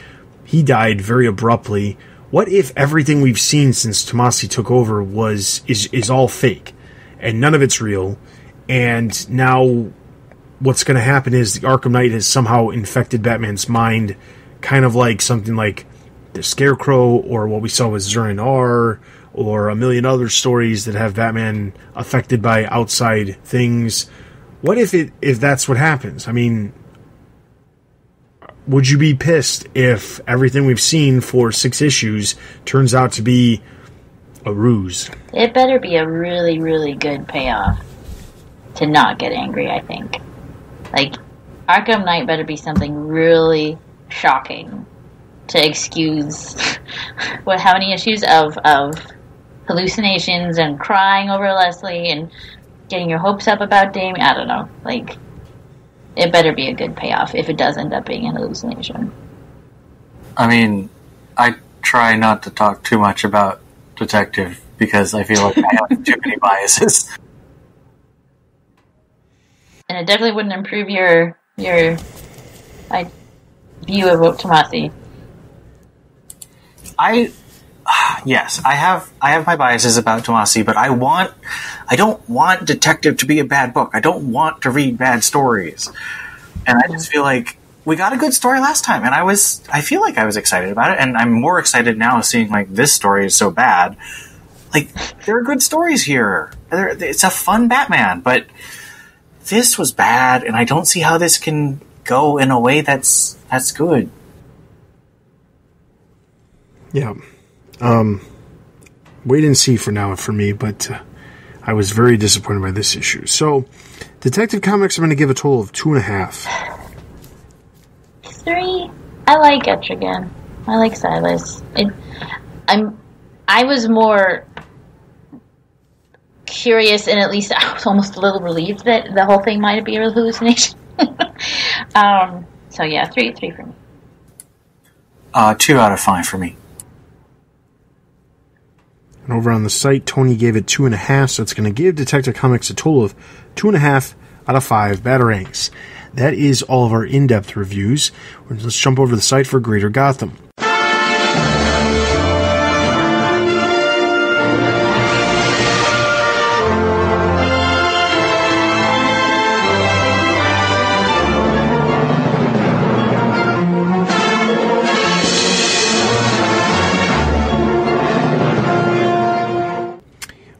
he died very abruptly. What if everything we've seen since Tomasi took over is all fake and none of it's real, and now what's going to happen is the Arkham Knight has somehow infected Batman's mind, kind of like something like the Scarecrow, or what we saw with Zur-En-Arrh, or a million other stories that have Batman affected by outside things. What if that's what happens? I mean, would you be pissed if everything we've seen for 6 issues turns out to be a ruse? It better be a really, really good payoff to not get angry, I think. Like, Arkham Knight better be something really shocking to excuse how many issues of hallucinations and crying over Leslie and getting your hopes up about Damien. I don't know. Like, it better be a good payoff if it does end up being a hallucination. I mean, I try not to talk too much about Detective because I feel like I have too many biases. And it definitely wouldn't improve your view of Tomasi. Yes, I have my biases about Tomasi, but I don't want Detective to be a bad book. I don't want to read bad stories. And I just feel like we got a good story last time, and I feel like I was excited about it, and I'm more excited now seeing like this story is so bad. Like, there are good stories here. It's a fun Batman, but this was bad, and I don't see how this can go in a way that's good. Yeah. Wait and see for now for me, but I was very disappointed by this issue. So, Detective Comics, I'm going to give a total of 2.5. 3. I like Etrigan. I like Silas. I was more curious, and at least I was almost a little relieved that the whole thing might be a hallucination. So yeah, 3 for me. 2 out of 5 for me. And over on the site, Tony gave it 2.5, so it's going to give Detective Comics a total of 2.5 out of 5 Batarangs. That is all of our in-depth reviews. Let's jump over to the site for Greater Gotham.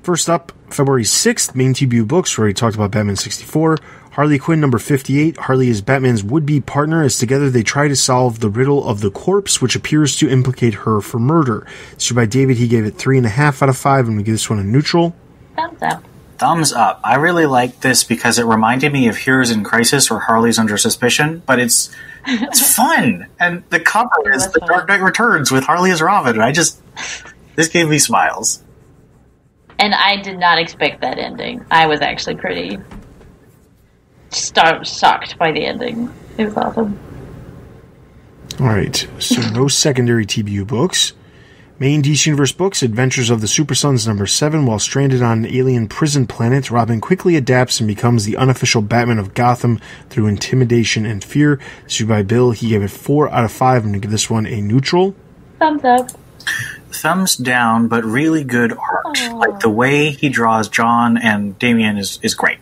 First up, February 6th, main TBU books, where he talked about Batman 64. Harley Quinn number 58. Harley is Batman's would-be partner as together they try to solve the riddle of the corpse, which appears to implicate her for murder. Issued by David, he gave it 3.5 out of 5, and we give this one a neutral. Thumbs up. Thumbs up. I really like this because it reminded me of Heroes in Crisis, where Harley's under suspicion, but it's fun. And the cover is The Dark Knight Returns with Harley as Robin, and this gave me smiles. And I did not expect that ending. I was actually pretty shocked by the ending. It was awesome. Alright, so no secondary TBU books. Main DC Universe books, Adventures of the Super Sons number 7. While stranded on an alien prison planet, Robin quickly adapts and becomes the unofficial Batman of Gotham through intimidation and fear. Issued by Bill, he gave it 4 out of 5. I'm going to give this one a neutral. Thumbs up. Thumbs down, but really good art. Aww. Like, the way he draws John and Damian is great.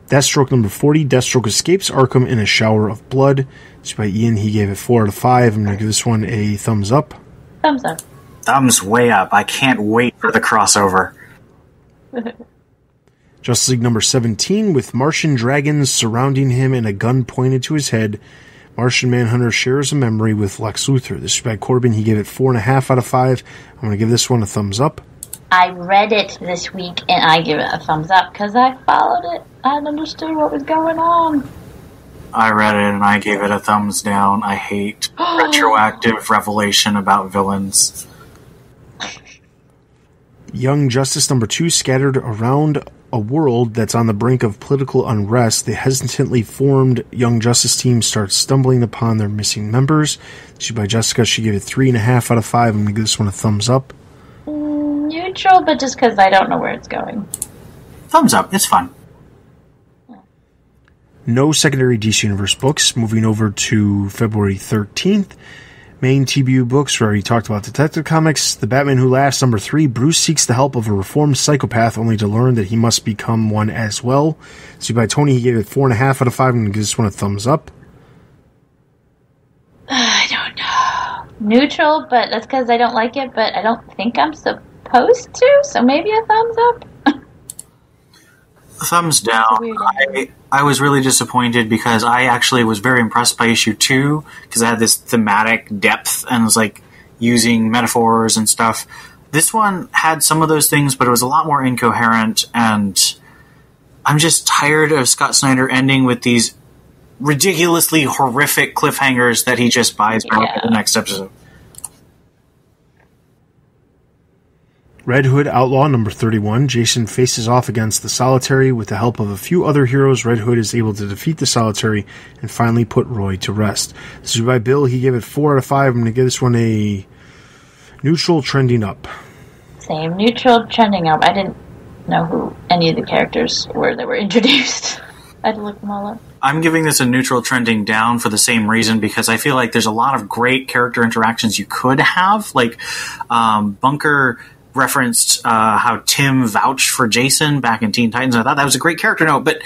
Deathstroke number 40. Deathstroke escapes Arkham in a shower of blood. Issued by Ian, he gave it 4 out of 5. I'm going to give this one a thumbs up. Thumbs up. Thumbs way up. I can't wait for the crossover. Justice League number 17, with Martian dragons surrounding him and a gun pointed to his head, Martian Manhunter shares a memory with Lex Luthor. This is by Corbin. He gave it 4.5 out of 5. I'm going to give this one a thumbs up. I read it this week, and I give it a thumbs up because I followed it. I understood what was going on. I read it, and I gave it a thumbs down. I hate retroactive revelation about villains. Young Justice number 2, scattered around a world that's on the brink of political unrest, the hesitantly formed Young Justice team starts stumbling upon their missing members. This is by Jessica. She gave it 3.5 out of 5. I'm going to give this one a thumbs up. Neutral, but just because I don't know where it's going. Thumbs up. It's fun. No secondary DC Universe books. Moving over to February 13th. Main TBU books, we already talked about Detective Comics. The Batman Who Laughs, number 3. Bruce seeks the help of a reformed psychopath only to learn that he must become one as well. So by Tony, he gave it 4.5 out of 5. I'm going to give this one a thumbs up. I don't know. Neutral, but that's because I don't like it, but I don't think I'm supposed to, so maybe a thumbs up. Thumbs down. I was really disappointed because I actually was very impressed by issue 2 because I had this thematic depth and was like using metaphors and stuff. This one had some of those things, but it was a lot more incoherent, and I'm just tired of Scott Snyder ending with these ridiculously horrific cliffhangers that he just buys back at the next episode. Red Hood Outlaw number 31. Jason faces off against the Solitary. With the help of a few other heroes, Red Hood is able to defeat the Solitary and finally put Roy to rest. This is by Bill. He gave it 4 out of 5. I'm going to give this one a neutral, trending up. Same, neutral, trending up. I didn't know who any of the characters were that were introduced. I had to look them all up. I'm giving this a neutral, trending down for the same reason, because I feel like there's a lot of great character interactions you could have. Like, Bunker referenced how Tim vouched for Jason back in Teen Titans. I thought that was a great character note, but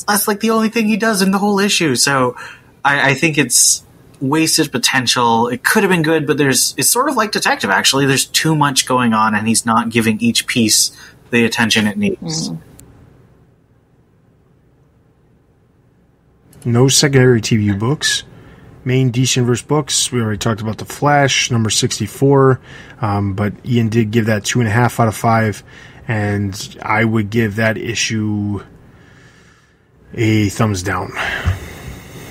that's like the only thing he does in the whole issue. So I think it's wasted potential. It could have been good, but it's sort of like Detective, actually. There's too much going on, and he's not giving each piece the attention it needs. No secondary TBU books. Main DC Universe books, we already talked about The Flash, number 64, but Ian did give that 2.5 out of 5, and I would give that issue a thumbs down.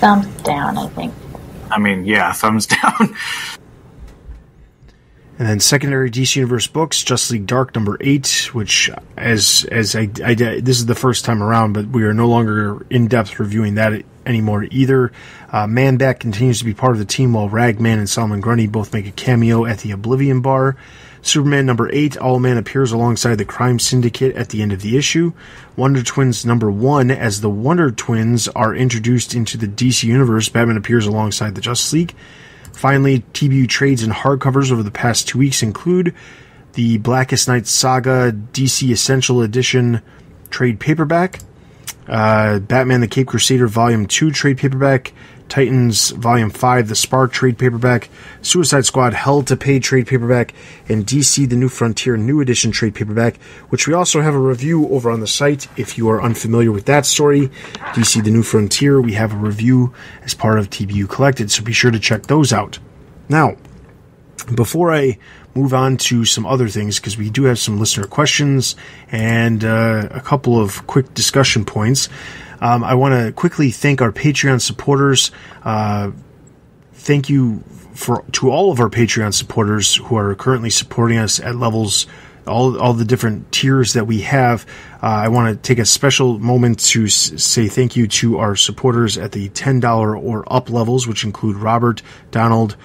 Thumbs down, I think. I mean, yeah, thumbs down. And then secondary DC Universe books, Justice League Dark number 8, which as I this is the first time around, but we are no longer in depth reviewing that anymore either. Man Bat continues to be part of the team, while Ragman and Solomon Grundy both make a cameo at the Oblivion Bar. Superman number 8, Owlman appears alongside the Crime Syndicate at the end of the issue. Wonder Twins number 1, as the Wonder Twins are introduced into the DC Universe, Batman appears alongside the Justice League. Finally, TBU trades and hardcovers over the past 2 weeks include the Blackest Night Saga DC Essential Edition trade paperback, Batman the Cape Crusader Volume 2 trade paperback, Titans Volume 5 The Spark trade paperback, Suicide Squad Hell to Pay trade paperback, and DC The New Frontier New Edition trade paperback, which we also have a review over on the site if you are unfamiliar with that story. DC The New Frontier, we have a review as part of TBU Collected, so be sure to check those out. Now, before I move on to some other things, because we do have some listener questions and a couple of quick discussion points, I want to quickly thank our Patreon supporters. Thank you to all of our Patreon supporters who are currently supporting us at levels, all the different tiers that we have. I want to take a special moment to say thank you to our supporters at the $10 or up levels, which include Robert, Donald,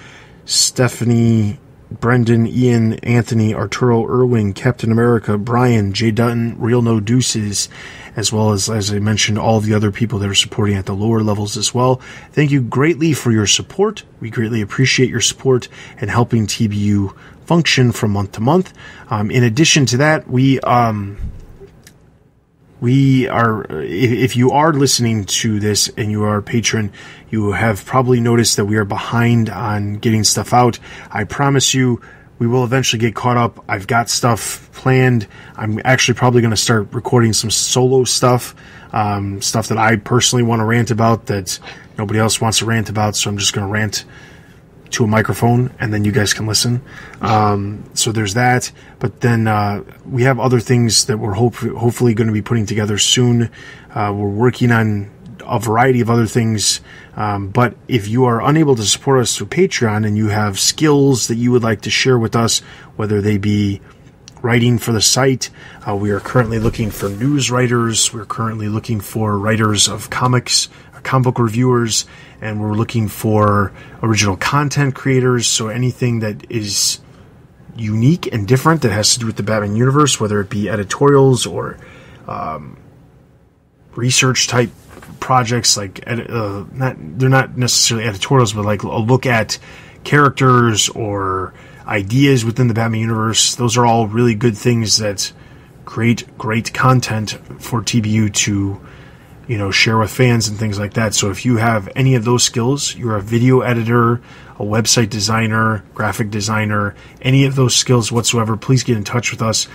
Stephanie, Brendan, Ian, Anthony, Arturo, Irwin, Captain America, Brian, Jay Dutton, Real No Deuces, as well as I mentioned, all of the other people that are supporting at the lower levels as well. Thank you greatly for your support. We greatly appreciate your support and helping TBU function from month to month. In addition to that, we are, if you are listening to this and you are a patron, you have probably noticed that we are behind on getting stuff out. I promise you, we will eventually get caught up. I've got stuff planned. I'm actually probably going to start recording some solo stuff, stuff that I personally want to rant about that nobody else wants to rant about, so I'm just going to rant to a microphone, and then you guys can listen. So there's that. But then we have other things that we're hopefully going to be putting together soon. We're working on a variety of other things. But if you are unable to support us through Patreon and you have skills that you would like to share with us, whether they be writing for the site, we are currently looking for news writers. We're currently looking for writers of comics, comic book reviewers, and we're looking for original content creators. So anything that is unique and different that has to do with the Batman universe, whether it be editorials or research type projects, like they're not necessarily editorials, but like a look at characters or ideas within the Batman universe. Those are all really good things that create great content for TBU to, share with fans and things like that. So if you have any of those skills, you're a video editor, a website designer, graphic designer, any of those skills whatsoever, please get in touch with us.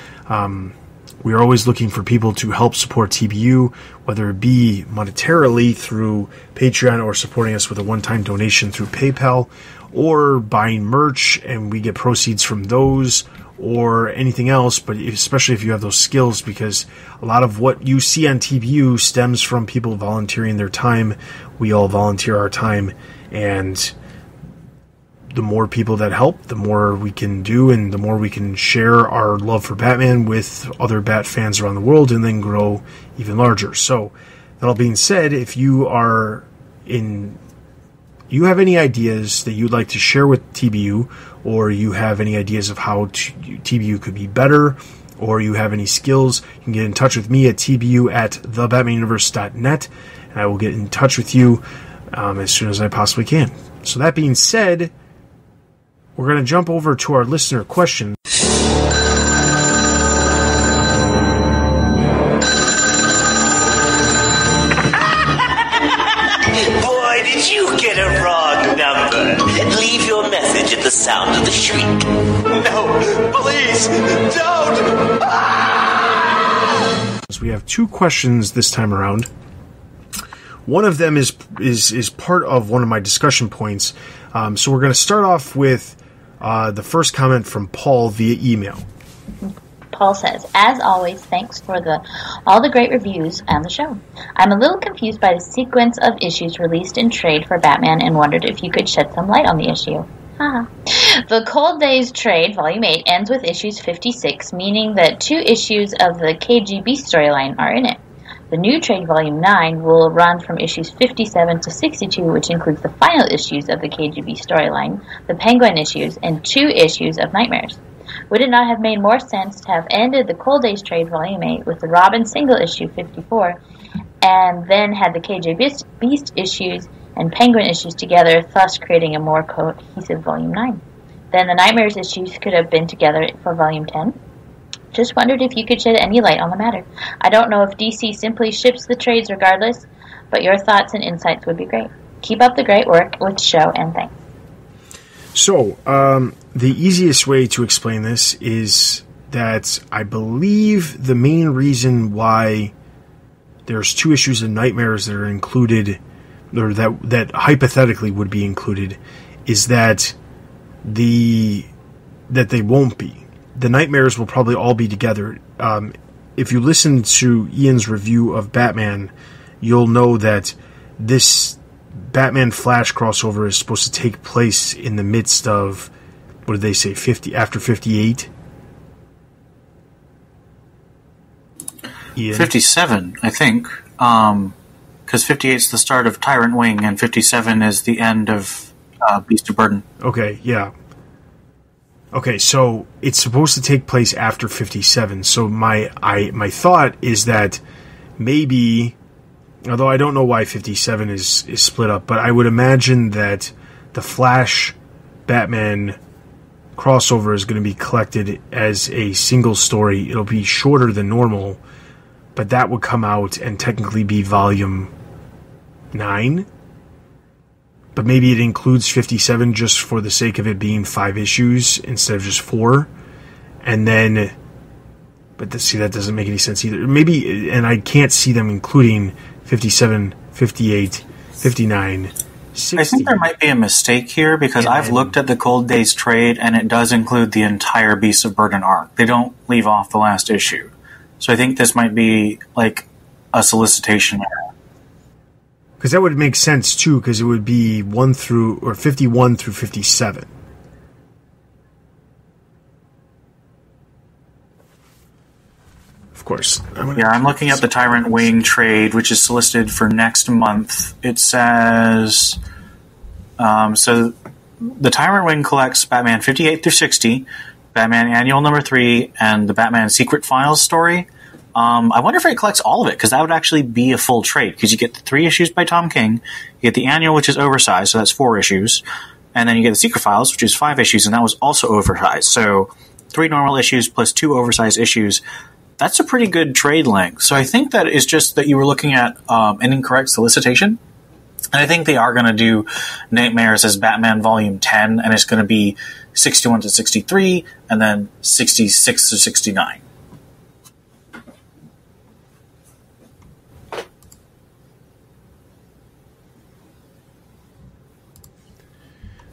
We are always looking for people to help support TBU, whether it be monetarily through Patreon or supporting us with a one-time donation through PayPal, or buying merch and we get proceeds from those, or anything else, but especially if you have those skills, because a lot of what you see on TBU stems from people volunteering their time. We all volunteer our time, and the more people that help, the more we can do, and the more we can share our love for Batman with other Bat fans around the world, and then grow even larger. So, that all being said, if you have any ideas that you'd like to share with TBU, or you have any ideas of how TBU could be better, or you have any skills, you can get in touch with me at tbu@thebatmanuniverse.net, and I will get in touch with you as soon as I possibly can. So that being said, we're going to jump over to our listener questions. Boy, did you get a wrong number. Leave your message at the sound of the shriek. No, please, don't! So we have two questions this time around. One of them is part of one of my discussion points. So we're going to start off with the first comment from Paul via email. Paul says, as always, thanks for all the great reviews and the show. I'm a little confused by the sequence of issues released in trade for Batman and wondered if you could shed some light on the issue. The Cold Days trade, Volume 8, ends with issues 56, meaning that 2 issues of the KGB storyline are in it. The new trade, Volume 9, will run from issues 57 to 62, which includes the final issues of the KGB storyline, the Penguin issues, and 2 issues of Nightmares. Would it not have made more sense to have ended the Cold Days trade, Volume 8, with the Robin single issue 54, and then had the KJ Beast issues and Penguin issues together, thus creating a more cohesive Volume 9? Then the Nightmares issues could have been together for Volume 10. Just wondered if you could shed any light on the matter. I don't know if DC simply ships the trades regardless, but your thoughts and insights would be great. Keep up the great work with the show, and thanks. So, the easiest way to explain this is that I believe the main reason why there's 2 issues of Nightmares that are included, or that hypothetically would be included, is that they won't be. The Nightmares will probably all be together. If you listen to Ian's review of Batman, you'll know that this Batman Flash crossover is supposed to take place in the midst of, what did they say, after 58? Ian? 57, I think. Because 58 is the start of Tyrant Wing, and 57 is the end of Beast of Burden. Okay, yeah. Okay, so it's supposed to take place after 57. So my thought is that maybe, although I don't know why 57 is split up, but I would imagine that the Flash Batman crossover is going to be collected as a single story. It'll be shorter than normal, but that would come out and technically be volume 9. but maybe it includes 57 just for the sake of it being 5 issues instead of just 4. And then, see, that doesn't make any sense either. Maybe, and I can't see them including 57, 58, 59, 60. I think there might be a mistake here because I've looked at the Cold Days trade and it does include the entire Beasts of Burden arc. They don't leave off the last issue. So I think this might be like a solicitation error. Because that would make sense too, because it would be 51 through 57. Of course. I'm looking at the Tyrant Wing trade, which is solicited for next month. It says, so the Tyrant Wing collects Batman 58 through 60, Batman Annual number 3, and the Batman Secret Files story. I wonder if it collects all of it, because that would actually be a full trade, because you get the 3 issues by Tom King, you get the annual, which is oversized, so that's 4 issues, and then you get the Secret Files, which is 5 issues, and that was also oversized. So 3 normal issues plus 2 oversized issues. That's a pretty good trade length. So I think that is just that you were looking at an incorrect solicitation, and I think they are going to do Nightmares as Batman Volume 10, and it's going to be 61 to 63, and then 66 to 69.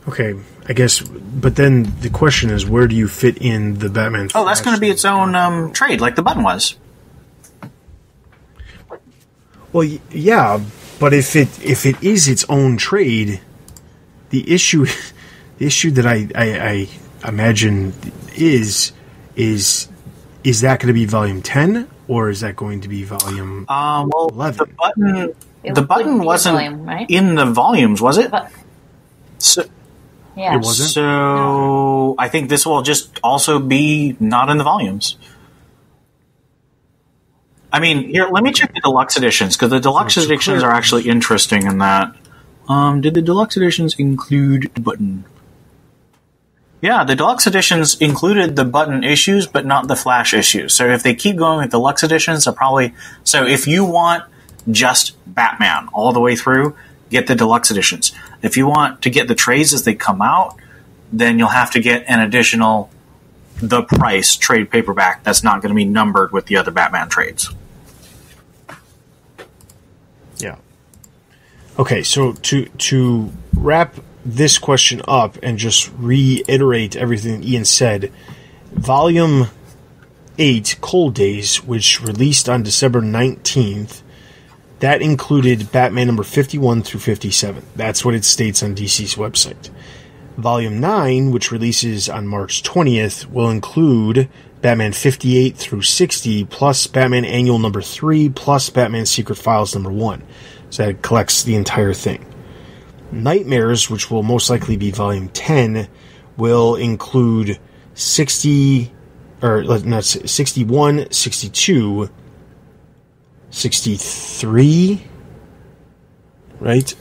Okay, I guess, but then the question is, where do you fit in the Batman? Oh, that's going to be its own trade, like the button was. Well, yeah, but if it is its own trade, the issue that I imagine is that going to be volume 10 or is that going to be volume 11? The button wasn't volume, right? In the volumes, was it? So. Yeah. It wasn't? So, no. I think this will just also be not in the volumes. I mean, here, let me check the deluxe editions, because the deluxe editions are actually interesting in that. Did the deluxe editions include the button? Yeah, the deluxe editions included the button issues, but not the Flash issues. So if they keep going with deluxe editions, they'll probably... So if you want just Batman all the way through, get the deluxe editions. If you want to get the trades as they come out, then you'll have to get an additional The Price trade paperback that's not going to be numbered with the other Batman trades. Yeah. Okay, so to wrap this question up and just reiterate everything that Ian said, Volume 8, Cold Days, which released on December 19th, that included Batman number 51 through 57. That's what it states on DC's website. Volume 9, which releases on March 20th, will include Batman 58 through 60, plus Batman Annual number 3, plus Batman Secret Files number 1. So that collects the entire thing. Nightmares, which will most likely be Volume 10, will include 61, 62, 63, right?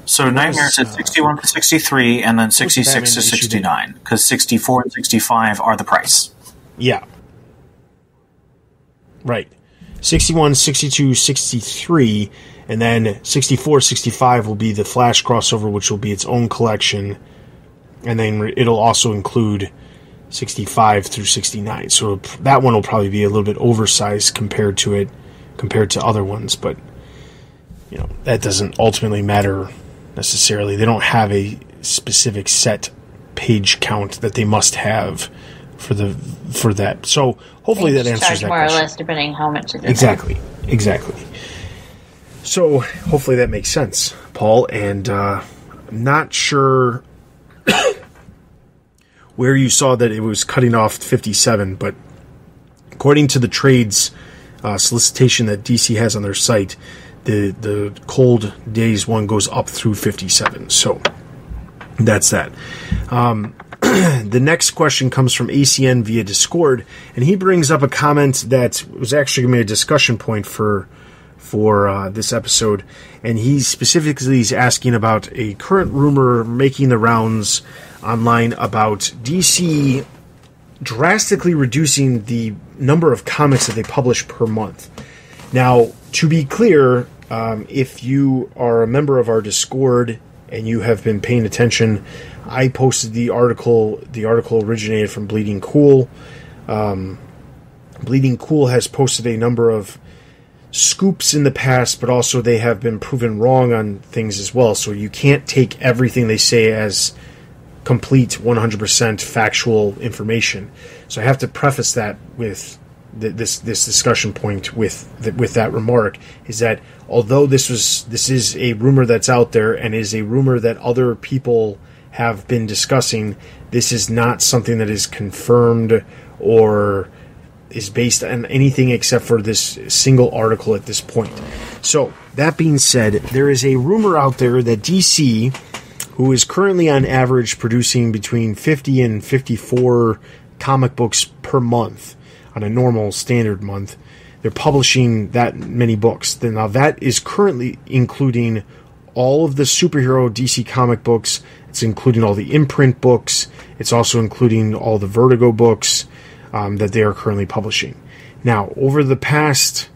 So Nightmares is 61 to 63, and then 66 to 69, because 64 and 65 are the price. Yeah. Right. 61, 62, 63, and then 64, 65 will be the Flash crossover, which will be its own collection, and then it'll also include 65 through 69. So that one will probably be a little bit oversized compared to other ones, but that doesn't ultimately matter necessarily. They don't have a specific set page count that they must have for that. So hopefully that answers that more question. Or less, depending how much is Exactly. So hopefully that makes sense, Paul. And I'm not sure where you saw that it was cutting off 57, but according to the trades solicitation that DC has on their site, the Cold Days one goes up through 57. So that's that. The next question comes from ACN via Discord, and he brings up a comment that was actually going to be a discussion point for this episode, and he specifically is asking about a current rumor making the rounds online about DC drastically reducing the number of comics that they publish per month. Now, to be clear, if you are a member of our Discord and you have been paying attention, I posted the article. The article originated from Bleeding Cool. Bleeding Cool has posted a number of scoops in the past, but also they have been proven wrong on things as well. So you can't take everything they say as complete 100% factual information. So I have to preface that with this discussion point with that remark, is that although this is a rumor that's out there and is a rumor that other people have been discussing, this is not something that is confirmed or is based on anything except for this single article at this point. So, that being said, there is a rumor out there that DC, who is currently on average producing between 50 and 54 comic books per month on a normal standard month, they're publishing that many books. Now, that is currently including all of the superhero DC comic books. It's including all the imprint books. It's also including all the Vertigo books that they are currently publishing. Now, over the past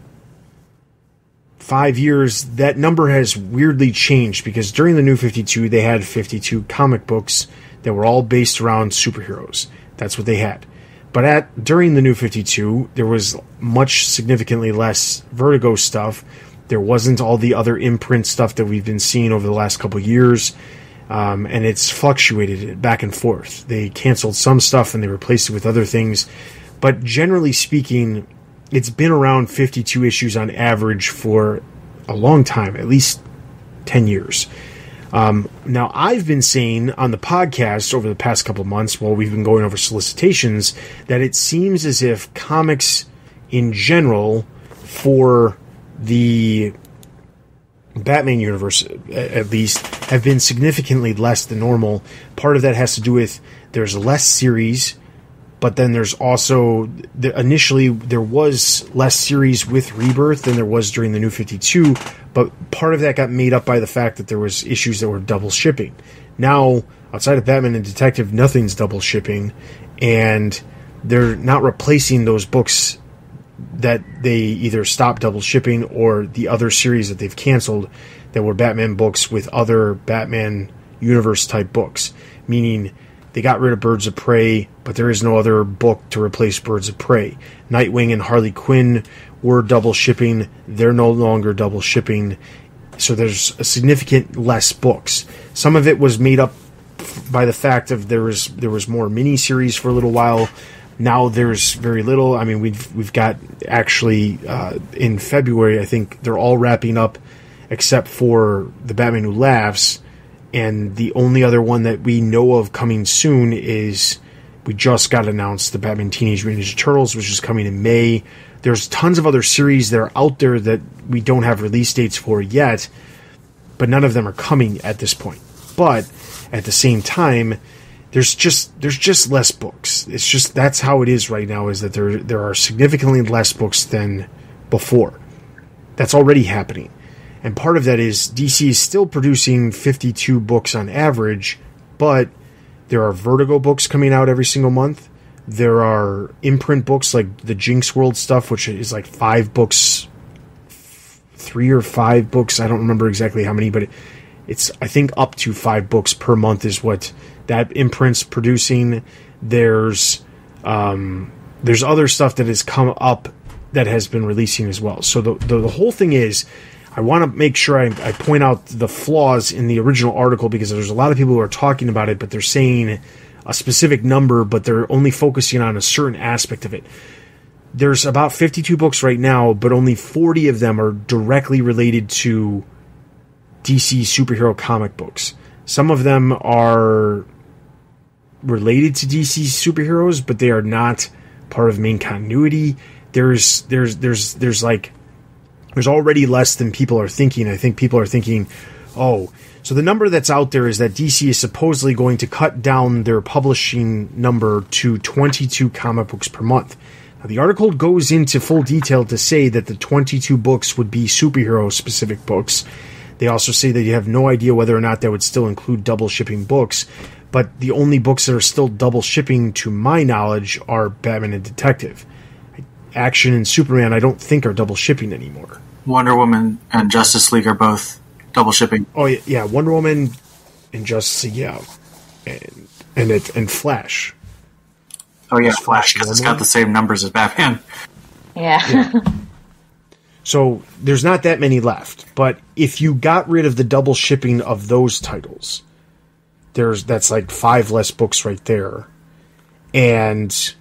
5 years, that number has weirdly changed because during the New 52, they had 52 comic books that were all based around superheroes. That's what they had. But during the New 52, there was much significantly less Vertigo stuff. There wasn't all the other imprint stuff that we've been seeing over the last couple of years. And it's fluctuated back and forth. They canceled some stuff and they replaced it with other things. But generally speaking, it's been around 52 issues on average for a long time, at least 10 years. Now, I've been saying on the podcast over the past couple of months while we've been going over solicitations that it seems as if comics in general for the Batman universe, at least, have been significantly less than normal. Part of that has to do with there's less series, but then there's also initially there was less series with Rebirth than there was during the New 52, but part of that got made up by the fact that there was issues that were double shipping. Now, outside of Batman and Detective, nothing's double shipping, and they're not replacing those books that they either stopped double shipping or the other series that they've canceled that were Batman books with other Batman universe type books, meaning they got rid of Birds of Prey, but there is no other book to replace Birds of Prey. Nightwing and Harley Quinn were double shipping. They're no longer double shipping. So there's a significant less books. Some of it was made up by the fact of there was more miniseries for a little while. Now there's very little. I mean, we've got actually in February, I think they're all wrapping up except for the Batman Who Laughs. And the only other one that we know of coming soon is we just got announced the Batman Teenage Mutant Ninja Turtles, which is coming in May. There's tons of other series that are out there that we don't have release dates for yet, but none of them are coming at this point. But at the same time, there's just less books. It's just that's how it is right now, is that there are significantly less books than before. That's already happening. And part of that is DC is still producing 52 books on average, but there are Vertigo books coming out every single month. There are imprint books like the Jinx World stuff, which is like 5 books, 3 or 5 books. I don't remember exactly how many, but it's, I think, up to 5 books per month is what that imprint's producing. There's other stuff that has come up that has been releasing as well. So the whole thing is, I want to make sure I point out the flaws in the original article, because there's a lot of people who are talking about it, but they're saying a specific number, but they're only focusing on a certain aspect of it. There's about 52 books right now, but only 40 of them are directly related to DC superhero comic books. Some of them are related to DC superheroes, but they are not part of main continuity. There's already less than people are thinking. I think people are thinking, oh, so the number that's out there is that DC is supposedly going to cut down their publishing number to 22 comic books per month. Now, the article goes into full detail to say that the 22 books would be superhero-specific books. They also say that you have no idea whether or not that would still include double shipping books, but the only books that are still double shipping, to my knowledge, are Batman and Detective. Action and Superman, I don't think, are double shipping anymore. Wonder Woman and Justice League are both double shipping. Oh, yeah, Wonder Woman Injustice, yeah, and Flash. Oh yeah, Flash, because it's got the same numbers as Batman. Yeah. So there's not that many left, but if you got rid of the double shipping of those titles, that's like 5 less books right there. And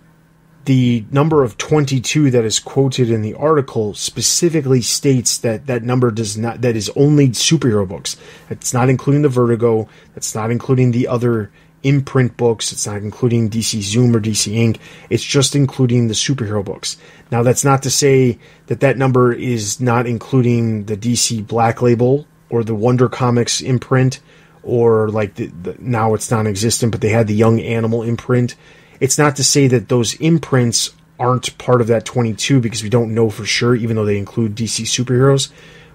the number of 22 that is quoted in the article specifically states that that number that is only superhero books. It's not including the Vertigo. It's not including the other imprint books. It's not including DC Zoom or DC Ink. It's just including the superhero books. Now, that's not to say that that number is not including the DC Black Label or the Wonder Comics imprint, or like now it's non-existent, but they had the Young Animal imprint. It's not to say that those imprints aren't part of that 22, because we don't know for sure, even though they include DC superheroes.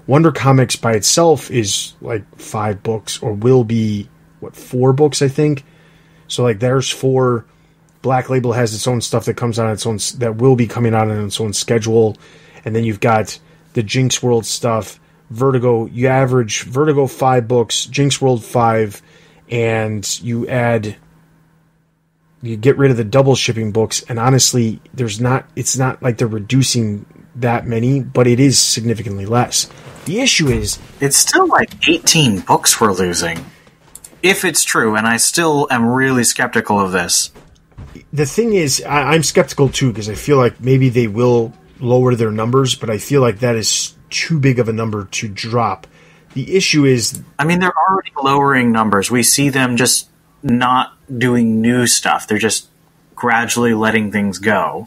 Wonder Comics by itself is like 5 books, or will be, 4 books, I think. So like there's 4. Black Label has its own stuff that comes out on its own, that will be coming out on its own schedule. And then you've got the Jinx World stuff. Vertigo, you average Vertigo 5 books, Jinx World 5, and you get rid of the double shipping books, and honestly, it's not like they're reducing that many, but it is significantly less. The issue is, it's still like 18 books we're losing. If it's true, and I still am really skeptical of this. The thing is, I'm skeptical too, because I feel like maybe they will lower their numbers, but I feel like that is too big of a number to drop. The issue is, I mean, they're already lowering numbers. We see them just not doing new stuff. They're just gradually letting things go.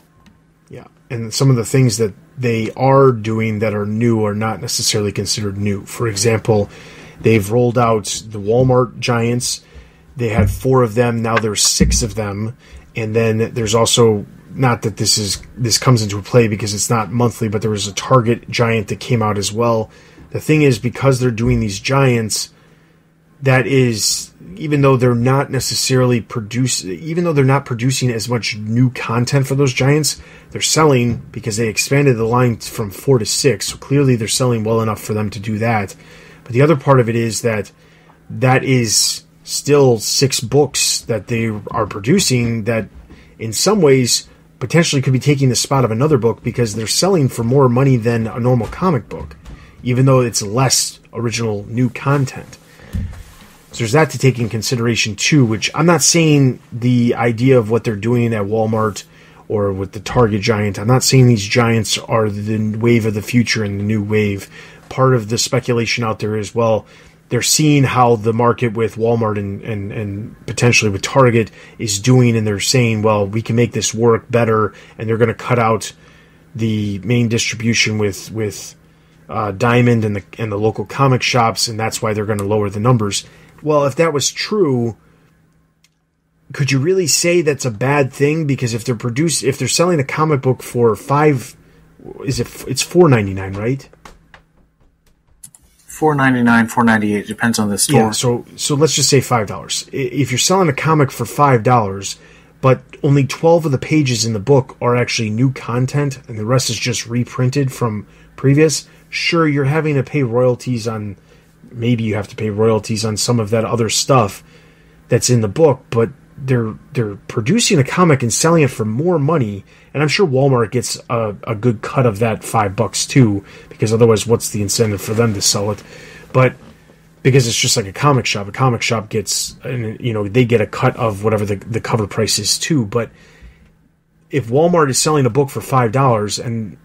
Yeah, and some of the things that they are doing that are new are not necessarily considered new. For example, they've rolled out the Walmart Giants. They had 4 of them. Now there's 6 of them. And then there's also, not that this comes into play because it's not monthly, but there was a Target Giant that came out as well. The thing is, because they're doing these Giants, that is, even though they're not producing as much new content for those Giants, they're selling, because they expanded the line from 4 to 6. So clearly they're selling well enough for them to do that. But the other part of it is that is still 6 books that they are producing that in some ways potentially could be taking the spot of another book, because they're selling for more money than a normal comic book, even though it's less original new content. So there's that to take in consideration too, which I'm not saying the idea of what they're doing at Walmart or with the Target Giant, I'm not saying these Giants are the wave of the future and the new wave. Part of the speculation out there is, well, they're seeing how the market with Walmart and potentially with Target is doing, and they're saying, well, we can make this work better, and they're going to cut out the main distribution with Diamond and the local comic shops, and that's why they're going to lower the numbers. Well, if that was true, could you really say that's a bad thing? Because if they're selling a comic book for it's $4.99, right? $4.99, $4.98, depends on the store. Yeah, so let's just say $5. If you're selling a comic for $5, but only 12 of the pages in the book are actually new content, and the rest is just reprinted from previous, sure, you're having to pay royalties on, maybe you have to pay royalties on some of that other stuff that's in the book, but they're producing a comic and selling it for more money, and I'm sure Walmart gets a good cut of that $5 too, because otherwise what's the incentive for them to sell it? But because it's just like a comic shop gets, they get a cut of whatever the cover price is too. But if Walmart is selling a book for $5, and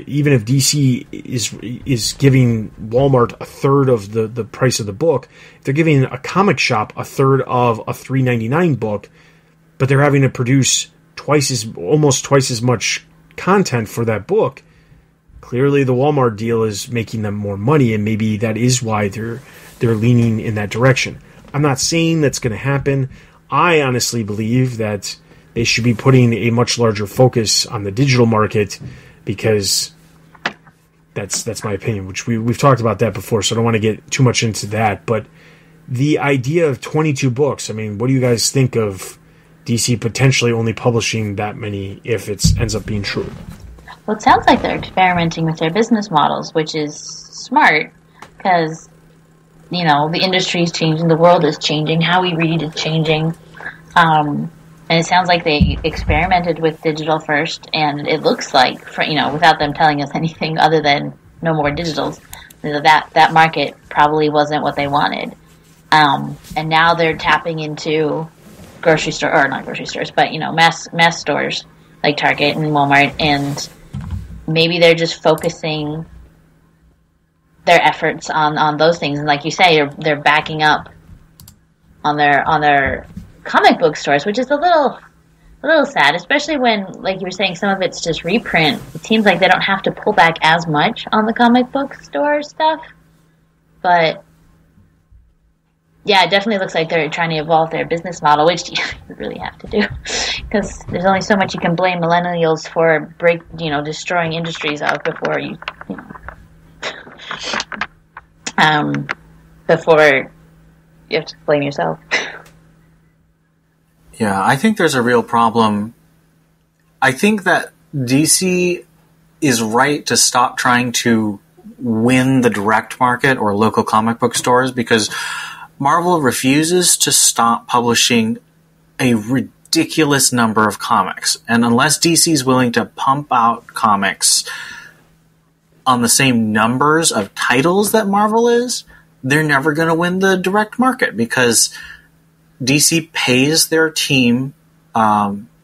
even if DC is giving Walmart a third of the price of the book, if they're giving a comic shop a third of a $3.99 book, but they're having to produce almost twice as much content for that book, clearly the Walmart deal is making them more money, and maybe that is why they're leaning in that direction. I'm not saying that's going to happen. I honestly believe that they should be putting a much larger focus on the digital market, because that's my opinion, which we've talked about that before, so I don't want to get too much into that. But the idea of 22 books, I mean, what do you guys think of DC potentially only publishing that many if it ends up being true? Well, it sounds like they're experimenting with their business models, which is smart, because, the industry is changing, the world is changing, how we read is changing. And it sounds like they experimented with digital first, and it looks like, without them telling us anything other than no more digitals, that market probably wasn't what they wanted. And now they're tapping into not grocery stores, but mass stores like Target and Walmart, and maybe they're just focusing their efforts on those things. And like you say, they're backing up on their comic book stores, which is a little sad, especially when, like you were saying, some of it's just reprint. It seems like they don't have to pull back as much on the comic book store stuff, but yeah, it definitely looks like they're trying to evolve their business model, which you really have to do, because there's only so much you can blame millennials for destroying industries of before before you have to blame yourself. Yeah, I think there's a real problem. I think that DC is right to stop trying to win the direct market or local comic book stores, because Marvel refuses to stop publishing a ridiculous number of comics. And unless DC is willing to pump out comics on the same numbers of titles that Marvel is, they're never going to win the direct market, because DC pays their team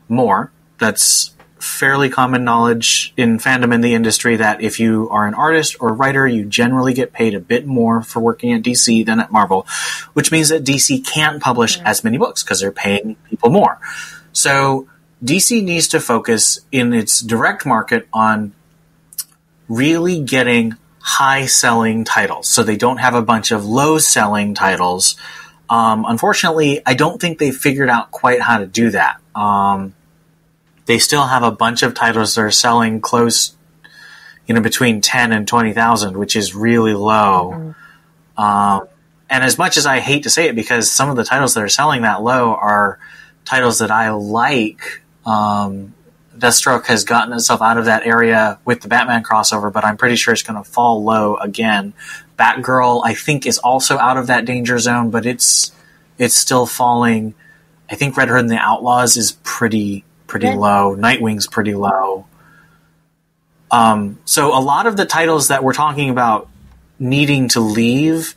more. That's fairly common knowledge in fandom in the industry, that if you are an artist or writer, you generally get paid a bit more for working at DC than at Marvel, which means that DC can't publish as many books because they're paying people more. So DC needs to focus in its direct market on really getting high-selling titles, so they don't have a bunch of low-selling titles. Unfortunately, I don't think they figured out quite how to do that. They still have a bunch of titles that are selling close, between 10 and 20,000, which is really low. And as much as I hate to say it, because some of the titles that are selling that low are titles that I like, Deathstroke has gotten itself out of that area with the Batman crossover, but I'm pretty sure it's going to fall low again. Batgirl, I think, is also out of that danger zone, but it's still falling. I think Red Hood and the Outlaws is pretty low. Nightwing's pretty low. So a lot of the titles that we're talking about needing to leave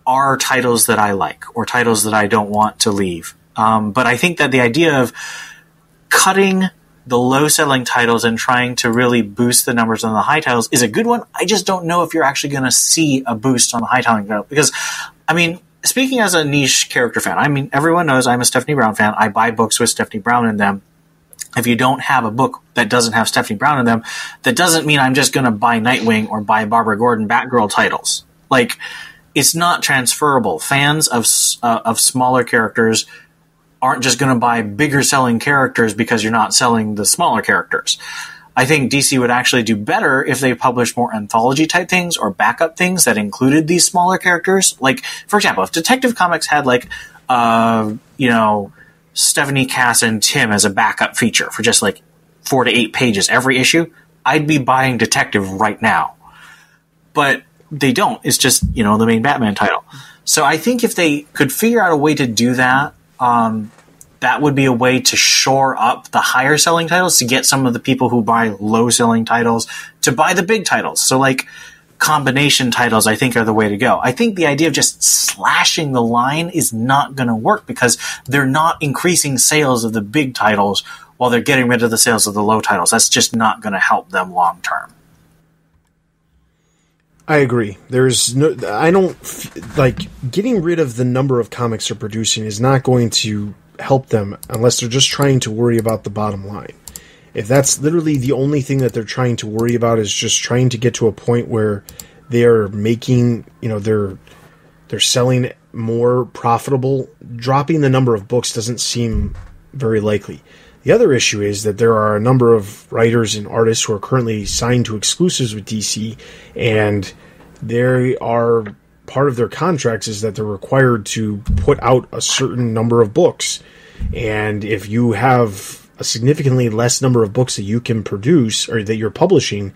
are titles that I like, or titles that I don't want to leave. But I think that the idea of cutting the low-selling titles and trying to really boost the numbers on the high titles is a good one. I just don't know if you're actually going to see a boost on the high-selling titles. Because, speaking as a niche character fan, everyone knows I'm a Stephanie Brown fan. I buy books with Stephanie Brown in them. If you don't have a book that doesn't have Stephanie Brown in them, that doesn't mean I'm just going to buy Nightwing or buy Barbara Gordon Batgirl titles. It's not transferable. Fans of smaller characters aren't just going to buy bigger selling characters because you're not selling the smaller characters. I think DC would actually do better if they published more anthology type things or backup things that included these smaller characters. For example, if Detective Comics had Stephanie, Cass, and Tim as a backup feature for just 4 to 8 pages every issue, I'd be buying Detective right now. But they don't. It's just, the main Batman title. So I think if they could figure out a way to do that, that would be a way to shore up the higher selling titles, to get some of the people who buy low selling titles to buy the big titles. So combination titles, I think, are the way to go. I think the idea of just slashing the line is not going to work, because they're not increasing sales of the big titles while they're getting rid of the sales of the low titles. That's just not going to help them long term. I agree. Getting rid of the number of comics they're producing is not going to help them unless they're just trying to worry about the bottom line. If that's literally the only thing that they're trying to worry about, is just trying to get to a point where they're making, they're selling more profitable, dropping the number of books doesn't seem very likely. The other issue is that there are a number of writers and artists who are currently signed to exclusives with DC, and they are part of their contracts is that they're required to put out a certain number of books. And if you have a significantly less number of books that you can produce or that you're publishing,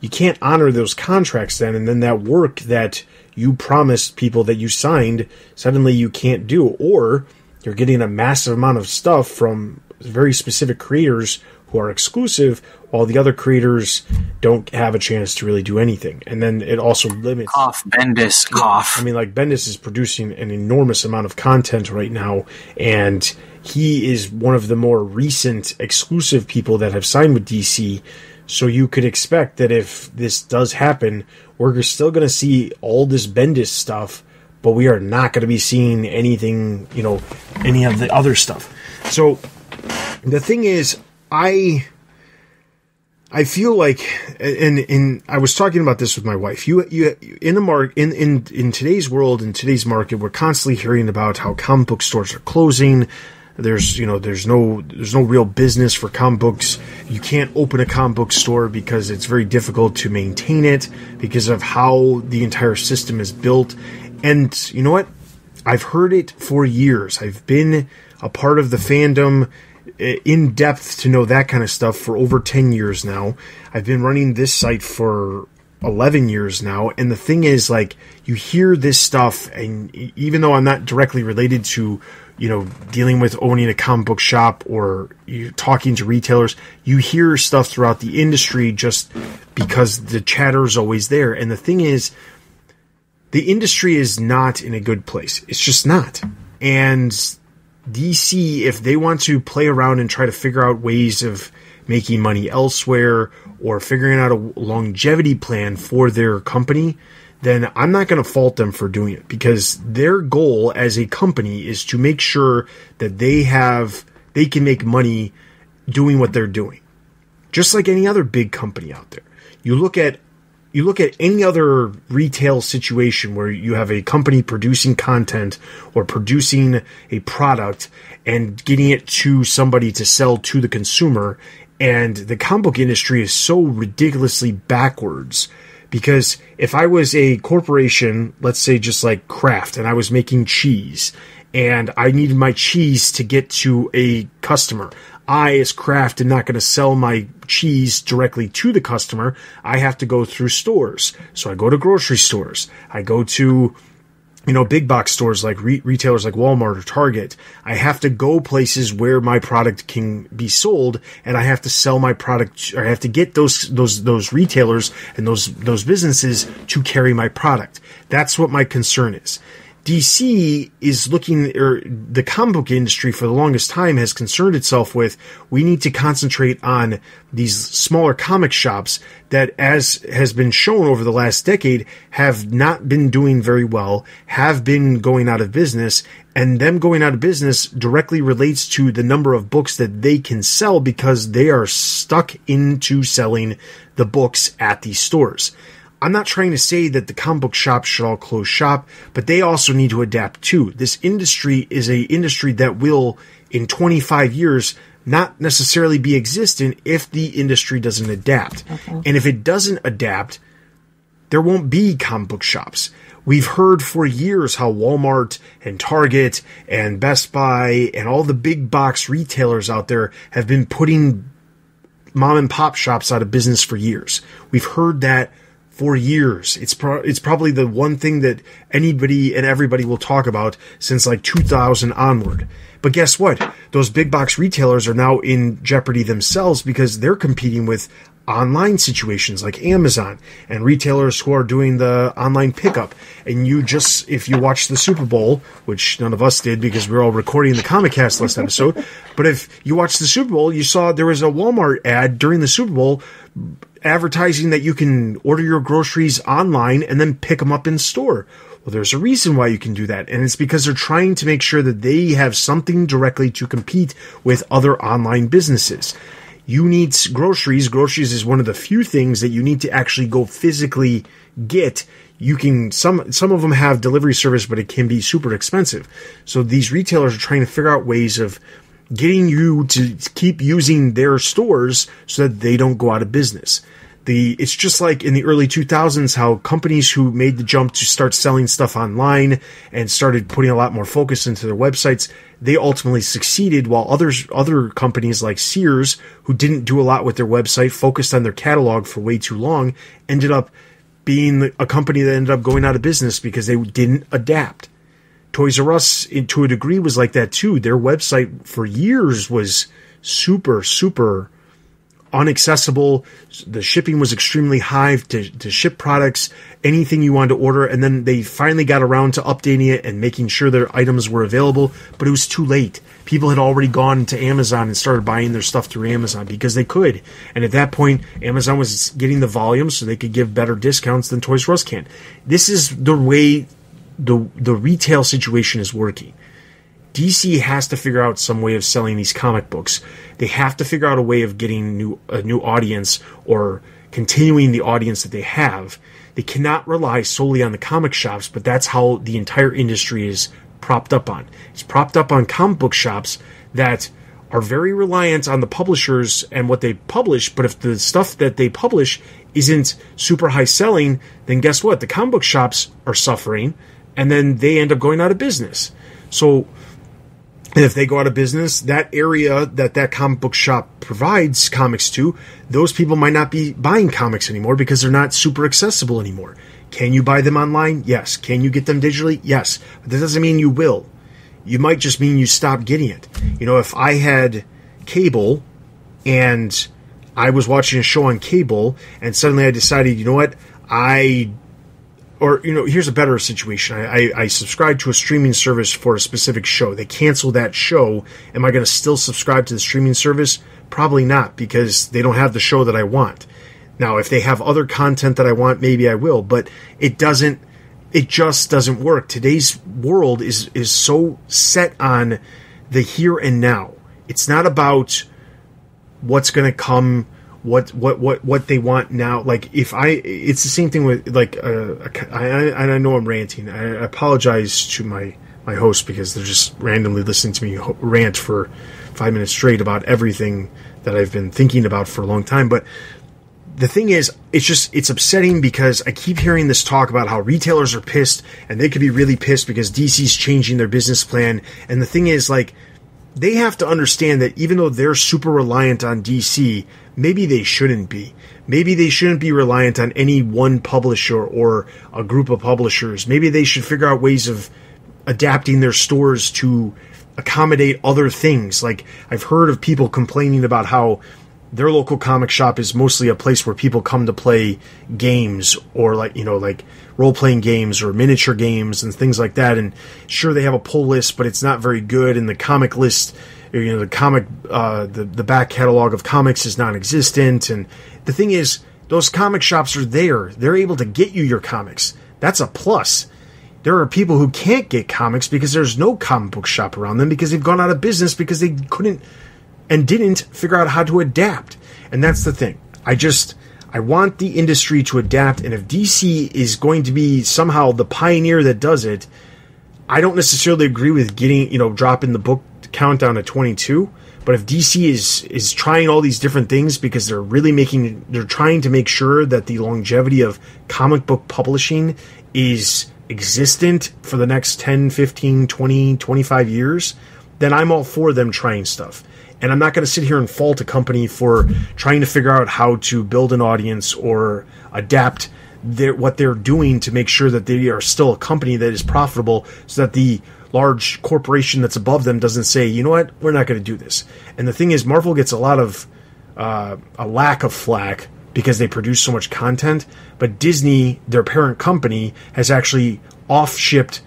you can't honor those contracts then, and then that work that you promised people that you signed, suddenly you can't do, or you're getting a massive amount of stuff from very specific creators who are exclusive, while the other creators don't have a chance to really do anything. And then it also limits... Cough, Bendis, cough. I mean, like, Bendis is producing an enormous amount of content right now, and he is one of the more recent exclusive people that have signed with DC, so you could expect that if this does happen, we're still going to see all this Bendis stuff, but we are not going to be seeing anything, any of the other stuff. So, the thing is, I feel like, and I was talking about this with my wife. You in today's world, in today's market, we're constantly hearing about how comic book stores are closing. There's no real business for comic books. You can't open a comic book store because it's very difficult to maintain it because of how the entire system is built. And you know what? I've heard it for years. I've been a part of the fandom in depth to know that kind of stuff for over 10 years now. I've been running this site for 11 years now, and the thing is, like, you hear this stuff, and even though I'm not directly related to, dealing with owning a comic book shop or you talking to retailers, you hear stuff throughout the industry just because the chatter is always there. And the thing is, the industry is not in a good place. It's just not. And DC, if they want to play around and try to figure out ways of making money elsewhere or figuring out a longevity plan for their company, then I'm not going to fault them for doing it, because their goal as a company is to make sure that they can make money doing what they're doing. Just like any other big company out there. You look at any other retail situation where you have a company producing content or producing a product and getting it to somebody to sell to the consumer, and the comic book industry is so ridiculously backwards. Because if I was a corporation, let's say just like Kraft, and I was making cheese, and I needed my cheese to get to a customer, I, as Kraft, am not going to sell my cheese directly to the customer. I have to go through stores. So I go to grocery stores. I go to, big box stores like retailers like Walmart or Target. I have to go places where my product can be sold, and I have to sell my product, or I have to get those retailers and those businesses to carry my product. That's what my concern is. DC is looking, or the comic book industry for the longest time has concerned itself with, we need to concentrate on these smaller comic shops that, as has been shown over the last decade, have not been doing very well, have been going out of business, and them going out of business directly relates to the number of books that they can sell because they are stuck into selling the books at these stores. I'm not trying to say that the comic book shops should all close shop, but they also need to adapt too. This industry is a industry that will, in 25 years, not necessarily be existent if the industry doesn't adapt. Okay. And if it doesn't adapt, there won't be comic book shops. We've heard for years how Walmart and Target and Best Buy and all the big box retailers out there have been putting mom and pop shops out of business for years. We've heard that for years. It's probably the one thing that anybody and everybody will talk about since like 2000 onward. But guess what? Those big box retailers are now in jeopardy themselves because they're competing with online situations like Amazon and retailers who are doing the online pickup. And if you watch the Super Bowl, which none of us did because we were all recording the Comic Cast last episode, but if you watched the Super Bowl, you saw there was a Walmart ad during the Super Bowl advertising that you can order your groceries online and then pick them up in store. Well, there's a reason why you can do that, and it's because they're trying to make sure that they have something directly to compete with other online businesses. You need groceries. Groceries is one of the few things that you need to actually go physically get. You can, some of them have delivery service, but it can be super expensive. So these retailers are trying to figure out ways of getting you to keep using their stores so that they don't go out of business. It's just like in the early 2000s, how companies who made the jump to start selling stuff online and started putting a lot more focus into their websites, they ultimately succeeded, while other companies like Sears, who didn't do a lot with their website, focused on their catalog for way too long, ended up being a company that ended up going out of business because they didn't adapt. Toys R Us, to a degree, was like that too. Their website for years was super, super unaccessible. The shipping was extremely high to ship products, anything you wanted to order. And then they finally got around to updating it and making sure their items were available, but it was too late. People had already gone to Amazon and started buying their stuff through Amazon because they could. And at that point, Amazon was getting the volume so they could give better discounts than Toys R Us can. This is the way the retail situation is working. DC has to figure out some way of selling these comic books. They have to figure out a way of getting a new audience or continuing the audience that they have. They cannot rely solely on the comic shops, but that's how the entire industry is propped up on. It's propped up on comic book shops that are very reliant on the publishers and what they publish, but if the stuff that they publish isn't super high selling, then guess what? The comic book shops are suffering, and then they end up going out of business. So if they go out of business, that area that comic book shop provides comics to, those people might not be buying comics anymore because they're not super accessible anymore. Can you buy them online? Yes. Can you get them digitally? Yes. But that doesn't mean you will. You might just mean you stop getting it. You know, if I had cable and I was watching a show on cable and suddenly I decided, you know what, here's a better situation. I subscribe to a streaming service for a specific show. They cancel that show. Am I going to still subscribe to the streaming service? Probably not, because they don't have the show that I want. Now, if they have other content that I want, maybe I will, but it just doesn't work. Today's world is so set on the here and now. It's not about what's going to come, what they want now. Like, it's the same thing with, like, I know I'm ranting. I apologize to my host because they're just randomly listening to me rant for 5 minutes straight about everything that I've been thinking about for a long time. But the thing is, it's upsetting because I keep hearing this talk about how retailers are pissed, and they could be really pissed because DC's changing their business plan. And the thing is, like, they have to understand that even though they're super reliant on DC, maybe they shouldn't be. Maybe they shouldn't be reliant on any one publisher or a group of publishers. Maybe they should figure out ways of adapting their stores to accommodate other things. Like, I've heard of people complaining about how their local comic shop is mostly a place where people come to play games or like role-playing games or miniature games and things like that. And sure, they have a pull list, but it's not very good. And the comic list, the back catalog of comics is non-existent. And the thing is, those comic shops are there. They're able to get you your comics. That's a plus. There are people who can't get comics because there's no comic book shop around them because they've gone out of business because they couldn't and didn't figure out how to adapt. And that's the thing. I want the industry to adapt, and if DC is going to be somehow the pioneer that does it, I don't necessarily agree with dropping the book count down to 22, but if DC is trying all these different things because they're trying to make sure that the longevity of comic book publishing is existent for the next 10, 15, 20, 25 years, then I'm all for them trying stuff. And I'm not going to sit here and fault a company for trying to figure out how to build an audience or adapt what they're doing to make sure that they are still a company that is profitable so that the large corporation that's above them doesn't say, you know what, we're not going to do this. And the thing is, Marvel gets a lot of a lack of flack because they produce so much content, but Disney, their parent company, has actually off-shipped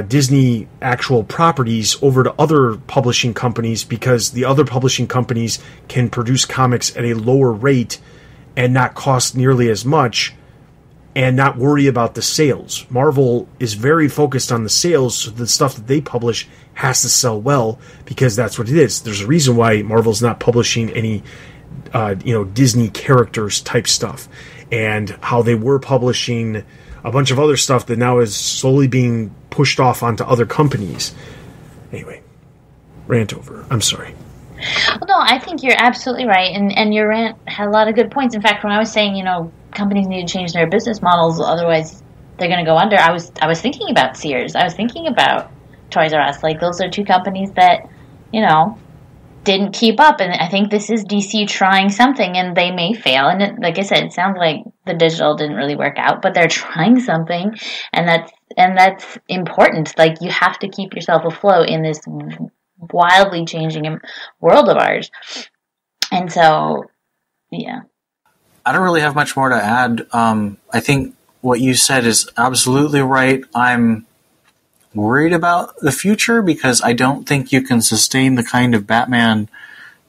Disney actual properties over to other publishing companies because the other publishing companies can produce comics at a lower rate and not cost nearly as much and not worry about the sales. Marvel is very focused on the sales, so the stuff that they publish has to sell well because that's what it is. There's a reason why Marvel's not publishing any Disney characters type stuff, and how they were publishing a bunch of other stuff that now is slowly being pushed off onto other companies. Anyway, rant over. I'm sorry. Well, no, I think you're absolutely right, and your rant had a lot of good points. In fact, when I was saying, companies need to change their business models, otherwise they're going to go under, I was thinking about Sears. I was thinking about Toys R Us. Like, those are two companies that, didn't keep up, and I think this is DC trying something, and they may fail. And like I said, it sounds like the digital didn't really work out, but they're trying something, and that's important. Like, you have to keep yourself afloat in this wildly changing world of ours. And so, yeah. I don't really have much more to add. I think what you said is absolutely right. I'm worried about the future because I don't think you can sustain the kind of Batman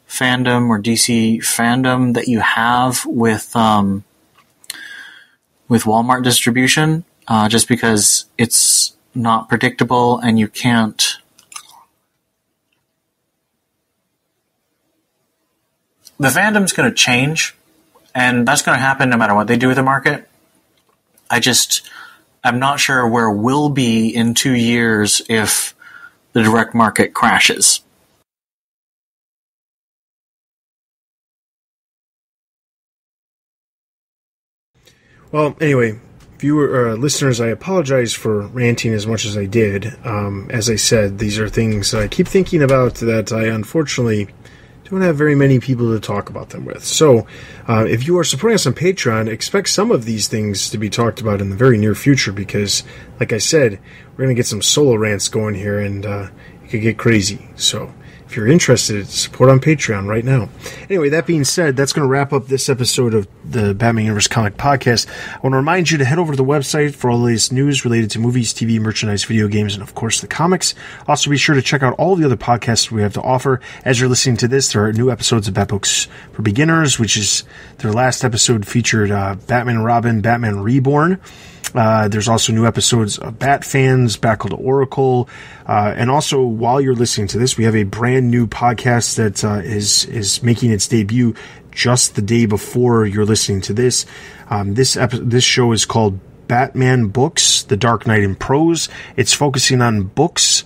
fandom or DC fandom that you have with Walmart distribution, just because it's not predictable and you can't. The fandom's going to change, and that's going to happen no matter what they do with the market. I'm not sure where we'll be in 2 years if the direct market crashes. Well, anyway, listeners, I apologize for ranting as much as I did. As I said, these are things I keep thinking about that I unfortunately don't have very many people to talk about them with. So, if you are supporting us on Patreon, expect some of these things to be talked about in the very near future because, like I said, we're going to get some solo rants going here and it could get crazy. So, if you're interested, support on Patreon right now. Anyway, that being said, that's going to wrap up this episode of the Batman Universe Comic Podcast. I want to remind you to head over to the website for all the latest news related to movies, TV, merchandise, video games, and of course the comics. Also, be sure to check out all the other podcasts we have to offer. As you're listening to this, there are new episodes of Bat Books for Beginners, which is their last episode featured Batman and Robin, Batman Reborn. There's also new episodes of Bat Fans, Battle to Oracle, and also while you're listening to this, we have a brand new podcast that is making its debut just the day before you're listening to this. This show is called Batman Books: The Dark Knight in Prose. It's focusing on books,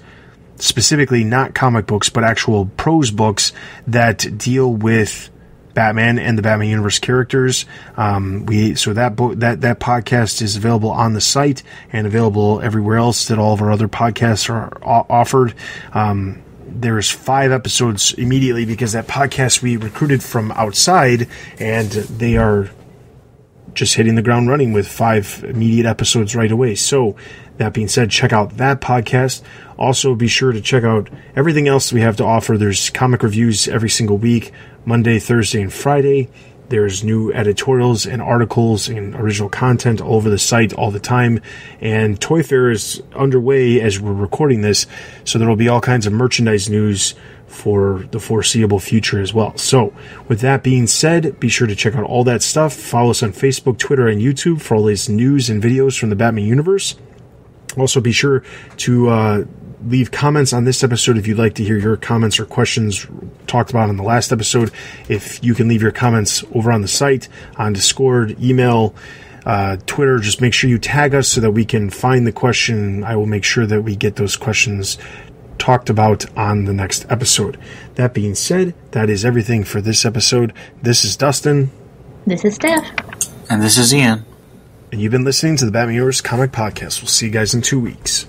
specifically not comic books, but actual prose books that deal with Batman and the Batman Universe characters. That podcast is available on the site and available everywhere else that all of our other podcasts are offered. There's 5 episodes immediately because that podcast we recruited from outside, and they are just hitting the ground running with 5 immediate episodes right away. So, that being said, check out that podcast. Also, be sure to check out everything else we have to offer. There's comic reviews every single week, Monday, Thursday, and Friday. There's new editorials and articles and original content all over the site all the time. And Toy Fair is underway as we're recording this, so there will be all kinds of merchandise news for the foreseeable future as well. So, with that being said, be sure to check out all that stuff. Follow us on Facebook, Twitter, and YouTube for all these news and videos from the Batman Universe. Also, be sure to leave comments on this episode if you'd like to hear your comments or questions talked about in the last episode. If you can leave your comments over on the site, on Discord, email, Twitter, just make sure you tag us so that we can find the question. I will make sure that we get those questions talked about on the next episode. That being said, that is everything for this episode. This is Dustin. This is Steph. And this is Ian. And you've been listening to the Batman Universe Comic Podcast. We'll see you guys in 2 weeks.